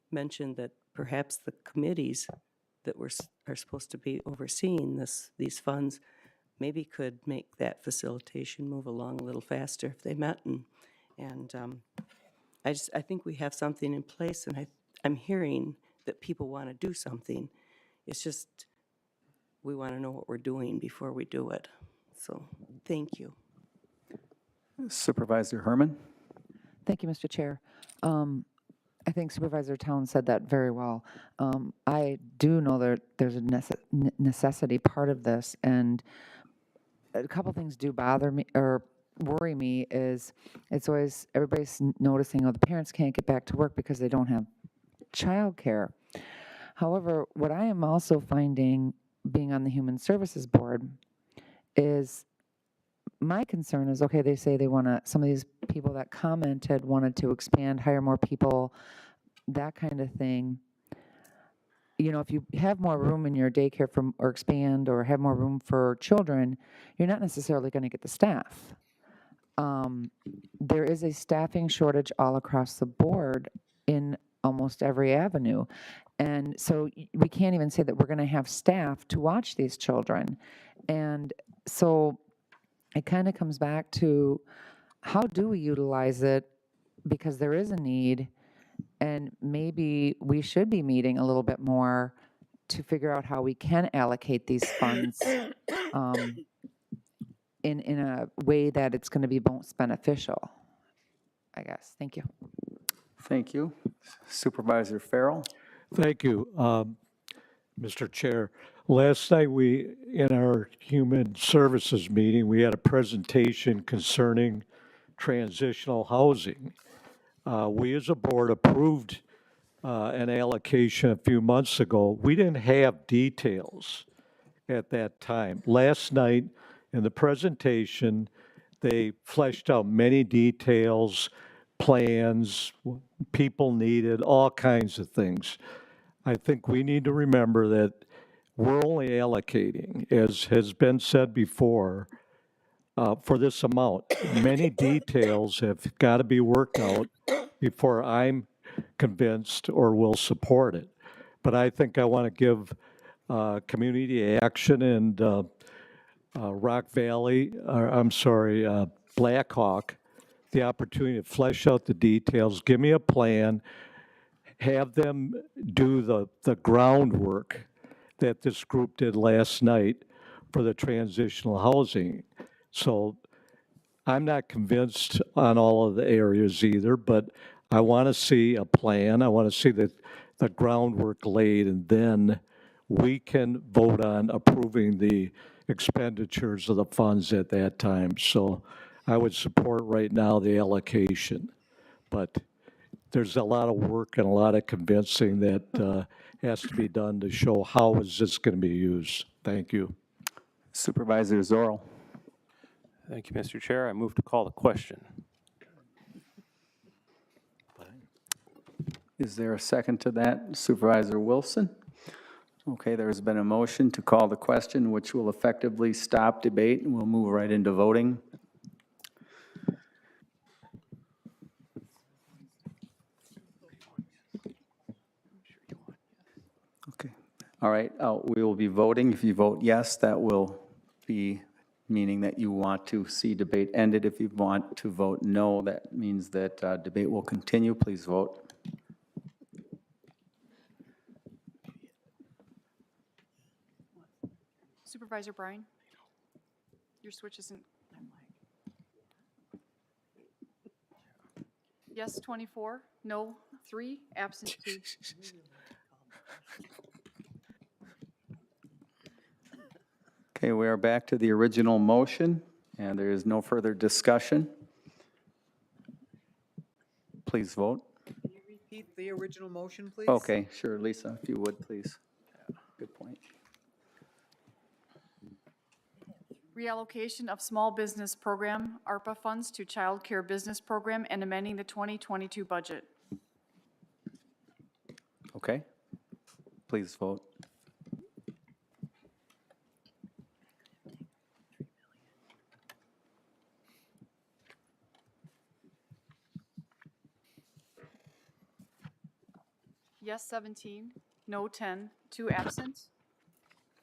mentioned that perhaps the committees that are supposed to be overseeing these funds maybe could make that facilitation move along a little faster if they met. And I think we have something in place, and I'm hearing that people want to do something. It's just we want to know what we're doing before we do it. So thank you. Supervisor Herman. Thank you, Mr. Chair. I think Supervisor Towns said that very well. I do know that there's a necessity part of this, and a couple things do bother me or worry me is it's always everybody's noticing, oh, the parents can't get back to work because they don't have childcare. However, what I am also finding being on the Human Services Board is my concern is, okay, they say they want to, some of these people that commented wanted to expand, hire more people, that kind of thing. You know, if you have more room in your daycare or expand or have more room for children, you're not necessarily going to get the staff. There is a staffing shortage all across the board in almost every avenue. And so we can't even say that we're going to have staff to watch these children. And so it kind of comes back to how do we utilize it, because there is a need, and maybe we should be meeting a little bit more to figure out how we can allocate these funds in a way that it's going to be most beneficial, I guess. Thank you. Thank you. Supervisor Farrell. Thank you, Mr. Chair. Last night, in our Human Services meeting, we had a presentation concerning transitional housing. We as a board approved an allocation a few months ago. We didn't have details at that time. Last night, in the presentation, they fleshed out many details, plans, people needed, all kinds of things. I think we need to remember that we're only allocating, as has been said before, for this amount. Many details have got to be worked out before I'm convinced or will support it. But I think I want to give Community Action and Rock Valley, Blackhawk, the opportunity to flesh out the details, give me a plan, have them do the groundwork that this group did last night for the transitional housing. So I'm not convinced on all of the areas either, but I want to see a plan. I want to see the groundwork laid, and then we can vote on approving the expenditures of the funds at that time. So I would support right now the allocation, but there's a lot of work and a lot of convincing that has to be done to show how is this going to be used? Thank you. Supervisor Zorl. Thank you, Mr. Chair. I move to call the question. Is there a second to that? Supervisor Wilson? Okay, there's been a motion to call the question, which will effectively stop debate, and we'll move right into voting. Okay, all right, we will be voting. If you vote yes, that will be meaning that you want to see debate ended. If you want to vote no, that means that debate will continue. Please vote. Supervisor Bryan? Your switch isn't. Yes, 24, no, 3, absent 2. Okay, we are back to the original motion, and there is no further discussion. Please vote. Can you repeat the original motion, please? Okay, sure, Lisa, if you would, please. Good point. Reallocation of small business program, ARPA funds to child care business program and amending the 2022 budget. Okay, please vote. Yes, 17, no, 10, 2 absent.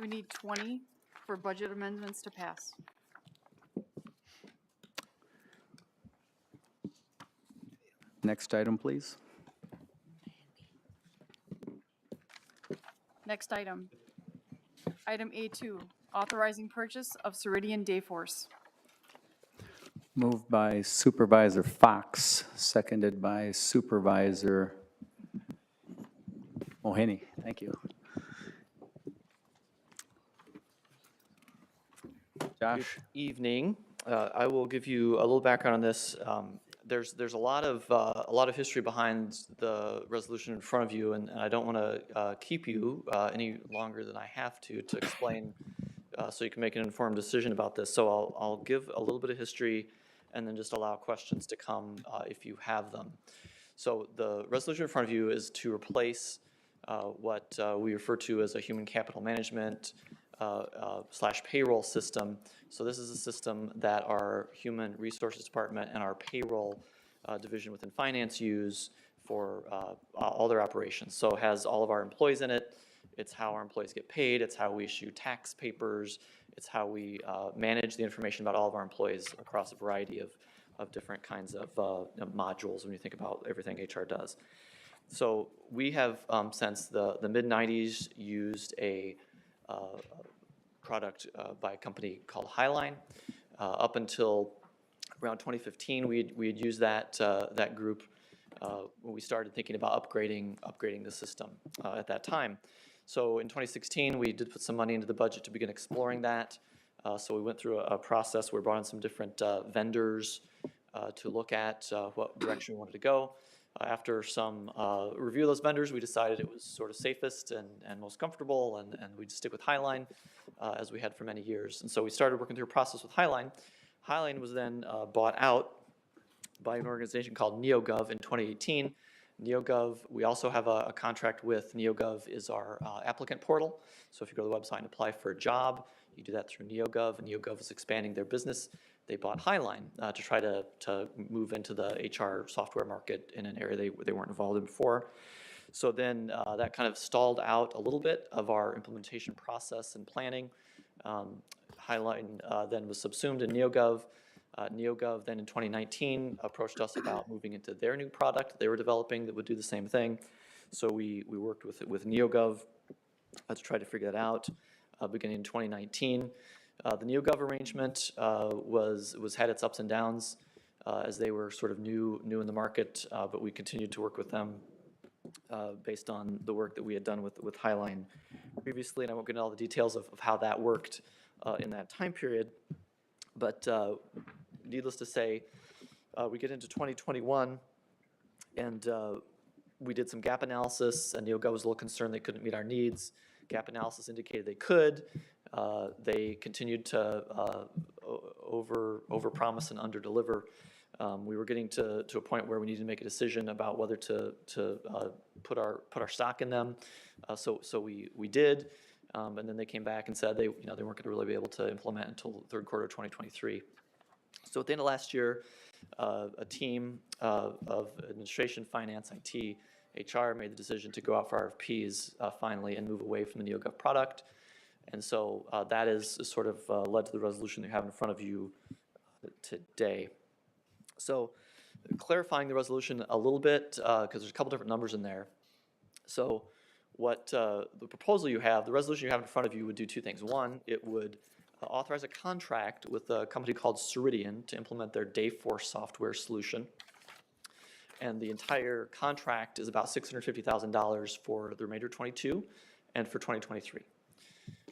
We need 20 for budget amendments to pass. Next item, please. Next item. Item A2, authorizing purchase of Ceridian Dayforce. Moved by Supervisor Fox, seconded by Supervisor Mohini. Thank you. Josh? Good evening. I will give you a little background on this. There's a lot of history behind the resolution in front of you, and I don't want to keep you any longer than I have to explain, so you can make an informed decision about this. So I'll give a little bit of history, and then just allow questions to come if you have them. So the resolution in front of you is to replace what we refer to as a human capital management / payroll system. So this is a system that our human resources department and our payroll division within finance use for all their operations. So it has all of our employees in it. It's how our employees get paid. It's how we issue tax papers. It's how we manage the information about all of our employees across a variety of different kinds of modules when you think about everything HR does. So we have, since the mid-90s, used a product by a company called Highline. Up until around 2015, we had used that group when we started thinking about upgrading the system at that time. So in 2016, we did put some money into the budget to begin exploring that. So we went through a process where we brought in some different vendors to look at what direction we wanted to go. After some review of those vendors, we decided it was sort of safest and most comfortable, and we'd stick with Highline as we had for many years. And so we started working through a process with Highline. Highline was then bought out by an organization called NeoGov in 2018. NeoGov, we also have a contract with NeoGov, is our applicant portal. So if you go to the website and apply for a job, you do that through NeoGov, and NeoGov is expanding their business. They bought Highline to try to move into the HR software market in an area they weren't involved in before. So then that kind of stalled out a little bit of our implementation process and planning. Highline then was subsumed in NeoGov. NeoGov then in 2019 approached us about moving into their new product they were developing that would do the same thing. So we worked with NeoGov to try to figure that out beginning in 2019. The NeoGov arrangement had its ups and downs as they were sort of new in the market, but we continued to work with them based on the work that we had done with Highline previously, and I won't get into all the details of how that worked in that time period. But needless to say, we get into 2021, and we did some gap analysis, and Neoga was a little concerned they couldn't meet our needs. Gap analysis indicated they could. They continued to overpromise and underdeliver. We were getting to a point where we needed to make a decision about whether to put our stock in them. So we did, and then they came back and said they weren't going to really be able to implement until the third quarter of 2023. So at the end of last year, a team of administration, finance, IT, HR made the decision to go out for RFPs finally and move away from the NeoGov product. And so that is sort of led to the resolution that you have in front of you today. So clarifying the resolution a little bit, because there's a couple different numbers in there. So what the proposal you have, the resolution you have in front of you would do two things. One, it would authorize a contract with a company called Ceridian to implement their Dayforce software solution. And the entire contract is about $650,000 for the remainder of 22 and for 2023.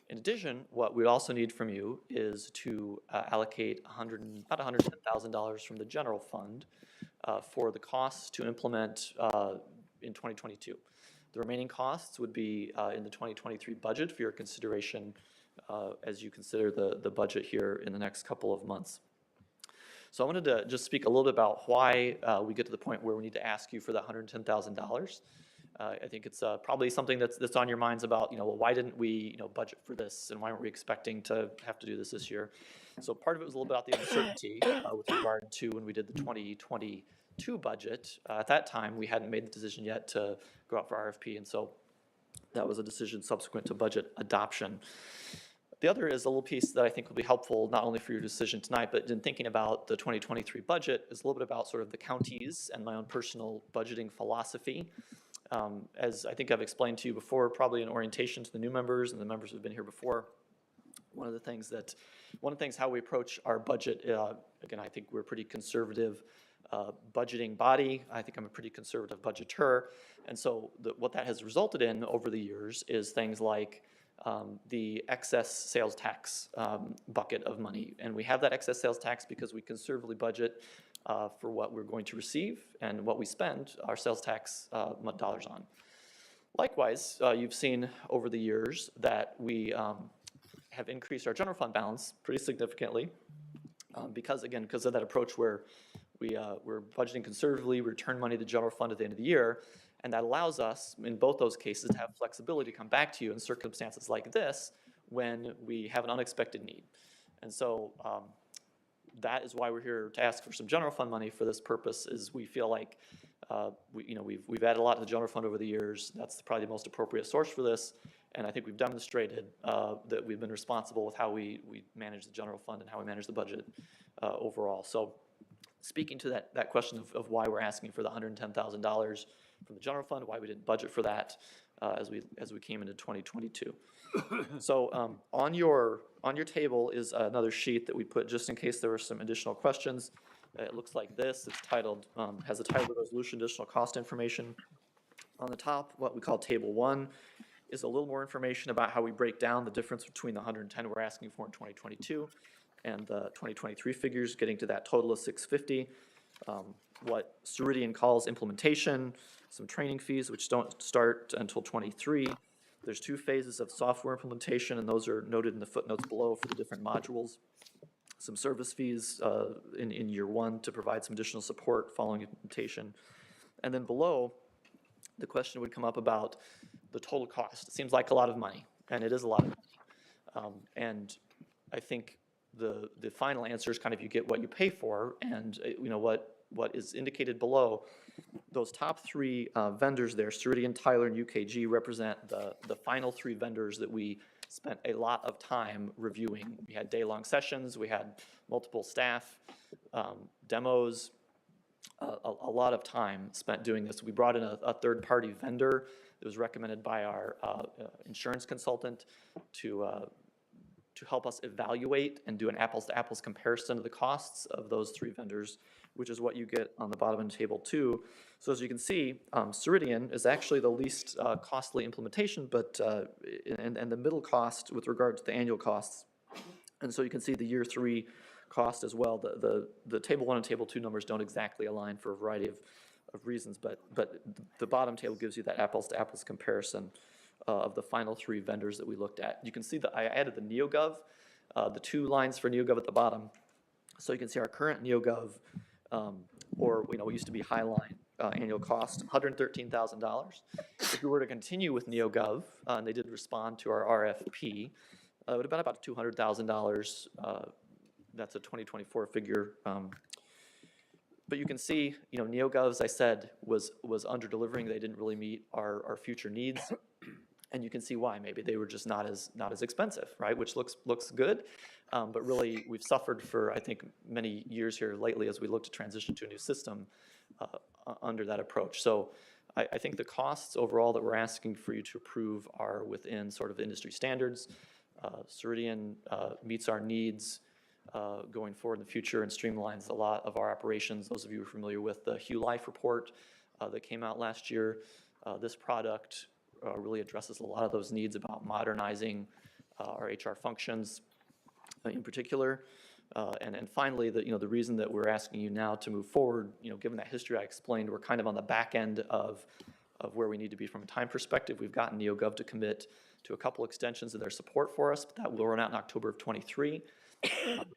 In addition, what we also need from you is to allocate about $110,000 from the general fund for the costs to implement in 2022. The remaining costs would be in the 2023 budget for your consideration as you consider the budget here in the next couple of months. So I wanted to just speak a little bit about why we get to the point where we need to ask you for that $110,000. I think it's probably something that's on your minds about, well, why didn't we, budget for this, and why weren't we expecting to have to do this year? So part of it was a little bit about the uncertainty with regard to when we did the 2022 budget. At that time, we hadn't made the decision yet to go out for RFP, and so that was a decision subsequent to budget adoption. The other is a little piece that I think will be helpful, not only for your decision tonight, but in thinking about the 2023 budget, is a little bit about sort of the counties and my own personal budgeting philosophy. As I think I've explained to you before, probably in orientation to the new members and the members who've been here before, one of the things how we approach our budget, again, I think we're a pretty conservative budgeting body. I think I'm a pretty conservative budgeter. And so what that has resulted in over the years is things like the excess sales tax bucket of money. And we have that excess sales tax because we conservatively budget for what we're going to receive and what we spend our sales tax dollars on. Likewise, you've seen over the years that we have increased our general fund balance pretty significantly because of that approach where we're budgeting conservatively, we return money to the general fund at the end of the year, and that allows us, in both those cases, to have flexibility to come back to you in circumstances like this when we have an unexpected need. And so that is why we're here to ask for some general fund money for this purpose, is we feel like we've added a lot to the general fund over the years. That's probably the most appropriate source for this. And I think we've demonstrated that we've been responsible with how we manage the general fund and how we manage the budget overall. So speaking to that question of why we're asking for the $110,000 from the general fund, why we didn't budget for that as we came into 2022. So on your table is another sheet that we put just in case there were some additional questions. It looks like this. It's titled, has the title of the resolution, additional cost information. On the top, what we call Table 1 is a little more information about how we break down the difference between the 110 we're asking for in 2022 and the 2023 figures, getting to that total of 650. What Ceridian calls implementation, some training fees, which don't start until 23. There's 2 phases of software implementation, and those are noted in the footnotes below for the different modules. Some service fees in year 1 to provide some additional support following implementation. And then below, the question would come up about the total cost. It seems like a lot of money, and it is a lot of money. And I think the final answer is kind of you get what you pay for, and what is indicated below, those top 3 vendors there, Ceridian, Tyler, and UKG, represent the final 3 vendors that we spent a lot of time reviewing. We had day-long sessions, we had multiple staff, demos, a lot of time spent doing this. We brought in a third-party vendor that was recommended by our insurance consultant to help us evaluate and do an apples-to-apples comparison of the costs of those 3 vendors, which is what you get on the bottom of table 2. So as you can see, Ceridian is actually the least costly implementation, but and the middle cost with regard to the annual costs. And so you can see the year 3 cost as well. The table 1 and table 2 numbers don't exactly align for a variety of reasons, but the bottom table gives you that apples to apples comparison of the final 3 vendors that we looked at. You can see that I added the NeoGov, the 2 lines for NeoGov at the bottom. So you can see our current NeoGov, or what used to be Highline, annual cost, $113,000. If we were to continue with NeoGov, and they did respond to our RFP, it would have been about $200,000. That's a 2024 figure. But you can see, NeoGov, as I said, was under delivering. They didn't really meet our future needs. And you can see why. Maybe they were just not as expensive, right? Which looks good, but really we've suffered for, I think, many years here lately as we look to transition to a new system under that approach. So I think the costs overall that we're asking for you to approve are within sort of industry standards. Ceridian meets our needs going forward in the future and streamlines a lot of our operations. Those of you who are familiar with the Hugh Life report that came out last year, this product really addresses a lot of those needs about modernizing our HR functions in particular. And finally, the reason that we're asking you now to move forward, given that history I explained, we're kind of on the back end of where we need to be from a time perspective. We've gotten NeoGov to commit to a couple extensions of their support for us, but that will run out in October of 23.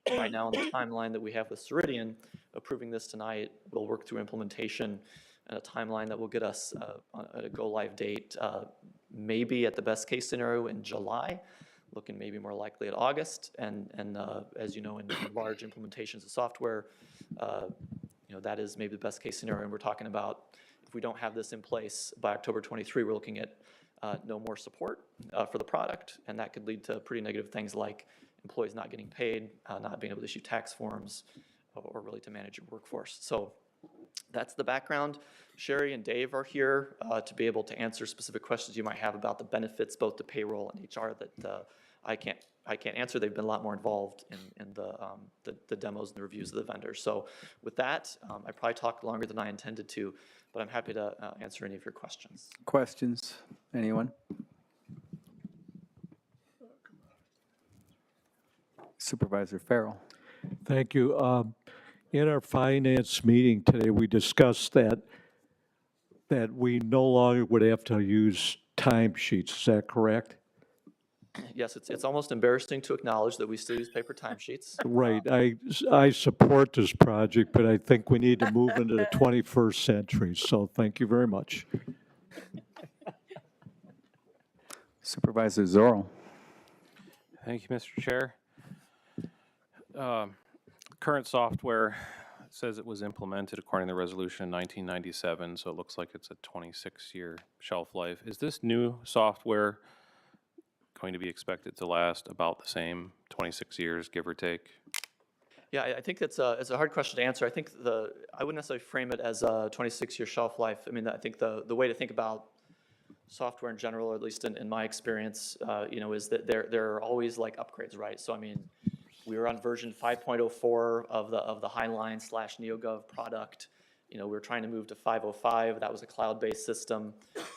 Right now, on the timeline that we have with Ceridian, approving this tonight, we'll work through implementation and a timeline that will get us a go-live date, maybe at the best case scenario in July, looking maybe more likely at August. And as you know, in large implementations of software, that is maybe the best case scenario. And we're talking about, if we don't have this in place by October 23, we're looking at no more support for the product. And that could lead to pretty negative things like employees not getting paid, not being able to issue tax forms, or really to manage your workforce. So that's the background. Sherry and Dave are here to be able to answer specific questions you might have about the benefits, both to payroll and HR, that I can't answer. They've been a lot more involved in the demos and the reviews of the vendors. So with that, I probably talked longer than I intended to, but I'm happy to answer any of your questions. Questions? Anyone? Supervisor Farrell. Thank you. In our finance meeting today, we discussed that we no longer would have to use timesheets. Is that correct? Yes, it's almost embarrassing to acknowledge that we still use paper timesheets. Right. I support this project, but I think we need to move into the 21st century. So thank you very much. Supervisor Zorro. Thank you, Mr. Chair. Current software says it was implemented according to the resolution in 1997, so it looks like it's a 26-year shelf life. Is this new software going to be expected to last about the same 26 years, give or take? Yeah, I think it's a hard question to answer. I think I wouldn't necessarily frame it as a 26-year shelf life. I mean, I think the way to think about software in general, or at least in my experience, is that there are always like upgrades, right? So I mean, we were on version 5.04 of the Highline / NeoGov product. We were trying to move to 5.05. That was a cloud-based system.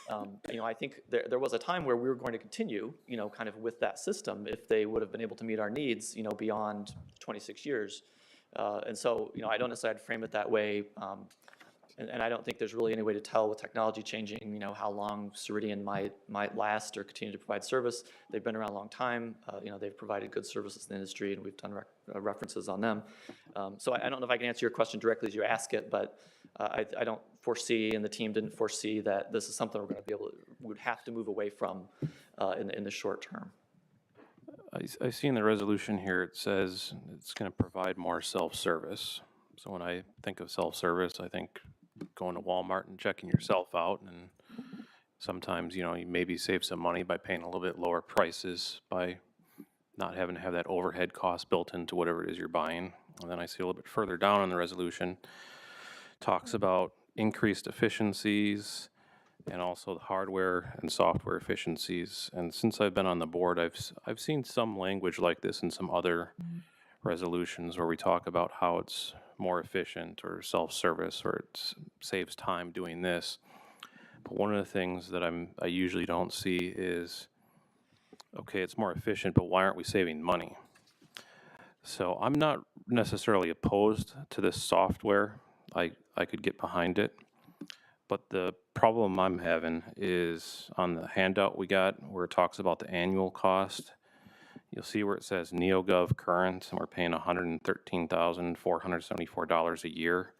I think there was a time where we were going to continue, kind of with that system if they would have been able to meet our needs, beyond 26 years. And so, I don't necessarily frame it that way. And I don't think there's really any way to tell with technology changing, how long Ceridian might last or continue to provide service. They've been around a long time. They've provided good services in the industry, and we've done references on them. So I don't know if I can answer your question directly as you ask it, but I don't foresee, and the team didn't foresee, that this is something we're going to would have to move away from in the short term. I see in the resolution here, it says it's going to provide more self-service. So when I think of self-service, I think going to Walmart and checking yourself out, and sometimes, you maybe save some money by paying a little bit lower prices by not having to have that overhead cost built into whatever it is you're buying. And then I see a little bit further down in the resolution, talks about increased efficiencies and also the hardware and software efficiencies. And since I've been on the board, I've seen some language like this in some other resolutions where we talk about how it's more efficient or self-service, or it saves time doing this. But one of the things that I usually don't see is, okay, it's more efficient, but why aren't we saving money? So I'm not necessarily opposed to this software. I could get behind it. But the problem I'm having is on the handout we got where it talks about the annual cost. You'll see where it says NeoGov current, and we're paying $113,474 a year,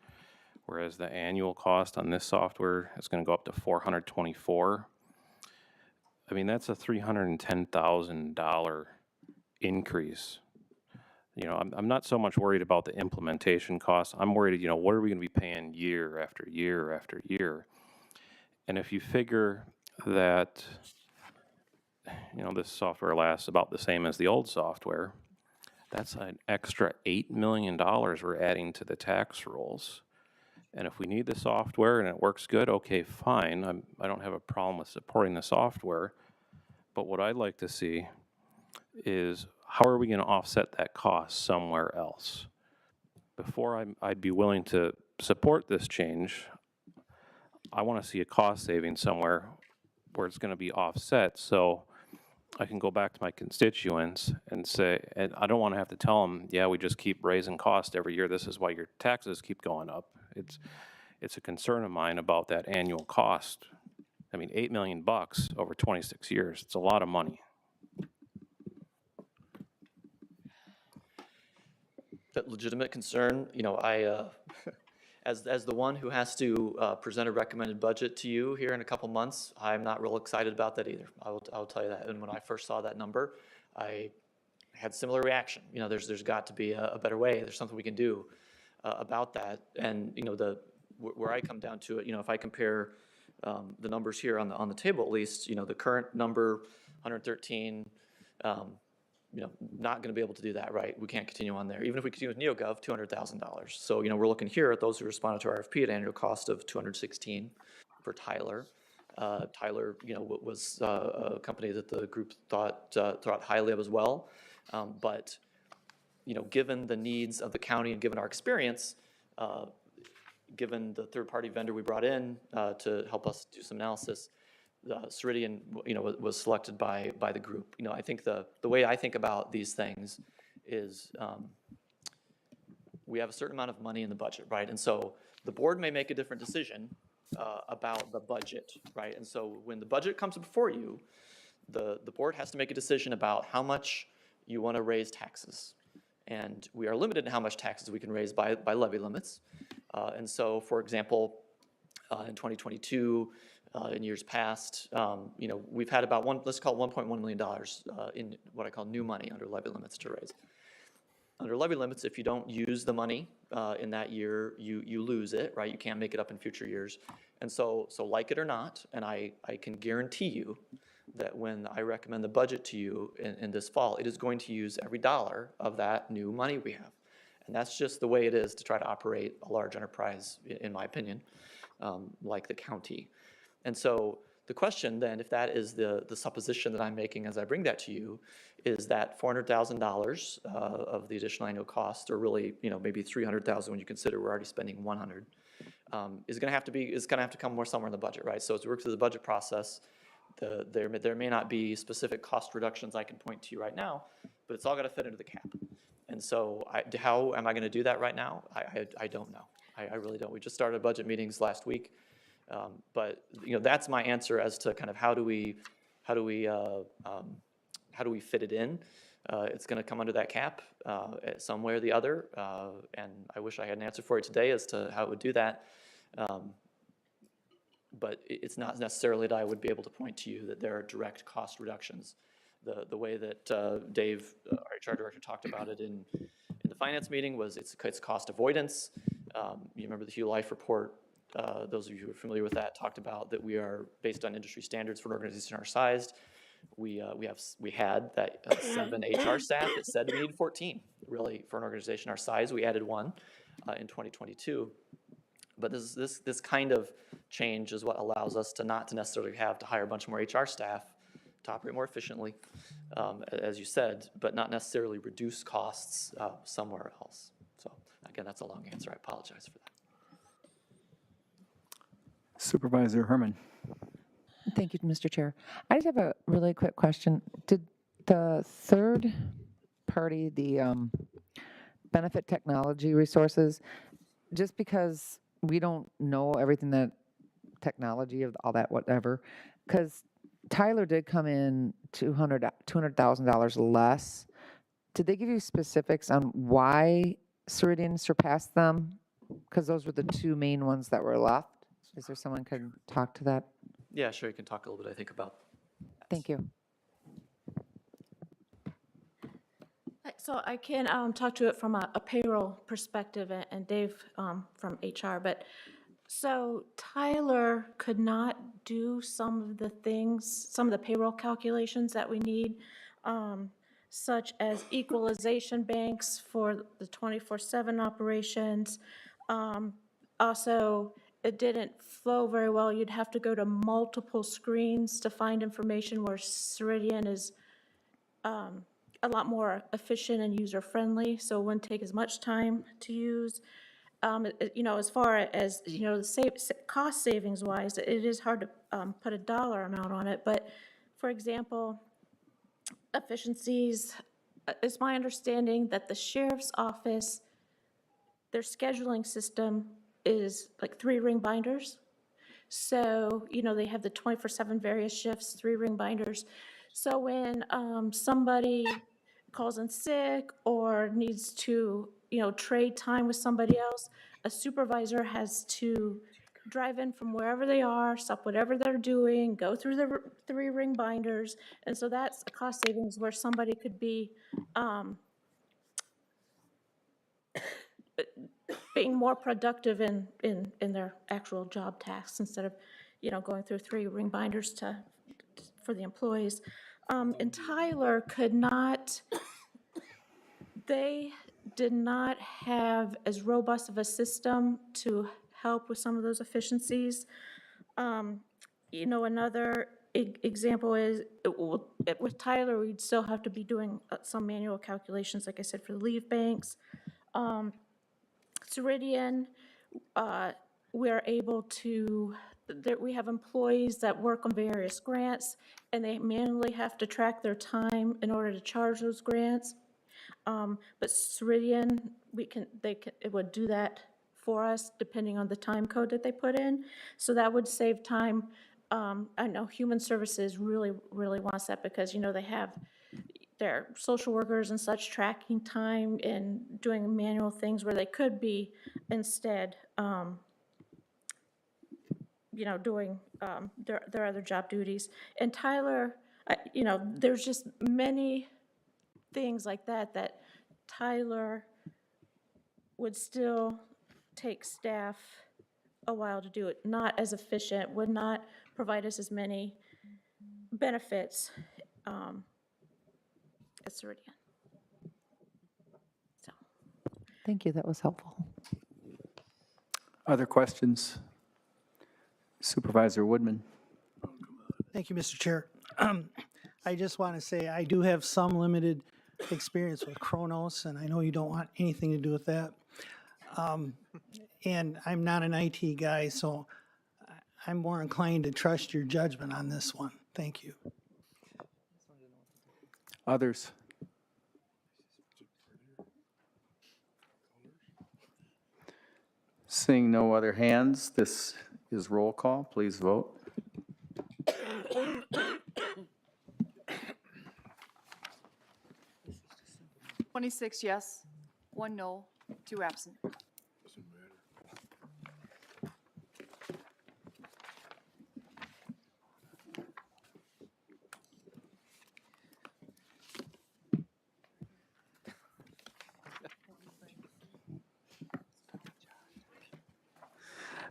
whereas the annual cost on this software is going to go up to $424. I mean, that's a $310,000 increase. You know, I'm not so much worried about the implementation costs. I'm worried, you know, what are we going to be paying year after year after year? And if you figure that, you know, this software lasts about the same as the old software, that's an extra $8 million we're adding to the tax rolls. And if we need the software and it works good, okay, fine. I don't have a problem with supporting the software. But what I'd like to see is how are we going to offset that cost somewhere else? Before I'd be willing to support this change, I want to see a cost saving somewhere where it's going to be offset so I can go back to my constituents and say, and I don't want to have to tell them, yeah, we just keep raising cost every year. This is why your taxes keep going up. It's a concern of mine about that annual cost. I mean, $8 million over 26 years, it's a lot of money. That legitimate concern, you know, as the one who has to present a recommended budget to you here in a couple months, I'm not real excited about that either. I'll tell you that. And when I first saw that number, I had similar reaction. You know, there's got to be a better way. There's something we can do about that. And you know, where I come down to it, you know, if I compare the numbers here on the table, at least, you know, the current number, 113. You know, not going to be able to do that, right? We can't continue on there. Even if we continue with NeoGov, $200,000. So, you know, we're looking here at those who responded to RFP at annual cost of $216 for Tyler. Tyler, you know, was a company that the group thought highly of as well. But, you know, given the needs of the county and given our experience, given the third-party vendor we brought in to help us do some analysis, Ceridian, you know, was selected by the group. You know, I think the way I think about these things is we have a certain amount of money in the budget, right? And so the board may make a different decision about the budget, right? And so when the budget comes before you, the board has to make a decision about how much you want to raise taxes. And we are limited in how much taxes we can raise by levy limits. And so, for example, in 2022, in years past, you know, we've had about let's call it $1.1 million in what I call new money under levy limits to raise. Under levy limits, if you don't use the money in that year, you lose it, right? You can't make it up in future years. And so like it or not, and I can guarantee you that when I recommend the budget to you in this fall, it is going to use every dollar of that new money we have. And that's just the way it is to try to operate a large enterprise, in my opinion, like the county. And so the question then, if that is the supposition that I'm making as I bring that to you, is that $400,000 of the additional annual cost, or really, you know, maybe $300,000 when you consider we're already spending $100, is going to have to come more somewhere in the budget, right? So as we work through the budget process, there may not be specific cost reductions I can point to you right now, but it's all got to fit into the cap. And so how am I going to do that right now? I don't know. I really don't. We just started budget meetings last week. But you know, that's my answer as to kind of how do we fit it in. It's going to come under that cap some way or the other, and I wish I had an answer for you today as to how it would do that. But it's not necessarily that I would be able to point to you that there are direct cost reductions. The way that Dave, our HR director, talked about it in the finance meeting was it's cost avoidance. You remember the Hugh Life report. Those of you who are familiar with that talked about that we are based on industry standards for an organization our size. We had that 7 HR staff. It said we needed 14. Really, for an organization our size, we added 1 in 2022. But this kind of change is what allows us to not to necessarily have to hire a bunch more HR staff to operate more efficiently, as you said, but not necessarily reduce costs somewhere else. So again, that's a long answer. I apologize for that. Supervisor Herman. Thank you, Mr. Chair. I just have a really quick question. Did the third party, the benefit technology resources, just because we don't know everything that technology of all that, whatever. Because Tyler did come in $200,000 less. Did they give you specifics on why Ceridian surpassed them? Because those were the two main ones that were left. Is there someone could talk to that? Yeah, sure, you can talk a little bit, I think, about. Thank you. So I can talk to it from a payroll perspective and Dave from HR, but so Tyler could not do some of the things, some of the payroll calculations that we need, such as equalization banks for the 24/7 operations. Also, it didn't flow very well. You'd have to go to multiple screens to find information, where Ceridian is a lot more efficient and user-friendly, so it wouldn't take as much time to use. You know, as far as, you know, cost savings-wise, it is hard to put a dollar amount on it, but, for example, efficiencies, it's my understanding that the sheriff's office, their scheduling system is like 3-ring binders. So, you know, they have the 24/7 various shifts, 3-ring binders. So when somebody calls in sick or needs to, you know, trade time with somebody else, a supervisor has to drive in from wherever they are, stop whatever they're doing, go through the 3-ring binders. And so that's a cost savings where somebody could be being more productive in their actual job tasks instead of, you know, going through 3-ring binders for the employees. And Tyler could not, they did not have as robust of a system to help with some of those efficiencies. You know, another example is, with Tyler, we'd still have to be doing some manual calculations, like I said, for the leave banks. Ceridian, we're able to, we have employees that work on various grants, and they manually have to track their time in order to charge those grants. But Ceridian, it would do that for us depending on the time code that they put in. So that would save time. I know Human Services really, really wants that because, you know, they have their social workers and such tracking time and doing manual things where they could be instead, you know, doing their other job duties. And Tyler, you know, there's just many things like that Tyler would still take staff a while to do it, not as efficient, would not provide us as many benefits as Ceridian. So. Thank you, that was helpful. Other questions? Supervisor Woodman. Thank you, Mr. Chair. I just want to say I do have some limited experience with Kronos, and I know you don't want anything to do with that. And I'm not an IT guy, so I'm more inclined to trust your judgment on this one. Thank you. Others? Seeing no other hands, this is roll call. Please vote. 26 yes, 1 no, 2 absent.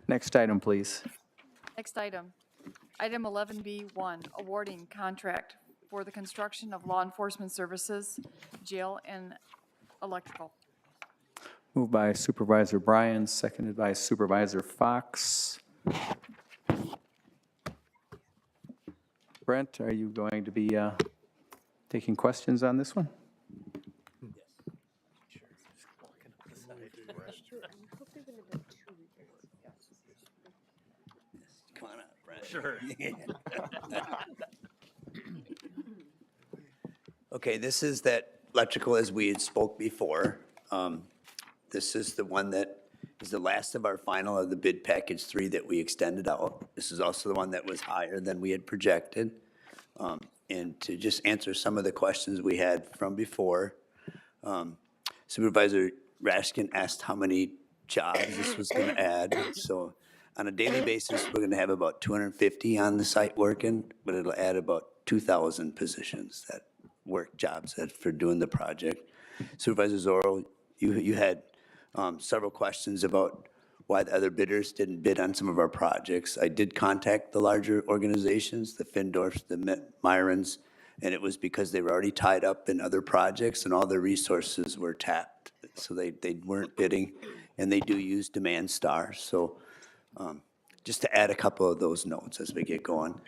Next item, please. Next item, item 11B1, awarding contract for the construction of law enforcement services, jail and electrical. Moved by Supervisor Bryan, seconded by Supervisor Fox. Brent, are you going to be taking questions on this one? Come on up, Brent. Sure. Okay, this is that electrical as we had spoke before. This is the one that is the last of our final of the bid package 3 that we extended out. This is also the one that was higher than we had projected. And to just answer some of the questions we had from before, Supervisor Rashkin asked how many jobs this was going to add. So on a daily basis, we're going to have about 250 on the site working, but it'll add about 2,000 positions that work jobs that for doing the project. Supervisor Zorro, you had several questions about why the other bidders didn't bid on some of our projects. I did contact the larger organizations, the Findorfs, the Myrons, and it was because they were already tied up in other projects and all their resources were tapped. So they weren't bidding, and they do use Demand Star. So just to add a couple of those notes as we get going.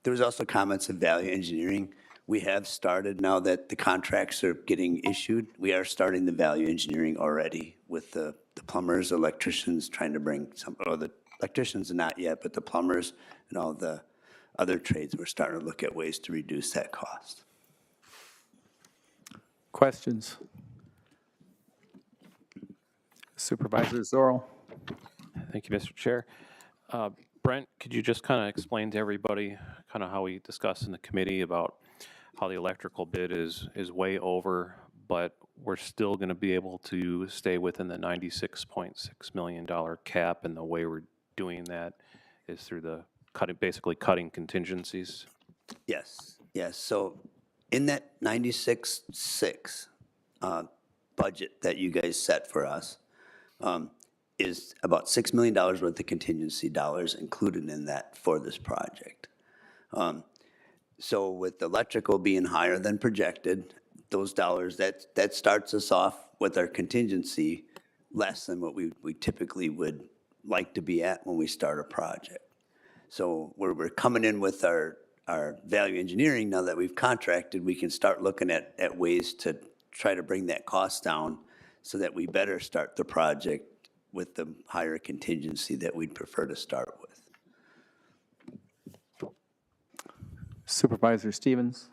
There was also comments of value engineering. We have started, now that the contracts are getting issued, we are starting the value engineering already with the plumbers, electricians, trying to bring some, or the electricians not yet, but the plumbers and all the other trades, we're starting to look at ways to reduce that cost. Questions? Supervisor Zorro. Thank you, Mr. Chair. Brent, could you just kind of explain to everybody kind of how we discussed in the committee about how the electrical bid is way over, but we're still going to be able to stay within the $96.6 million cap, and the way we're doing that is through the basically cutting contingencies? Yes, yes. So in that 96.6 budget that you guys set for us, is about $6 million worth of contingency dollars included in that for this project. So with electrical being higher than projected, those dollars, that starts us off with our contingency less than what we typically would like to be at when we start a project. So we're coming in with our value engineering. Now that we've contracted, we can start looking at ways to try to bring that cost down so that we better start the project with the higher contingency that we'd prefer to start with. Supervisor Stevens.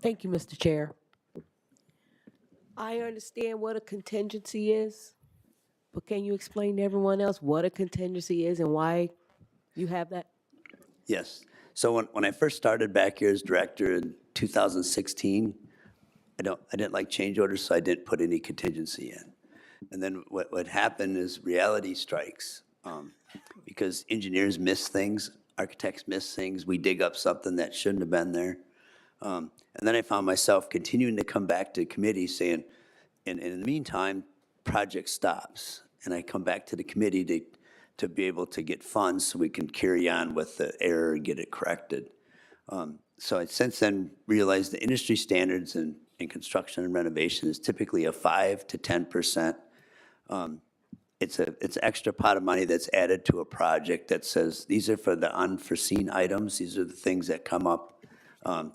Thank you, Mr. Chair. I understand what a contingency is, but can you explain to everyone else what a contingency is and why you have that? Yes. So when I first started back here as director in 2016, I didn't like change orders, so I didn't put any contingency in. And then what happened is reality strikes, because engineers miss things, architects miss things, we dig up something that shouldn't have been there. And then I found myself continuing to come back to committee saying, and in the meantime, project stops. And I come back to the committee to be able to get funds so we can carry on with the error and get it corrected. So I since then realized the industry standards in construction and renovation is typically a 5 to 10%. It's an extra pot of money that's added to a project that says, these are for the unforeseen items. These are the things that come up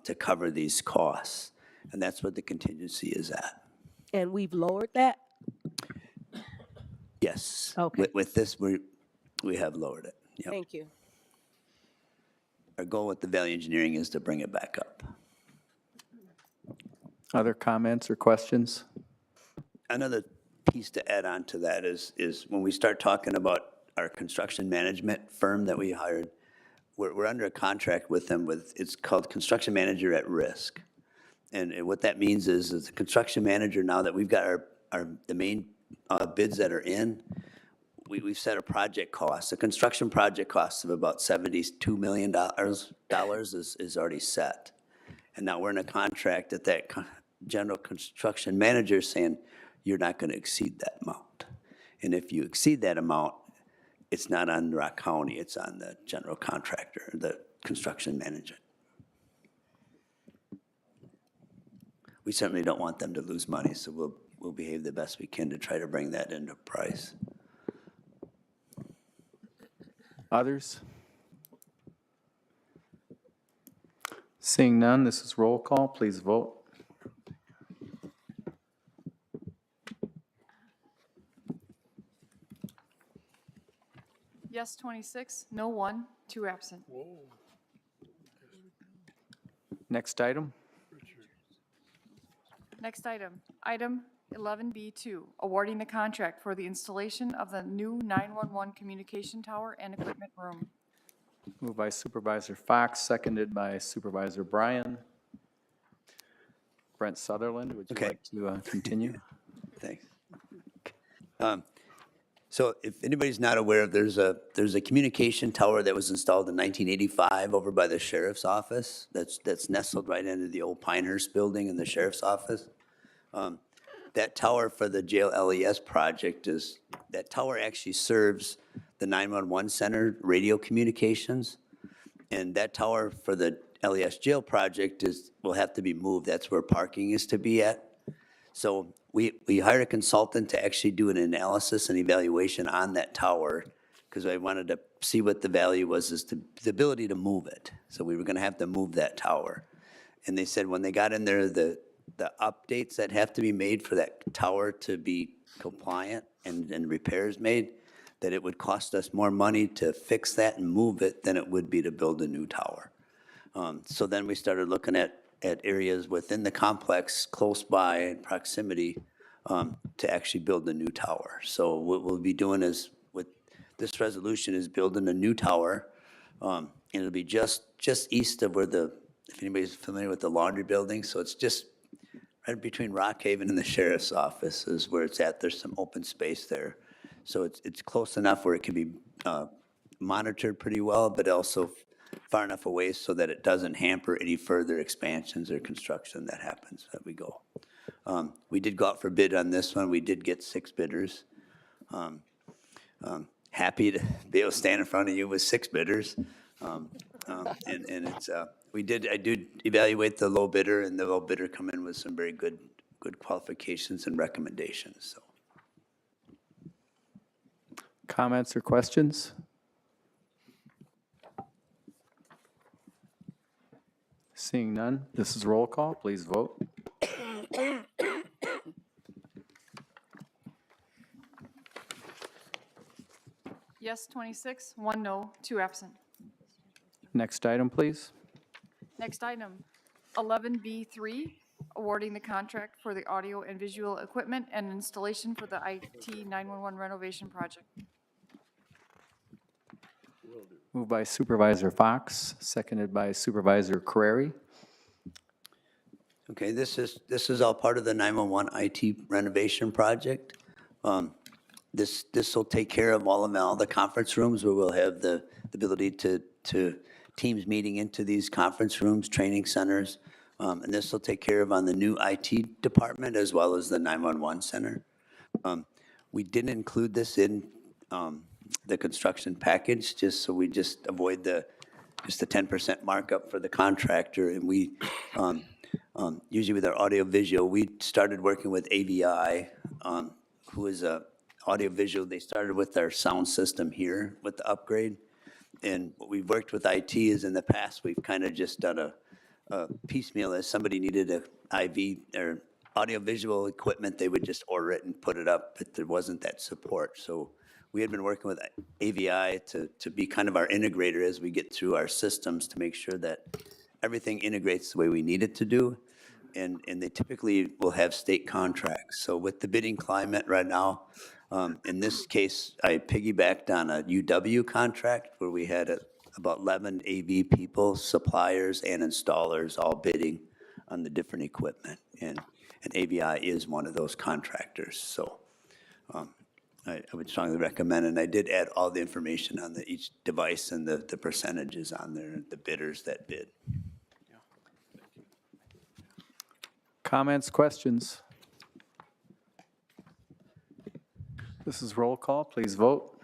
to cover these costs. And that's what the contingency is at. And we've lowered that? Yes. Okay. With this, we have lowered it. Yep. Thank you. Our goal with the value engineering is to bring it back up. Other comments or questions? Another piece to add on to that is when we start talking about our construction management firm that we hired, we're under a contract with them it's called Construction Manager at Risk. And what that means is the construction manager, now that we've got the main bids that are in, we've set a project cost. The construction project cost of about $72 million is already set. And now we're in a contract that general construction manager is saying, you're not going to exceed that amount. And if you exceed that amount, it's not on Rock County, it's on the general contractor, the construction manager. We certainly don't want them to lose money, so we'll behave the best we can to try to bring that into price. Others? Seeing none, this is roll call. Please vote. Yes, 26, no 1, 2 absent. Next item. Next item, item 11B2, awarding the contract for the installation of the new 911 communication tower and equipment room. Moved by Supervisor Fox, seconded by Supervisor Bryan. Brent Sutherland, would you like to continue? Thanks. So if anybody's not aware, there's a communication tower that was installed in 1985 over by the sheriff's office. That's nestled right into the old Pinehurst building in the sheriff's office. That tower for the jail LES project that tower actually serves the 911 center radio communications. And that tower for the LES jail project will have to be moved. That's where parking is to be at. So we hired a consultant to actually do an analysis and evaluation on that tower because I wanted to see what the value was as to the ability to move it. So we were going to have to move that tower. And they said when they got in there, the updates that have to be made for that tower to be compliant and repairs made, that it would cost us more money to fix that and move it than it would be to build a new tower. So then we started looking at areas within the complex close by in proximity to actually build a new tower. So what we'll be doing is with this resolution is building a new tower. And it'll be just east of where if anybody's familiar with the laundry building, so it's just right between Rock Haven and the sheriff's office is where it's at. There's some open space there. So it's close enough where it can be monitored pretty well, but also far enough away so that it doesn't hamper any further expansions or construction that happens as we go. We did go out for bid on this one. We did get 6 bidders. Happy to be able to stand in front of you with 6 bidders. And it's I did evaluate the low bidder, and the low bidder come in with some very good qualifications and recommendations. So. Comments or questions? Seeing none, this is roll call. Please vote. Yes, 26, 1 no, 2 absent. Next item, please. Next item, 11B3, awarding the contract for the audio and visual equipment and installation for the IT 911 renovation project. Moved by Supervisor Fox, seconded by Supervisor Carreri. Okay, this is all part of the 911 IT renovation project. This will take care of all the conference rooms where we'll have the ability to teams meeting into these conference rooms, training centers. And this will take care of on the new IT department as well as the 911 center. We didn't include this in the construction package just so we just avoid the 10% markup for the contractor. And we usually with our audio visual, we started working with AVI, who is a audio visual. They started with our sound system here with the upgrade. And what we've worked with IT is in the past, we've kind of just done a piecemeal. As somebody needed a IV or audio-visual equipment, they would just order it and put it up, but there wasn't that support. So we had been working with AVI to be kind of our integrator as we get through our systems to make sure that everything integrates the way we need it to do. And they typically will have state contracts. So with the bidding climate right now, in this case, I piggybacked on a UW contract where we had about 11 AV people, suppliers, and installers all bidding on the different equipment. And AVI is one of those contractors. So I would strongly recommend, and I did add all the information on each device and the percentages on there, the bidders that bid. Comments, questions? This is roll call. Please vote.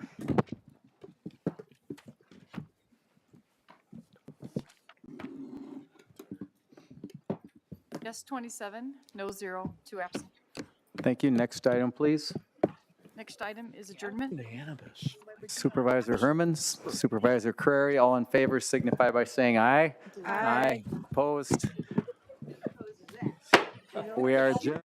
Yes, 27, no 0, 2 absent. Thank you. Next item, please. Next item is adjournment. Supervisor Hermans, Supervisor Carreri, all in favor signify by saying aye. Aye. Opposed? We are adjourned.